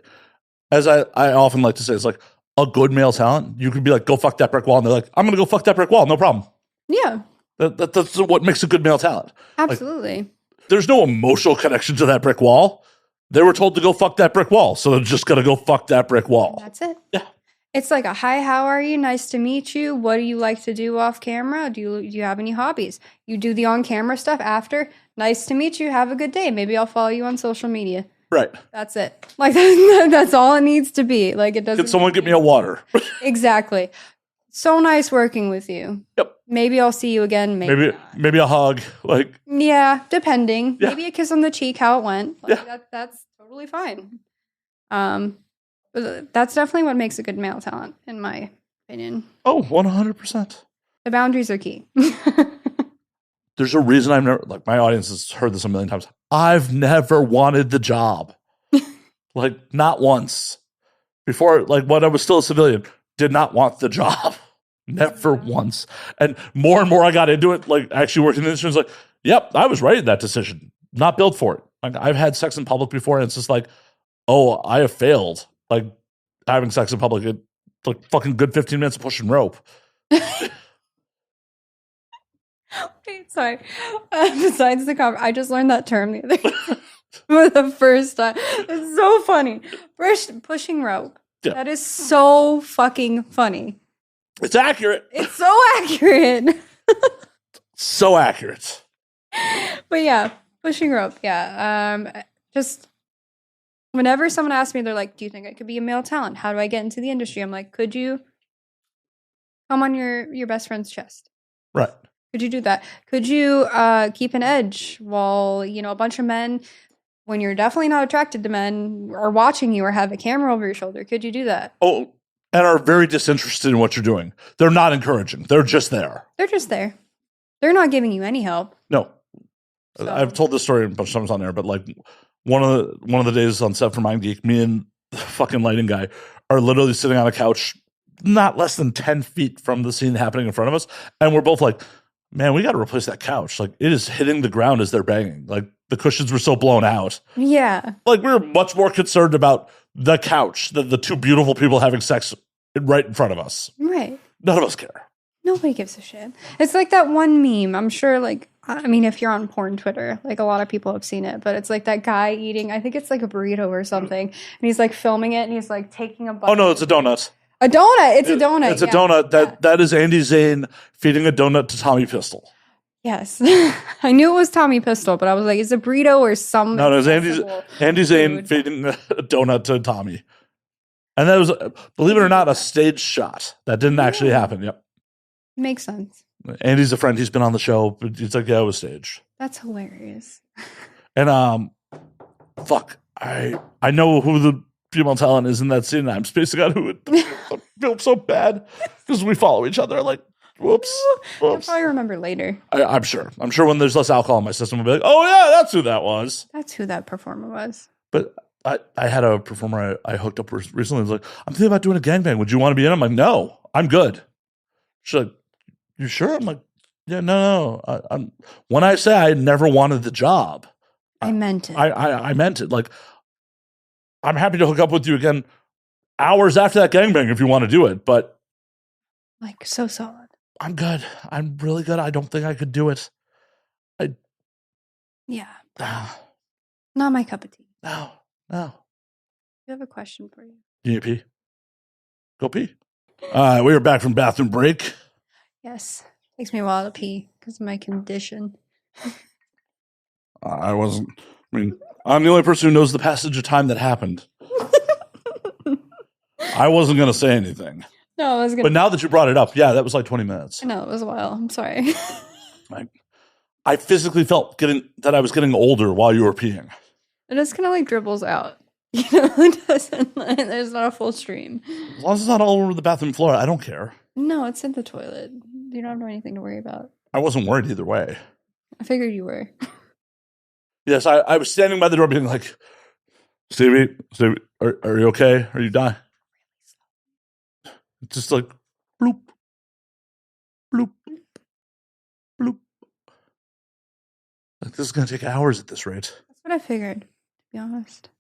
As I often like to say, it's like a good male talent. You could be like, go fuck that brick wall. And they're like, I'm going to go fuck that brick wall. No problem.
Yeah.
That's what makes a good male talent.
Absolutely.
Like, there's no emotional connection to that brick wall. They were told to go fuck that brick wall. So they're just going to go fuck that brick wall.
And that's it.
Yeah.
It's like a hi, how are you? Nice to meet you. What do you like to do off camera? Do you have any hobbies? You do the on camera stuff after. Nice to meet you. Have a good day. Maybe I'll follow you on social media.
Right.
That's it. Like that's all it needs to be. Like it doesn't.
Could someone get me a water?
Exactly. So nice working with you.
Yep.
Maybe I'll see you again.
Maybe a hug. Like
yeah, depending.
Yeah.
Maybe a kiss on the cheek. How it went. Like,
Yeah.
That's totally fine. But that's definitely what makes a good male talent, in my opinion.
Oh, 100%.
The boundaries are key.
There's a reason I've never, like, my audience has heard this a million times. I've never wanted the job. Like, not once. Before, like, when I was still a civilian, did not want the job. Never once. And more I got into it, like, actually working in the industry, was like, yep, I was right in that decision. Not built for it. Like, I've had sex in public before, and it's just like, oh, I have failed. Like, having sex in public, it, like, fucking good 15 minutes of pushing rope.
Wait, sorry. Besides the cover, I just learned that term the other day for the first time. It's so funny. Pushing rope.
Yeah.
That is so fucking funny.
It's accurate.
It's so accurate.
So accurate.
But yeah, pushing rope. Yeah. Just whenever someone asks me, they're like, do you think I could be a male talent? How do I get into the industry? I'm like, could you come on your best friend's chest?
Right.
Could you do that? Could you keep an edge while, a bunch of men, when you're definitely not attracted to men, are watching you or have a camera over your shoulder? Could you do that?
Oh, and are very disinterested in what you're doing. They're not encouraging. They're just there.
They're just there. They're not giving you any help.
No.
So.
I've told this story a bunch of times on there, but like one of the days on set for Mind Geek, me and the fucking lighting guy are literally sitting on a couch not less than 10 feet from the scene happening in front of us. And we're both like, man, we got to replace that couch. Like, it is hitting the ground as they're banging. Like, the cushions were so blown out.
Yeah.
Like, we were much more concerned about the couch than the two beautiful people having sex right in front of us.
Right.
None of us care.
Nobody gives a shit. It's like that one meme. I'm sure, like, I mean, if you're on porn Twitter, like, a lot of people have seen it, but it's like that guy eating, I think it's like a burrito or something, and he's like filming it, and he's like taking a bite.
Oh, no, it's a donut.
A donut. It's a donut.
It's a donut. That is Andy Zane feeding a donut to Tommy Pistol.
Yes. I knew it was Tommy Pistol, but I was like, it's a burrito or some.
No, it was Andy Zane feeding a donut to Tommy. And that was, believe it or not, a staged shot. That didn't actually happen. Yep.
Makes sense.
Andy's a friend. He's been on the show. But he's like, yeah, it was staged.
That's hilarious.
And, fuck, I know who the female talent is in that scene. I'm spacing out who it I feel so bad because we follow each other. Like, whoops.
I'll probably remember later.
I'm sure. I'm sure when there's less alcohol in my system, we'll be like, oh, yeah, that's who that was.
That's who that performer was.
But I had a performer I hooked up with recently. I was like, I'm thinking about doing a gangbang. Would you want to be in? I'm like, no, I'm good. She's like, you sure? I'm like, yeah, no. When I say I never wanted the job,
I meant it.
I meant it. Like, I'm happy to hook up with you again hours after that gangbang if you want to do it. But
like, so solid.
I'm good. I'm really good. I don't think I could do it.
Yeah. Not my cup of tea.
No.
I have a question for you.
You need to pee? Go pee. We are back from bathroom break.
Yes. Takes me a while to pee because of my condition.
I'm the only person who knows the passage of time that happened. I wasn't going to say anything.
No, I was going to.
But now that you brought it up, yeah, that was like 20 minutes.
I know, it was a while. I'm sorry.
I physically felt that I was getting older while you were peeing.
It just kind of like dribbles out. You know, it doesn't. There's not a full stream.
As long as it's not all over the bathroom floor, I don't care.
No, it's in the toilet. You don't have anything to worry about.
I wasn't worried either way.
I figured you were.
Yes, I was standing by the door being like, Stevie, are you okay? Are you dying? Just like, bloop, bloop, bloop. Like, this is going to take hours at this rate.
That's what I figured, to be honest.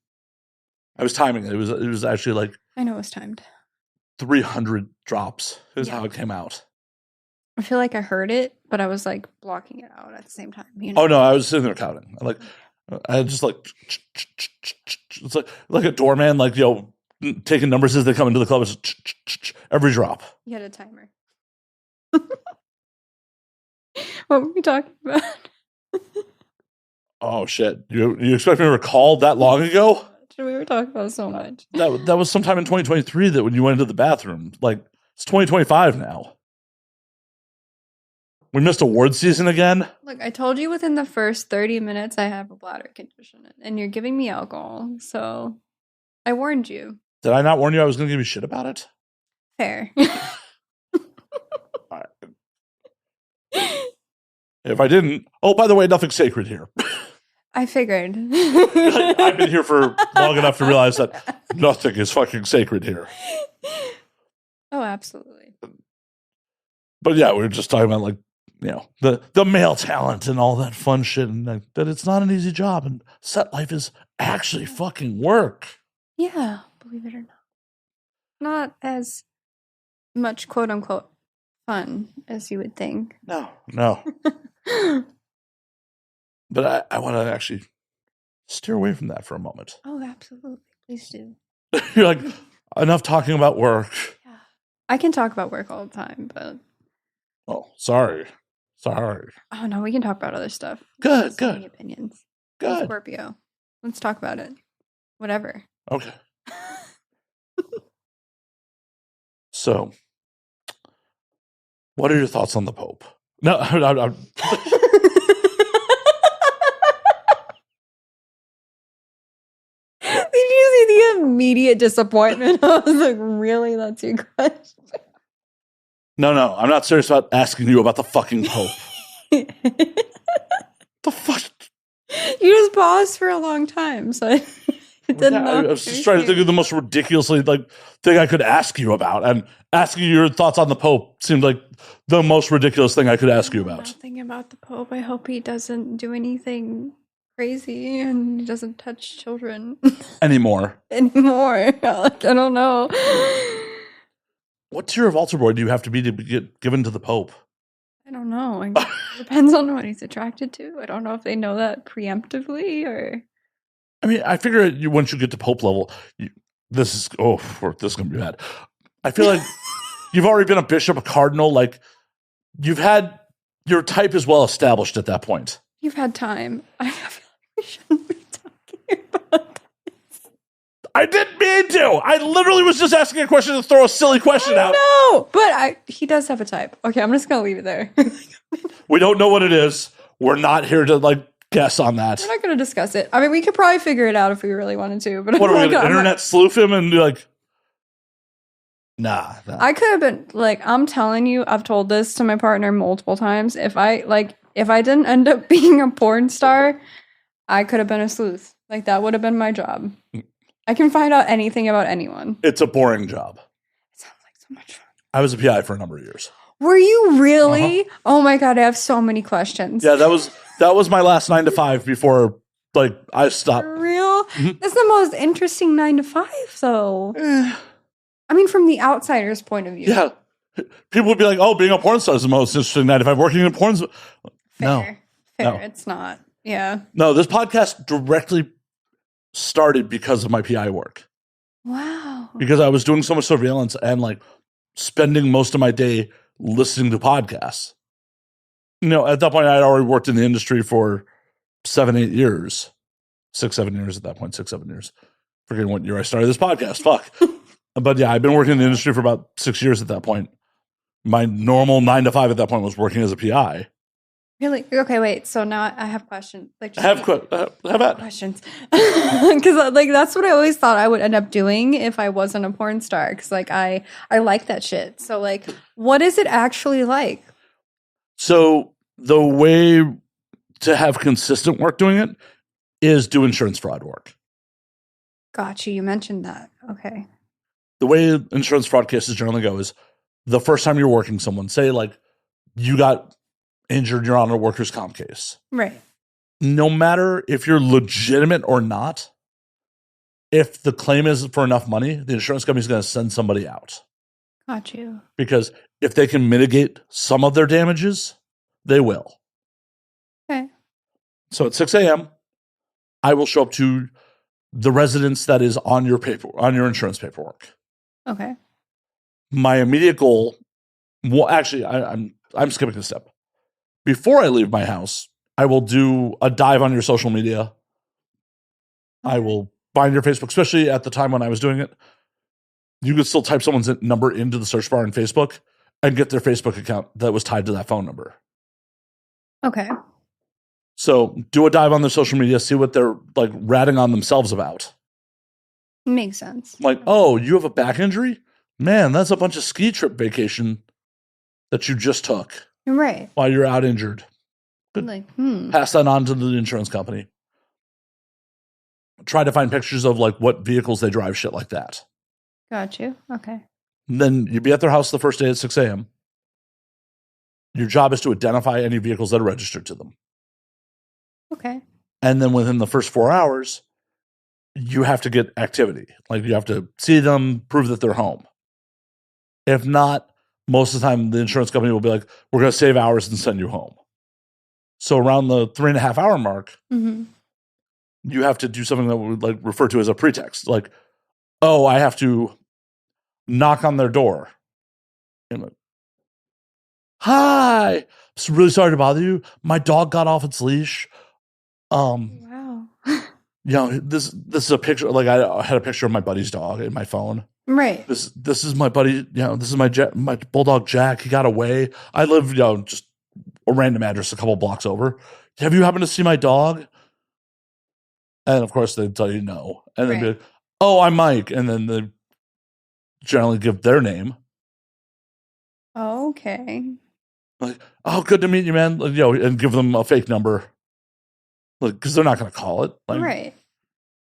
I was timing it. It was actually like
I know it was timed.
300 drops is how it came out.
I feel like I heard it, but I was like blocking it out at the same time. You know?
Oh no, I was sitting there counting. I had just like it's like a doorman, like taking numbers as they come into the club. It's every drop.
You had a timer. What were we talking about?
Oh shit! You expect me to recall that long ago?
We were talking about so much.
That was sometime in 2023 that when you went into the bathroom. Like, it's 2025 now. We missed award season again.
Look, I told you within the first 30 minutes I have a bladder condition, and you're giving me alcohol, so I warned you.
Did I not warn you I was going to give you shit about it?
Fair.
If I didn't, oh, by the way, nothing's sacred here.
I figured.
I've been here for long enough to realize that nothing is fucking sacred here.
Oh, absolutely.
But yeah, we were just talking about the male talent and all that fun shit, and that it's not an easy job, and set life is actually fucking work.
Yeah, believe it or not. Not as much quote unquote fun as you would think.
No. But I want to actually steer away from that for a moment.
Oh, absolutely. Please do.
You're like, enough talking about work.
Yeah. I can talk about work all the time, but...
Oh, sorry.
Oh, no, we can talk about other stuff.
Good.
Opinions.
Good.
Scorpio. Let's talk about it. Whatever.
Okay. So, what are your thoughts on the Pope? No, I'm
Did you see the immediate disappointment. I was like, really? That's your question?
No, I'm not serious about asking you about the fucking Pope. The fuck?
You just paused for a long time, so I didn't know.
I was just trying to think of the most ridiculously thing I could ask you about, and asking your thoughts on the Pope seemed like the most ridiculous thing I could ask you about.
Nothing about the Pope. I hope he doesn't do anything crazy and he doesn't touch children
Anymore.
anymore. Like, I don't know.
What tier of altar boy do you have to be get given to the Pope?
I don't know. It depends on what he's attracted to. I don't know if they know that preemptively or.
I mean, I figure once you get to Pope level, this is going to be bad. I feel like you've already been a bishop, a cardinal. Like, you've had your type is well established at that point.
You've had time. I feel like we shouldn't be talking about this.
I didn't mean to. I literally was just asking a question to throw a silly question out.
No, but he does have a type. Okay, I'm just gonna leave it there.
We don't know what it is. We're not here to guess on that.
We're not gonna discuss it. I mean, we could probably figure it out if we really wanted to. But
What are we gonna internet sleuth him and be like? Nah.
I could have been I'm telling you, I've told this to my partner multiple times. If I didn't end up being a porn star, I could have been a sleuth. Like, that would have been my job. I can find out anything about anyone.
It's a boring job.
It sounds like so much fun.
I was a PI for a number of years.
Were you really? Oh my God, I have so many questions.
Yeah, that was my last 9 to 5 before I stopped.
For real? That's the most interesting 9 to 5, though. I mean, from the outsider's point of view.
Yeah. People would be like, oh, being a porn star is the most interesting 9 to 5. Working in porn.
Fair,
No.
it's not. Yeah.
No, this podcast directly started because of my PI work.
Wow.
Because I was doing so much surveillance and spending most of my day listening to podcasts. At that point, I had already worked in the industry for 7-8 years. 6-7 years at that point, 6-7 years. Forgetting what year I started this podcast. Fuck. But yeah, I've been working in the industry for about 6 years at that point. My normal 9 to 5 at that point was working as a PI.
Really? Okay, wait. So now I have questions.
Have at.
Questions. Because that's what I always thought I would end up doing if I wasn't a porn star. Because I like that shit. So what is it actually like?
So the way to have consistent work doing it is do insurance fraud work.
Gotcha. You mentioned that. Okay.
The way insurance fraud cases generally go is the first time you're working someone, say you got injured, you're on a workers' comp case.
Right.
No matter if you're legitimate or not, if the claim is for enough money, the insurance company is going to send somebody out.
Got you.
Because if they can mitigate some of their damages, they will.
Okay.
So at 6 a.m., I will show up to the residence that is on your insurance paperwork.
Okay.
My immediate goal, well, actually, I'm skipping a step. Before I leave my house, I will do a dive on your social media.
Okay.
I will find your Facebook, especially at the time when I was doing it. You could still type someone's number into the search bar on Facebook and get their Facebook account that was tied to that phone number.
Okay.
So do a dive on their social media, see what they're ratting on themselves about.
Makes sense.
Oh, you have a back injury? Man, that's a bunch of ski trip vacation that you just took.
Right.
While you're out injured. Good. Pass that on to the insurance company. Try to find pictures of what vehicles they drive, shit like that.
Got you. Okay.
And then you'd be at their house the first day at 6 a.m. Your job is to identify any vehicles that are registered to them.
Okay.
And then within the first 4 hours, you have to get activity. You have to see them, prove that they're home. If not, most of the time the insurance company will be like, we're going to save hours and send you home. So around the 3.5 hour mark, you have to do something that we would refer to as a pretext. I have to knock on their door. Hi, I'm really sorry to bother you. My dog got off its leash.
Wow.
This is a picture. I had a picture of my buddy's dog in my phone.
Right.
This is my buddy. This is my bulldog Jack. He got away. I live just a random address a couple blocks over. Have you happened to see my dog? And of course they'd tell you no. And then be like, oh, I'm Mike. And then they generally give their name.
Okay.
Like, oh, good to meet you, man. Like, and give them a fake number. Like, because they're not going to call it. Like,
Right.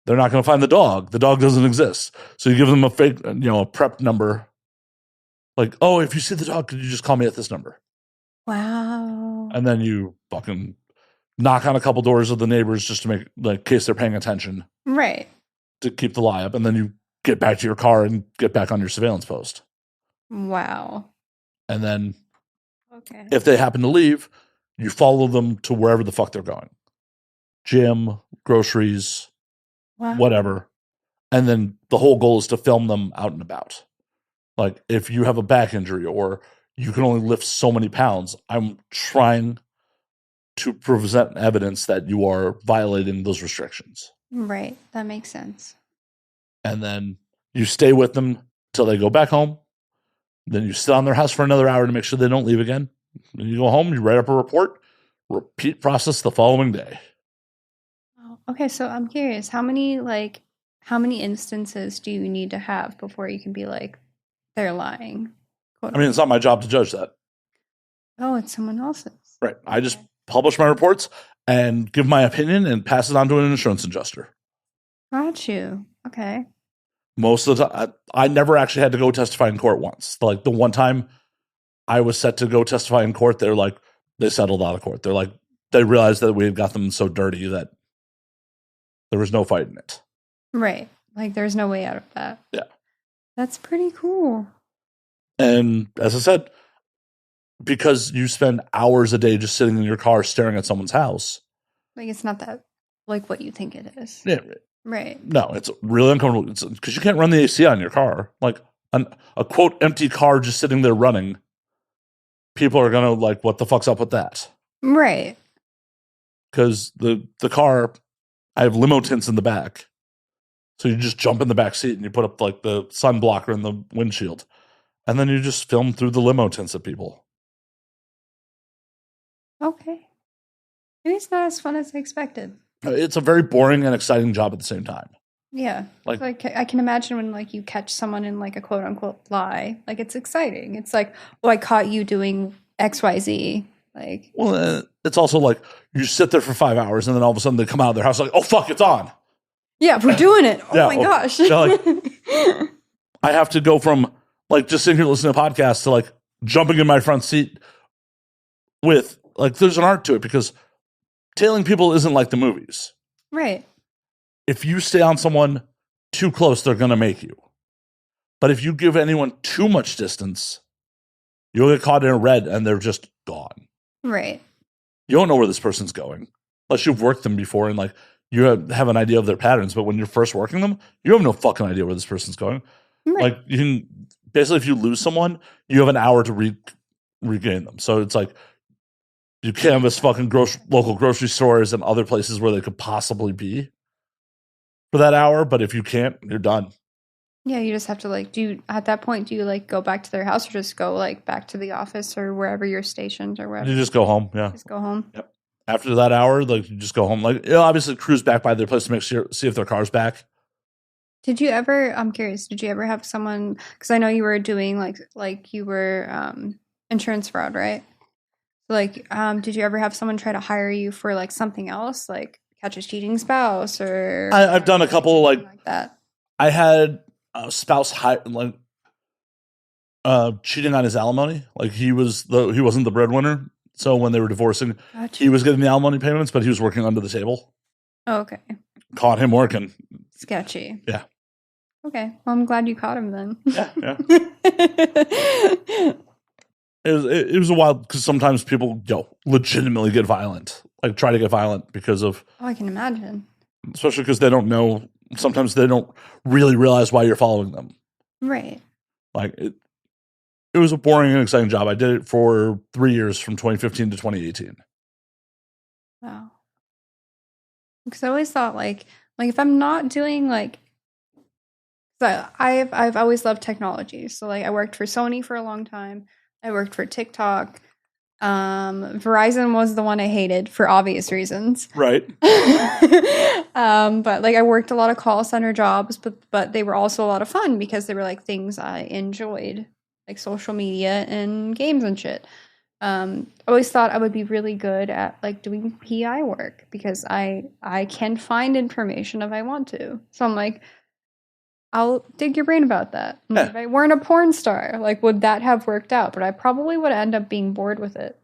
they're not going to find the dog. The dog doesn't exist. So you give them a fake, a prep number. Like, oh, if you see the dog, could you just call me at this number?
Wow.
And then you fucking knock on a couple doors of the neighbors just to make, like, in case they're paying attention.
Right.
To keep the lie up. And then you get back to your car and get back on your surveillance post.
Wow.
And then
Okay.
if they happen to leave, you follow them to wherever the fuck they're going. Gym, groceries,
Wow.
whatever. And then the whole goal is to film them out and about. Like, if you have a back injury or you can only lift so many pounds, I'm trying to present evidence that you are violating those restrictions.
Right. That makes sense.
And then you stay with them till they go back home. Then you sit on their house for another hour to make sure they don't leave again. Then you go home, you write up a report, repeat process the following day.
Okay, so I'm curious, how many instances do you need to have before you can be like, they're lying?
I mean, it's not my job to judge that.
Oh, it's someone else's.
Right. I just publish my reports and give my opinion and pass it on to an insurance adjuster.
Got you. Okay.
Most of the time, I never actually had to go testify in court once. Like, the one time I was set to go testify in court, they settled out of court. They're like, they realized that we had got them so dirty that there was no fight in it.
Right. Like, there's no way out of that.
Yeah.
That's pretty cool.
And as I said, because you spend hours a day just sitting in your car staring at someone's house.
Like, it's not that, like, what you think it is.
Yeah.
Right.
No, it's really uncomfortable. It's because you can't run the AC on your car. Like, a quote empty car just sitting there running. People are gonna like, what the fuck's up with that?
Right.
Because the car, I have limo tints in the back, so you just jump in the back seat and you put up like the sun blocker in the windshield, and then you just film through the limo tints at people.
Okay. Maybe it's not as fun as I expected.
It's a very boring and exciting job at the same time.
Yeah.
Like
I can imagine when like you catch someone in like a quote unquote lie. Like, it's exciting. It's like, oh, I caught you doing XYZ. Like,
well, it's also like you sit there for 5 hours and then all of a sudden they come out of their house like, oh fuck, it's on.
yeah, we're doing it. Oh
Yeah,
my gosh.
like, I have to go from like just sitting here listening to podcasts to like jumping in my front seat with like, there's an art to it because tailing people isn't like the movies.
Right.
If you stay on someone too close, they're going to make you. But if you give anyone too much distance, you'll get caught in a red and they're just gone.
Right.
You don't know where this person's going unless you've worked them before and like you have an idea of their patterns. But when you're first working them, you have no fucking idea where this person's going.
Right.
Like, you can basically, if you lose someone, you have an hour to regain them. So it's like you canvass fucking local grocery stores and other places where they could possibly be for that hour. But if you can't, you're done.
Yeah, you just have to like, at that point, do you like go back to their house or just go like back to the office or wherever you're stationed or wherever?
You just go home. Yeah.
Just go home.
Yep. After that hour, like you just go home. Like, obviously cruise back by their place to see if their car's back.
Did you ever, I'm curious, did you ever have someone, because I know you were doing like you were insurance fraud, right? Like, did you ever have someone try to hire you for like something else, like catch a cheating spouse or?
I've done a couple like
that.
I had a spouse cheating on his alimony. Like he wasn't the breadwinner. So when they were divorcing,
Gotcha.
he was getting the alimony payments, but he was working under the table.
Oh, okay.
Caught him working.
Sketchy.
Yeah.
Okay. Well, I'm glad you caught him then.
Yeah. It was a wild because sometimes people legitimately get violent, like try to get violent because of.
Oh, I can imagine.
Especially because they don't know. Sometimes they don't really realize why you're following them.
Right.
Like it was a boring and exciting job. I did it for 3 years from 2015 to 2018.
Wow. Because I always thought like if I'm not doing like, so I've always loved technology. So like I worked for Sony for a long time. I worked for TikTok. Verizon was the one I hated for obvious reasons.
Right.
But like I worked a lot of call center jobs, but they were also a lot of fun because they were like things I enjoyed, like social media and games and shit. I always thought I would be really good at like doing PI work because I can find information if I want to. So I'm like, I'll dig your brain about that.
Yeah.
If I weren't a porn star, like would that have worked out? But I probably would end up being bored with it.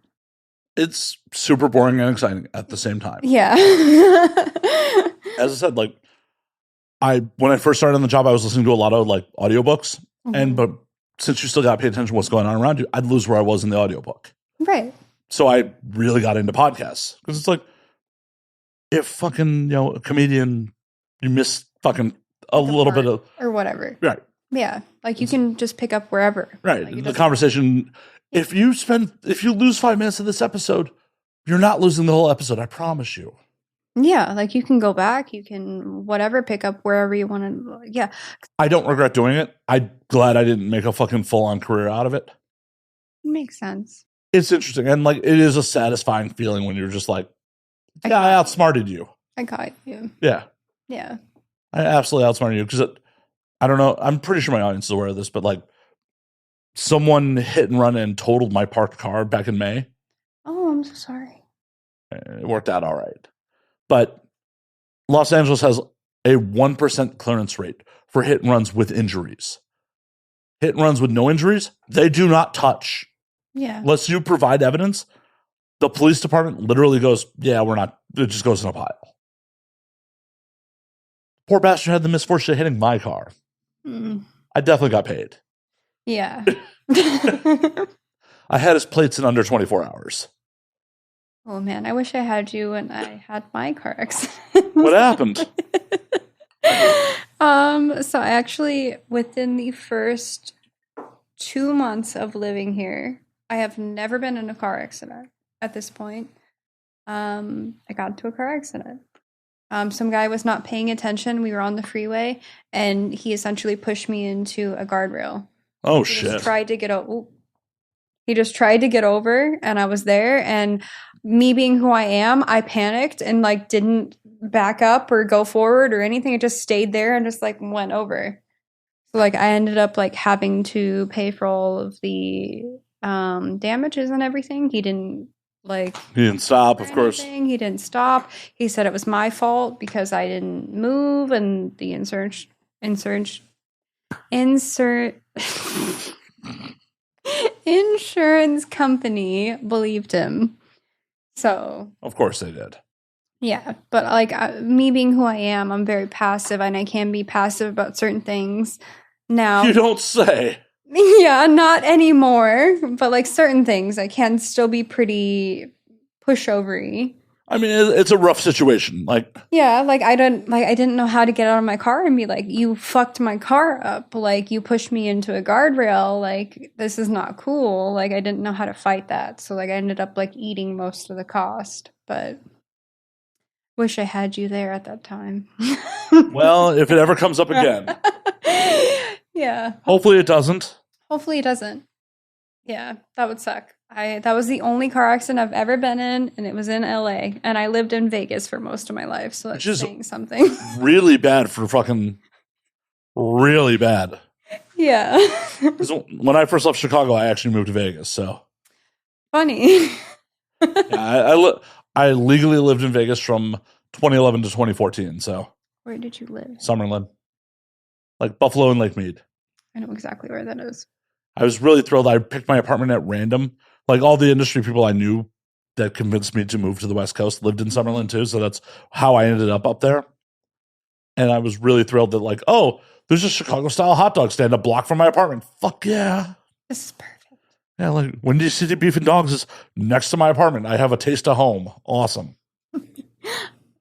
It's super boring and exciting at the same time.
Yeah.
As I said, like when I first started on the job, I was listening to a lot of like audiobooks.
Mhm.
But since you still got to pay attention to what's going on around you, I'd lose where I was in the audiobook.
Right.
So I really got into podcasts because it's like if fucking, a comedian, you miss fucking a little bit of,
or whatever.
right.
Yeah. Like you can just pick up wherever.
Right.
Like, it
The
doesn't-
conversation, if you lose 5 minutes of this episode, you're not losing the whole episode. I promise you.
Yeah. Like you can go back, you can whatever, pick up wherever you want to. Yeah.
I don't regret doing it. I'm glad I didn't make a fucking full-on career out of it.
Makes sense.
It's interesting. And like, it is a satisfying feeling when you're just like, yeah, I outsmarted you.
I got you.
Yeah.
Yeah.
I absolutely outsmarted you. Because I don't know. I'm pretty sure my audience is aware of this, but like someone hit and run and totaled my parked car back in May.
Oh, I'm so sorry.
It worked out all right. But Los Angeles has a 1% clearance rate for hit and runs with injuries. Hit and runs with no injuries, they do not touch.
Yeah.
Unless you provide evidence, the police department literally goes, yeah, we're not, it just goes in a pile. Poor bastard had the misfortune of hitting my car.
Mm.
I definitely got paid.
Yeah.
I had his plates in under 24 hours.
Oh man, I wish I had you when I had my car accident.
What happened?
So I actually, within the first 2 months of living here, I have never been in a car accident at this point. I got into a car accident. Some guy was not paying attention. We were on the freeway, and he essentially pushed me into a guardrail.
Oh,
He
shit.
just tried to get over. He just tried to get over, and I was there. And me being who I am, I panicked and like didn't back up or go forward or anything. It just stayed there and just like went over. So like I ended up like having to pay for all of the damages and everything. He didn't
He didn't stop, of course.
He didn't stop. He said it was my fault because I didn't move, and the insurance company believed him. So
Of course they did.
yeah, but like me being who I am, I'm very passive, and I can be passive about certain things now.
You don't say.
Yeah, not anymore, but like certain things I can still be pretty pushovery.
I mean, it's a rough situation. Like,
Yeah, like I didn't know how to get out of my car and be like, you fucked my car up. Like you pushed me into a guardrail. Like this is not cool. Like I didn't know how to fight that. So like I ended up like eating most of the cost, but wish I had you there at that time.
well, if it ever comes up again,
Yeah.
hopefully it doesn't.
Hopefully it doesn't. Yeah, that would suck. That was the only car accident I've ever been in, and it was in LA, and I lived in Vegas for most of my life, so that's
Which is
saying something.
Really bad for fucking, really bad.
Yeah.
'Cause when I first left Chicago, I actually moved to Vegas. So
Funny.
yeah, I legally lived in Vegas from 2011 to 2014. So
Where did you live?
Summerlin, like Buffalo and Lake Mead.
I know exactly where that is.
I was really thrilled. I picked my apartment at random. Like all the industry people I knew that convinced me to move to the West Coast lived in Summerlin too. So that's how I ended up there. And I was really thrilled that like, oh, there's a Chicago style hot dog stand a block from my apartment. Fuck yeah.
This is perfect.
Yeah, like Windy City Beef and Dogs is next to my apartment. I have a taste of home. Awesome.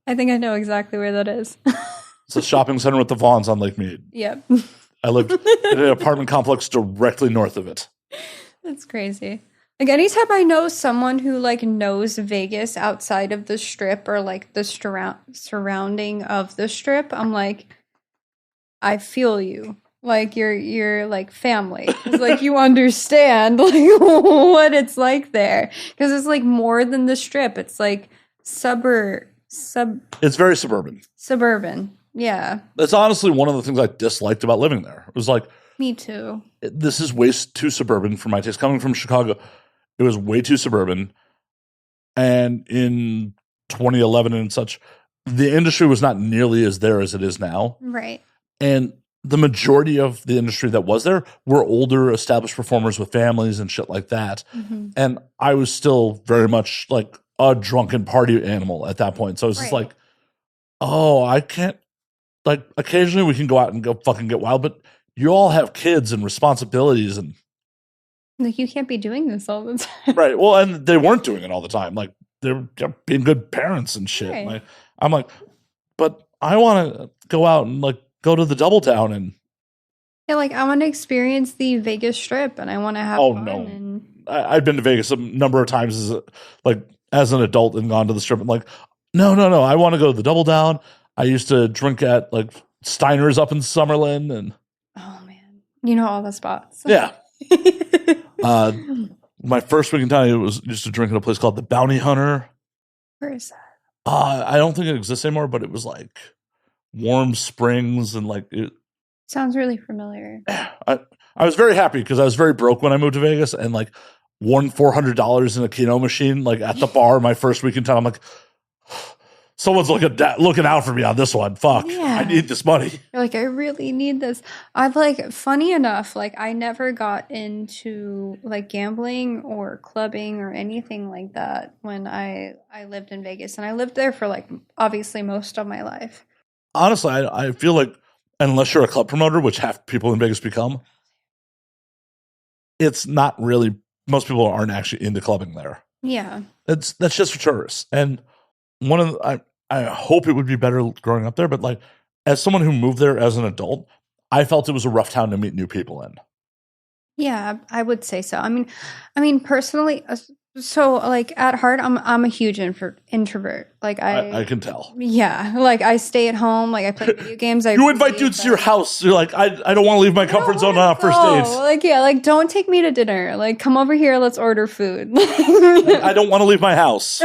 I think I know exactly where that is.
It's a shopping center with the Vaughns on Lake Mead.
Yep.
I lived in an apartment complex directly north of it.
That's crazy. Like anytime I know someone who like knows Vegas outside of the strip or like the surrounding of the strip, I'm like, I feel you like you're like family. It's like you understand like what it's like there because it's like more than the Strip. It's like
It's very
suburban. Yeah,
That's honestly one of the things I disliked about living there. It was like,
me too.
this is way too suburban for my taste. Coming from Chicago, it was way too suburban. And in 2011 and such, the industry was not nearly as there as it is now.
Right.
And the majority of the industry that was there were older, established performers with families and shit like that.
Mm-hmm.
And I was still very much like a drunken party animal at that point. So it was just
Right.
like, oh, I can't, like, occasionally we can go out and go fucking get wild, but you all have kids and responsibilities and
Like you can't be doing this all the time.
right. Well, and they weren't doing it all the time. Like they're being good parents and shit.
Right.
Like, I'm like, but I want to go out and like go to the Double Down and
Yeah, like I want to experience the Vegas Strip and I want to have
Oh,
fun.
no.
And
I've been to Vegas a number of times as an adult and gone to the Strip. I'm like, no. I want to go to the Double Down. I used to drink at like Steiner's up in Summerlin and
oh man, you know all the spots.
yeah. My first week in town, used to drink at a place called the Bounty Hunter.
Where is that?
I don't think it exists anymore, but it was like Warm Springs and like it,
Sounds really familiar.
I was very happy because I was very broke when I moved to Vegas and like won $400 in a Keno machine like at the bar my first week in town. I'm like, someone's looking out for me on this one. Fuck,
Yeah.
I need this money.
You're like, I really need this. I've like, funny enough, like I never got into like gambling or clubbing or anything like that when I lived in Vegas, and I lived there for like obviously most of my life.
Honestly, I feel like unless you're a club promoter, which half people in Vegas become, it's not really. Most people aren't actually into clubbing there.
Yeah.
That's just for tourists. And I hope it would be better growing up there, but like as someone who moved there as an adult, I felt it was a rough town to meet new people in.
Yeah, I would say so. I mean, personally, so like at heart, I'm a huge introvert. Like
I can tell.
yeah, like I stay at home. Like I play video games.
You invite dudes to your house. You're like, I don't want to leave my comfort zone on our first dates.
Like yeah, like don't take me to dinner. Like come over here. Let's order food.
I don't want to leave my house.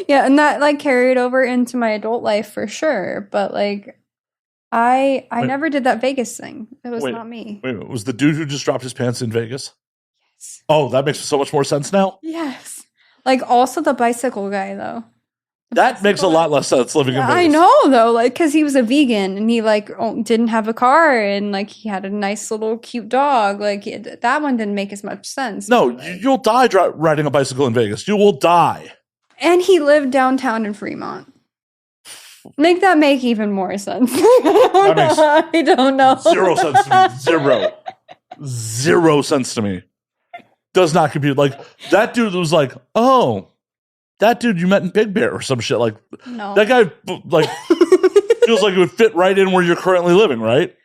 Yeah, and that like carried over into my adult life for sure. But like I never did that Vegas thing. It was not me.
Wait, was the dude who just dropped his pants in Vegas? Oh, that makes so much more sense now.
Yes. Like also the bicycle guy though.
That makes a lot less sense living in Vegas.
I know though, like because he was a vegan and he like didn't have a car and like he had a nice little cute dog. Like that one didn't make as much sense.
No, you'll die riding a bicycle in Vegas. You will die.
And he lived downtown in Fremont. Make that make even more sense. I don't know.
Zero sense to me. Zero sense to me. Does not compute. Like that dude was like, oh, that dude you met in Big Bear or some shit. Like
No.
that guy like feels like it would fit right in where you're currently living, right?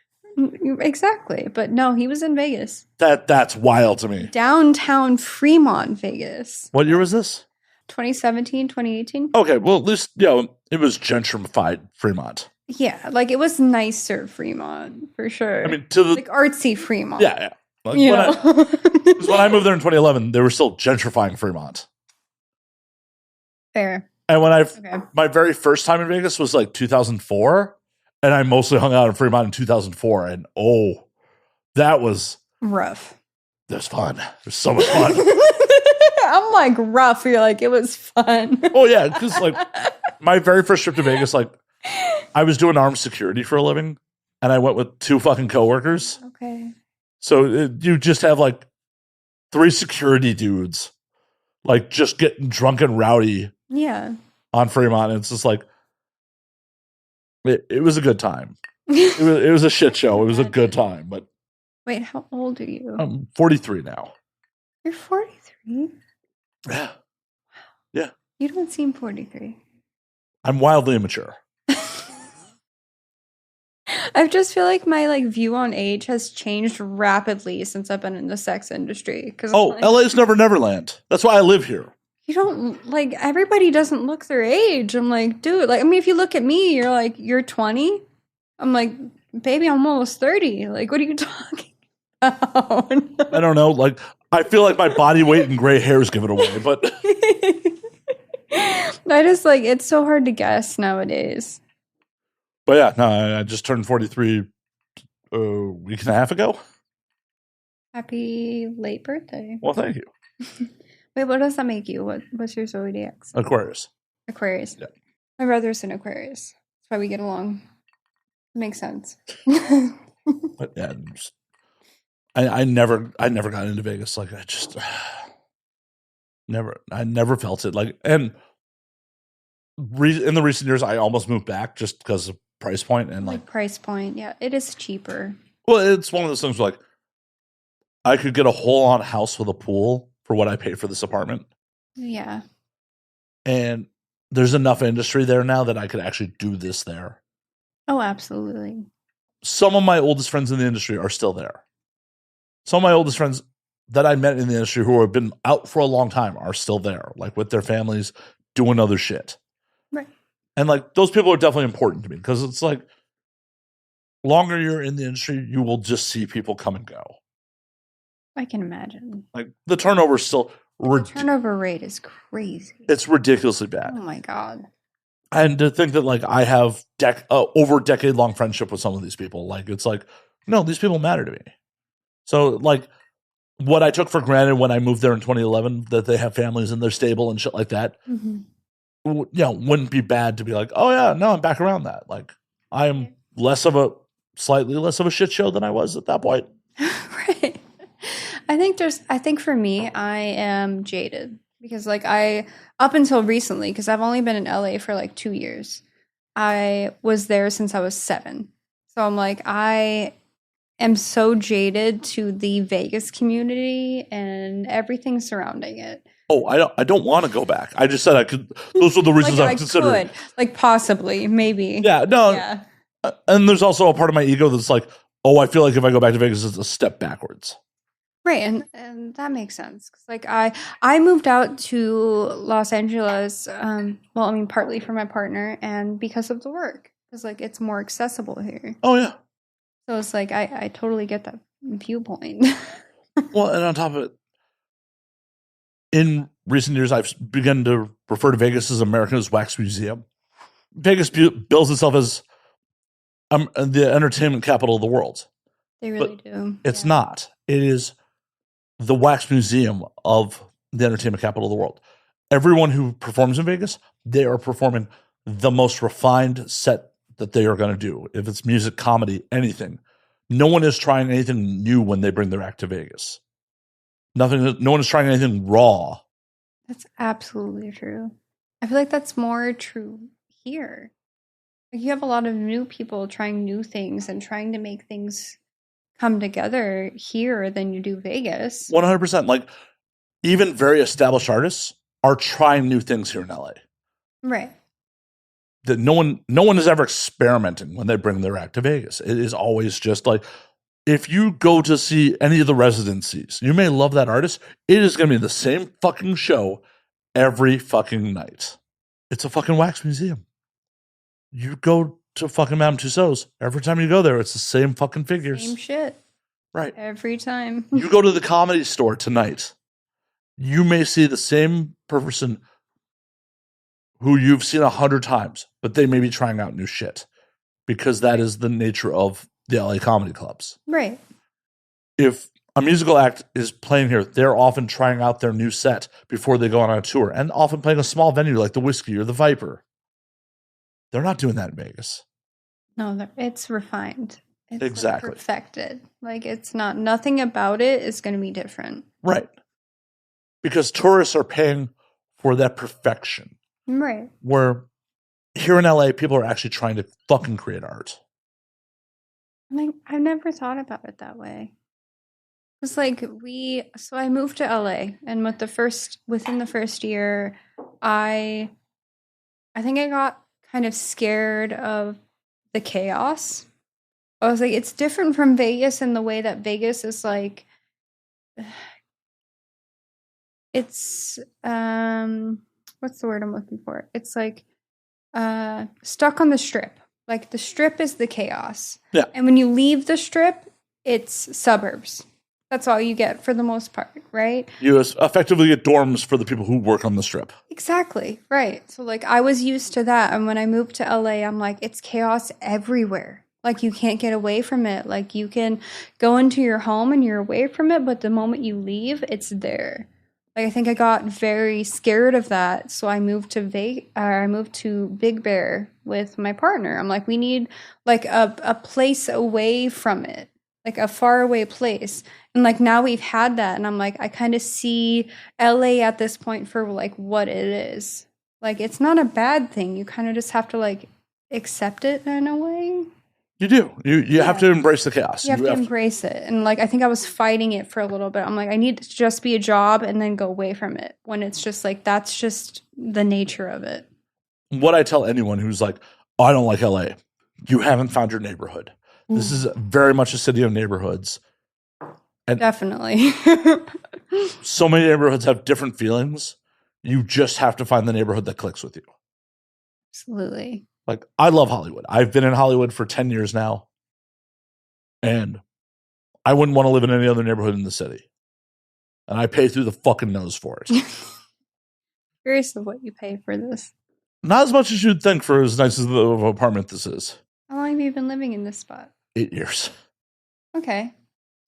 Exactly. But no, he was in Vegas.
That's wild to me.
Downtown Fremont, Vegas.
What year was this?
2017, 2018.
Okay, well at least it was gentrified Fremont.
Yeah, like it was nicer Fremont for sure.
I mean, to the
like artsy Fremont.
yeah. Like,
You
when
know?
'cause when I moved there in 2011, they were still gentrifying Fremont.
Fair.
And when
Okay.
my very first time in Vegas was like 2004, and I mostly hung out in Fremont in 2004, and that was
Rough.
fun. It was so much fun.
I'm like rough. You're like, it was fun.
Oh yeah, because like my very first trip to Vegas, like I was doing armed security for a living, and I went with 2 fucking coworkers.
Okay.
So you just have like 3 security dudes, like just getting drunk and rowdy
Yeah.
on Fremont. And it's just like, it was a good time. It was a shit show. It was a good time, but
Wait, how old are you?
I'm 43 now.
You're 43?
Yeah.
You don't seem 43.
I'm wildly immature.
I just feel like my like view on age has changed rapidly since I've been in the sex industry. Because
LA's Neverland. That's why I live here.
you don't like everybody doesn't look their age. I'm like, dude, like I mean, if you look at me, you're like you're 20. I'm like, baby, I'm almost 30. Like, what are you talking about?
I don't know. Like, I feel like my body weight and gray hairs give it away, but
I just like it's so hard to guess nowadays.
yeah, no, I just turned 43 a week and a half ago.
Happy late birthday.
Well, thank you.
Wait, what does that make you? What's your zodiac?
Aquarius.
Aquarius.
Yeah.
My brother's an Aquarius. That's why we get along. Makes sense.
But yeah, I never got into Vegas. Like, I just I never felt it. Like, and in the recent years, I almost moved back just because of price point and like
price point. Yeah, it is cheaper.
Well, it's one of those things where, like, I could get a whole on house with a pool for what I paid for this apartment.
Yeah.
And there's enough industry there now that I could actually do this there.
Oh, absolutely.
Some of my oldest friends in the industry are still there. Some of my oldest friends that I met in the industry who have been out for a long time are still there, like with their families doing other shit.
Right.
And like those people are definitely important to me because it's like longer you're in the industry, you will just see people come and go.
I can imagine.
Like the turnover is still
the turnover rate is crazy.
It's ridiculously bad.
Oh my God.
And to think that like I have over decade long friendship with some of these people, like it's like, no, these people matter to me. So like what I took for granted when I moved there in 2011, that they have families and they're stable and shit like that, wouldn't be bad to be like, oh yeah, no, I'm back around that. Like I'm slightly less of a shit show than I was at that point.
Right. I think for me, I am jaded because like up until recently, because I've only been in LA for like 2 years, I was there since I was 7. So I'm like, I am so jaded to the Vegas community and everything surrounding it.
Oh, I don't want to go back. I just said I could. Those are the reasons
like
I'm considering.
Like possibly, maybe.
Yeah, no.
Yeah.
And there's also a part of my ego that's like, oh, I feel like if I go back to Vegas, it's a step backwards.
Right, and that makes sense. 'Cause like I moved out to Los Angeles, partly for my partner and because of the work. Because like it's more accessible here.
Oh yeah.
So it's like I totally get that viewpoint.
Well, and on top of it, in recent years, I've begun to refer to Vegas as America's Wax Museum. Vegas bills itself as the entertainment capital of the world.
They really do.
It's not. It is the Wax Museum of the entertainment capital of the world. Everyone who performs in Vegas, they are performing the most refined set that they are going to do. If it's music, comedy, anything. No one is trying anything new when they bring their act to Vegas. No one is trying anything raw.
That's absolutely true. I feel like that's more true here. Like you have a lot of new people trying new things and trying to make things come together here than you do Vegas.
100%. Like even very established artists are trying new things here in LA.
Right.
That no one is ever experimenting when they bring their act to Vegas. It is always just like, if you go to see any of the residencies, you may love that artist. It is going to be the same fucking show every fucking night. It's a fucking wax museum. You go to fucking Madame Tussauds. Every time you go there, it's the same fucking figures.
Same shit.
Right.
Every time.
You go to the Comedy Store tonight. You may see the same person who you've seen 100 times, but they may be trying out new shit because that is the nature of the LA comedy clubs.
Right.
If a musical act is playing here, they're often trying out their new set before they go on a tour and often playing a small venue like the Whiskey or the Viper. They're not doing that in Vegas.
No, it's refined. It's
exactly.
Like perfected. Like it's nothing about it is going to be different.
Right. Because tourists are paying for that perfection.
Right.
Where here in LA, people are actually trying to fucking create art.
Like I've never thought about it that way. It's like so I moved to LA and within the first year, I think I got kind of scared of the chaos. I was like, it's different from Vegas in the way that Vegas is like, it's, what's the word I'm looking for? It's like, stuck on the strip. Like the strip is the chaos.
Yeah.
And when you leave the strip, it's suburbs. That's all you get for the most part, right?
You effectively get dorms for the people who work on the strip.
Exactly. Right. So like I was used to that. And when I moved to LA, I'm like, it's chaos everywhere. Like you can't get away from it. Like you can go into your home and you're away from it, but the moment you leave, it's there. Like I think I got very scared of that, so I moved to Big Bear with my partner. I'm like, we need like a place away from it, like a far away place. And like now we've had that, and I'm like, I kind of see LA at this point for like what it is. Like it's not a bad thing. You kind of just have to like accept it in a way.
You do. You have to embrace the chaos.
You have to embrace it. And like I think I was fighting it for a little bit. I'm like, I need to just be a job and then go away from it. When it's just like that's just the nature of it.
What I tell anyone who's like, oh, I don't like LA, you haven't found your neighborhood. This is very much a city of neighborhoods. And
definitely.
so many neighborhoods have different feelings. You just have to find the neighborhood that clicks with you.
Absolutely.
Like, I love Hollywood. I've been in Hollywood for 10 years now. And I wouldn't want to live in any other neighborhood in the city. And I pay through the fucking nose for it.
Curious of what you pay for this.
Not as much as you'd think for as nice as the apartment this is.
How long have you been living in this spot?
8 years.
Okay.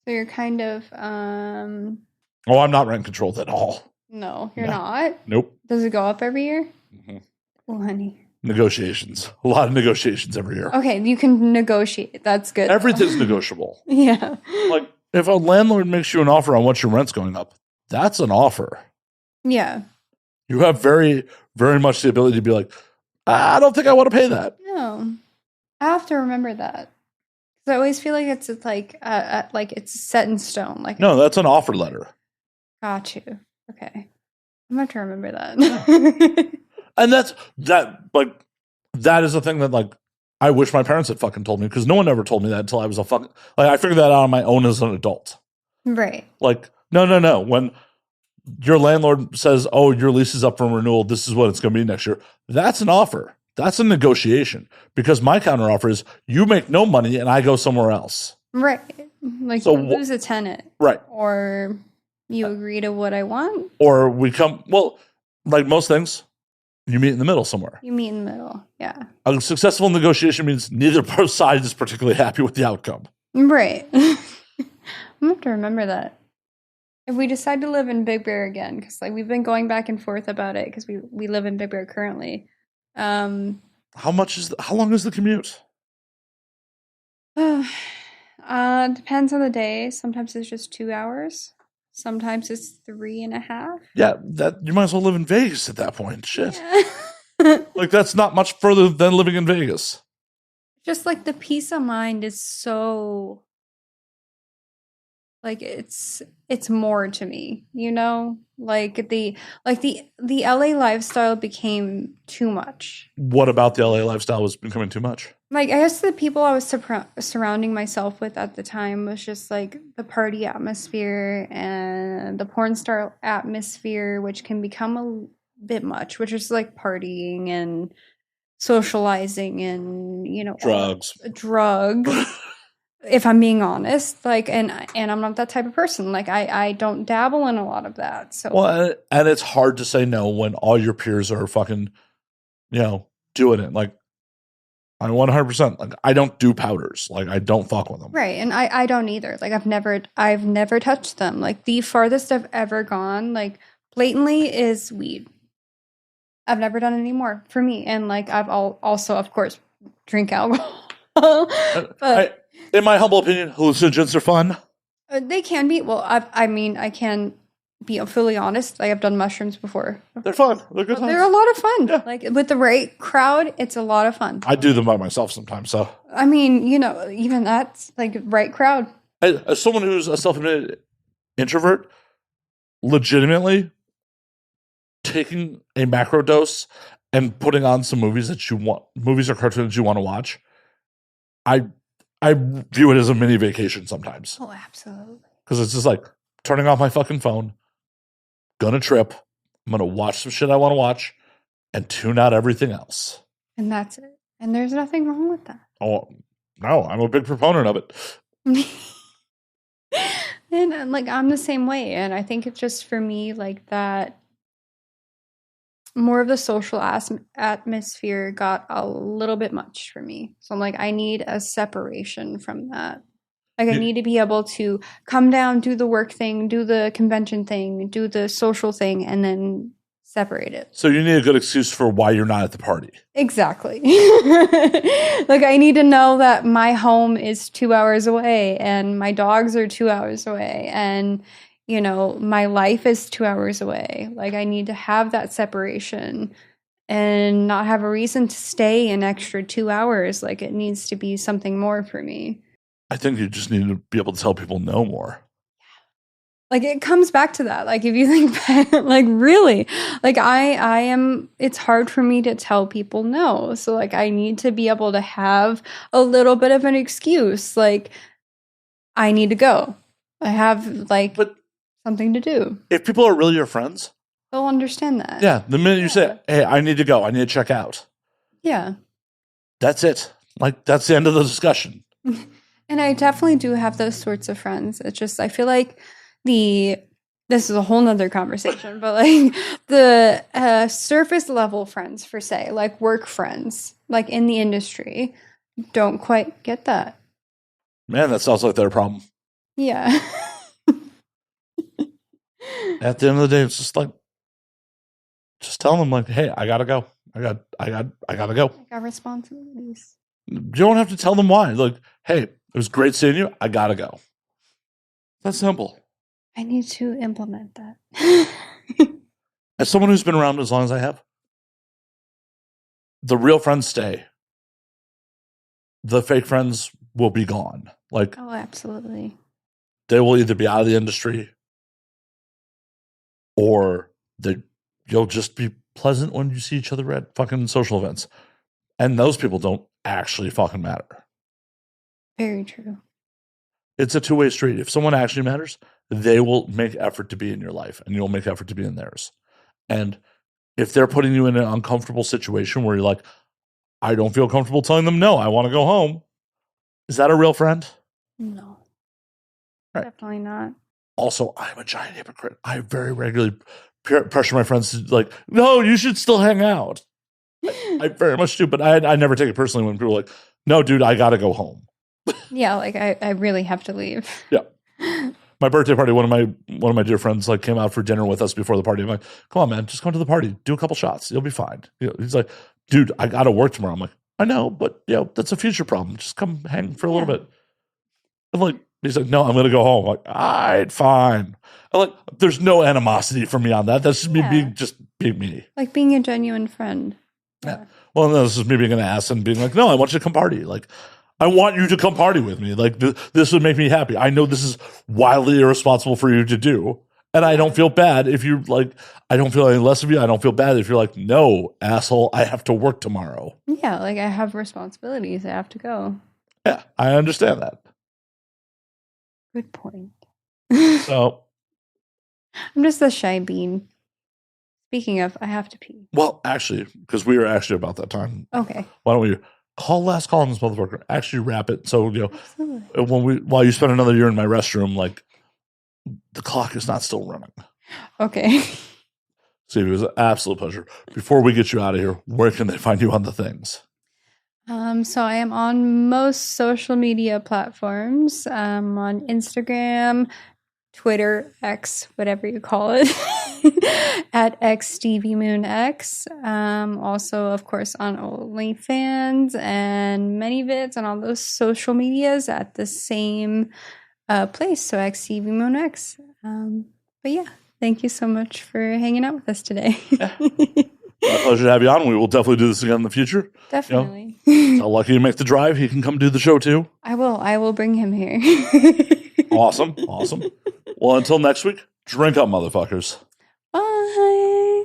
So you're kind of,
Oh, I'm not rent controlled at all.
No, you're not?
Nope.
Does it go up every year?
Mm-hmm.
Oh, honey.
Negotiations. A lot of negotiations every year.
Okay, you can negotiate. That's good.
Everything's negotiable.
Yeah.
Like, if a landlord makes you an offer on what your rent's going up, that's an offer.
Yeah.
You have very, very much the ability to be like, I don't think I want to pay that.
No. I have to remember that. Because I always feel like it's like it's set in stone. Like
No, that's an offer letter.
got you. Okay. I'm gonna have to remember that.
And that is a thing that, like, I wish my parents had fucking told me, because no one ever told me that until I was I figured that out on my own as an adult.
Right.
Like, no. When your landlord says, oh, your lease is up for renewal, this is what it's going to be next year, that's an offer. That's a negotiation, because my counteroffer is you make no money and I go somewhere else.
Right. Like
So
you lose a tenant.
Right.
Or you agree to what I want.
Or we come, well, like most things, you meet in the middle somewhere.
You meet in the middle. Yeah.
A successful negotiation means neither both sides is particularly happy with the outcome.
Right. I'm gonna have to remember that. If we decide to live in Big Bear again, because like we've been going back and forth about it, because we live in Big Bear currently.
How long is the commute?
Depends on the day. Sometimes it's just 2 hours. Sometimes it's 3.5.
Yeah, that you might as well live in Vegas at that point. Shit.
Yeah.
Like, that's not much further than living in Vegas.
Just like the peace of mind is so like it's more to me, you know? Like the LA lifestyle became too much.
What about the LA lifestyle was becoming too much?
Like, I guess the people I was surrounding myself with at the time was just like the party atmosphere and the porn star atmosphere, which can become a bit much, which is like partying and socializing and, you know, drugs. If I'm being honest, like, and I'm not that type of person. Like, I don't dabble in a lot of that. So,
well, and it's hard to say no when all your peers are fucking, you know, doing it. Like, I 100%. Like, I don't do powders. Like, I don't fuck with them.
Right, and I don't either. Like, I've never touched them. Like, the farthest I've ever gone, like, blatantly, is weed. I've never done it anymore for me, and like, I've also, of course, drink alcohol. But
in my humble opinion, hallucinogens are fun.
They can be. Well, I can be fully honest. Like, I've done mushrooms before.
They're fun. They're good times.
They're a lot of fun.
Yeah.
Like, with the right crowd, it's a lot of fun.
I do them by myself sometimes. So,
I mean, you know, even that's like right crowd.
As someone who's a self-admitted introvert, legitimately taking a macro dose and putting on some movies or cartoons you want to watch, I view it as a mini vacation sometimes.
Oh, absolutely.
Because it's just like turning off my fucking phone, gonna trip, I'm gonna watch some shit I want to watch, and tune out everything else.
And that's it. And there's nothing wrong with that.
Oh, no, I'm a big proponent of it.
And like I'm the same way, and I think it's just for me like that more of the social atmosphere got a little bit much for me. So I'm like, I need a separation from that. Like I
You-
need to be able to come down, do the work thing, do the convention thing, do the social thing, and then separate it.
So you need a good excuse for why you're not at the party.
Exactly. Like I need to know that my home is 2 hours away and my dogs are 2 hours away and you know, my life is 2 hours away. Like I need to have that separation and not have a reason to stay an extra 2 hours. Like it needs to be something more for me.
I think you just need to be able to tell people no more.
Like it comes back to that. Like if you think back, like really, like I am, it's hard for me to tell people no. So like I need to be able to have a little bit of an excuse. Like I need to go. I have like
But
something to do.
if people are really your friends,
They'll understand that.
yeah, the minute you say, hey, I need to go, I need to check out,
Yeah.
that's it. Like, that's the end of the discussion.
And I definitely do have those sorts of friends. It's just, I feel like this is a whole nother conversation, but like the surface level friends, for say, like work friends, like in the industry, don't quite get that.
Man, that sounds like their problem.
Yeah.
At the end of the day, it's just like, just tell them like, hey, I gotta go. I gotta go.
I got responsibilities.
You don't have to tell them why. Like, hey, it was great seeing you. I gotta go. That's simple.
I need to implement that.
As someone who's been around as long as I have, the real friends stay. The fake friends will be gone. Like,
Oh, absolutely.
they will either be out of the industry or you'll just be pleasant when you see each other at fucking social events. And those people don't actually fucking matter.
Very true.
It's a two-way street. If someone actually matters, they will make effort to be in your life and you'll make effort to be in theirs. And if they're putting you in an uncomfortable situation where you're like, I don't feel comfortable telling them no, I want to go home. Is that a real friend?
No.
Right.
Definitely not.
Also, I'm a giant hypocrite. I very regularly pressure my friends to like, no, you should still hang out. I very much do, but I never take it personally when people are like, no, dude, I got to go home.
Yeah, like I really have to leave.
Yeah. My birthday party, one of my dear friends like came out for dinner with us before the party. I'm like, come on, man, just come to the party, do a couple shots, you'll be fine. You know, he's like, dude, I got to work tomorrow. I'm like, I know, but you know, that's a future problem. Just come hang for a little bit. I'm like, he's like, no, I'm gonna go home. I'm like, all right, fine. I'm like, there's no animosity for me on that. That's just me being me.
Like being a genuine friend.
Yeah. Well, no, this is me being an ass and being like, no, I want you to come party. Like, I want you to come party with me. Like, this would make me happy. I know this is wildly irresponsible for you to do. And I don't feel bad if you like, I don't feel any less of you. I don't feel bad if you're like, no, asshole, I have to work tomorrow.
Yeah, like I have responsibilities. I have to go.
Yeah, I understand that.
Good point.
So,
I'm just a shy bean. Speaking of, I have to pee.
well, actually, because we were actually about that time.
Okay.
Why don't we call last call on this motherfucker? Actually, wrap it. So, you know,
Absolutely.
while you spend another year in my restroom, like the clock is not still running.
Okay.
Stevie, it was an absolute pleasure. Before we get you out of here, where can they find you on the things?
So I am on most social media platforms. On Instagram, Twitter, X, whatever you call it, at X Stevie Moon X. Also, of course, on OnlyFans and ManyVids and all those social medias at the same place. So X Stevie Moon X. But yeah, thank you so much for hanging out with us today.
My pleasure to have you on. We will definitely do this again in the future.
Definitely.
So lucky you make the drive. He can come do the show too.
I will bring him here.
Awesome. Well, until next week, drink up, motherfuckers.
Bye.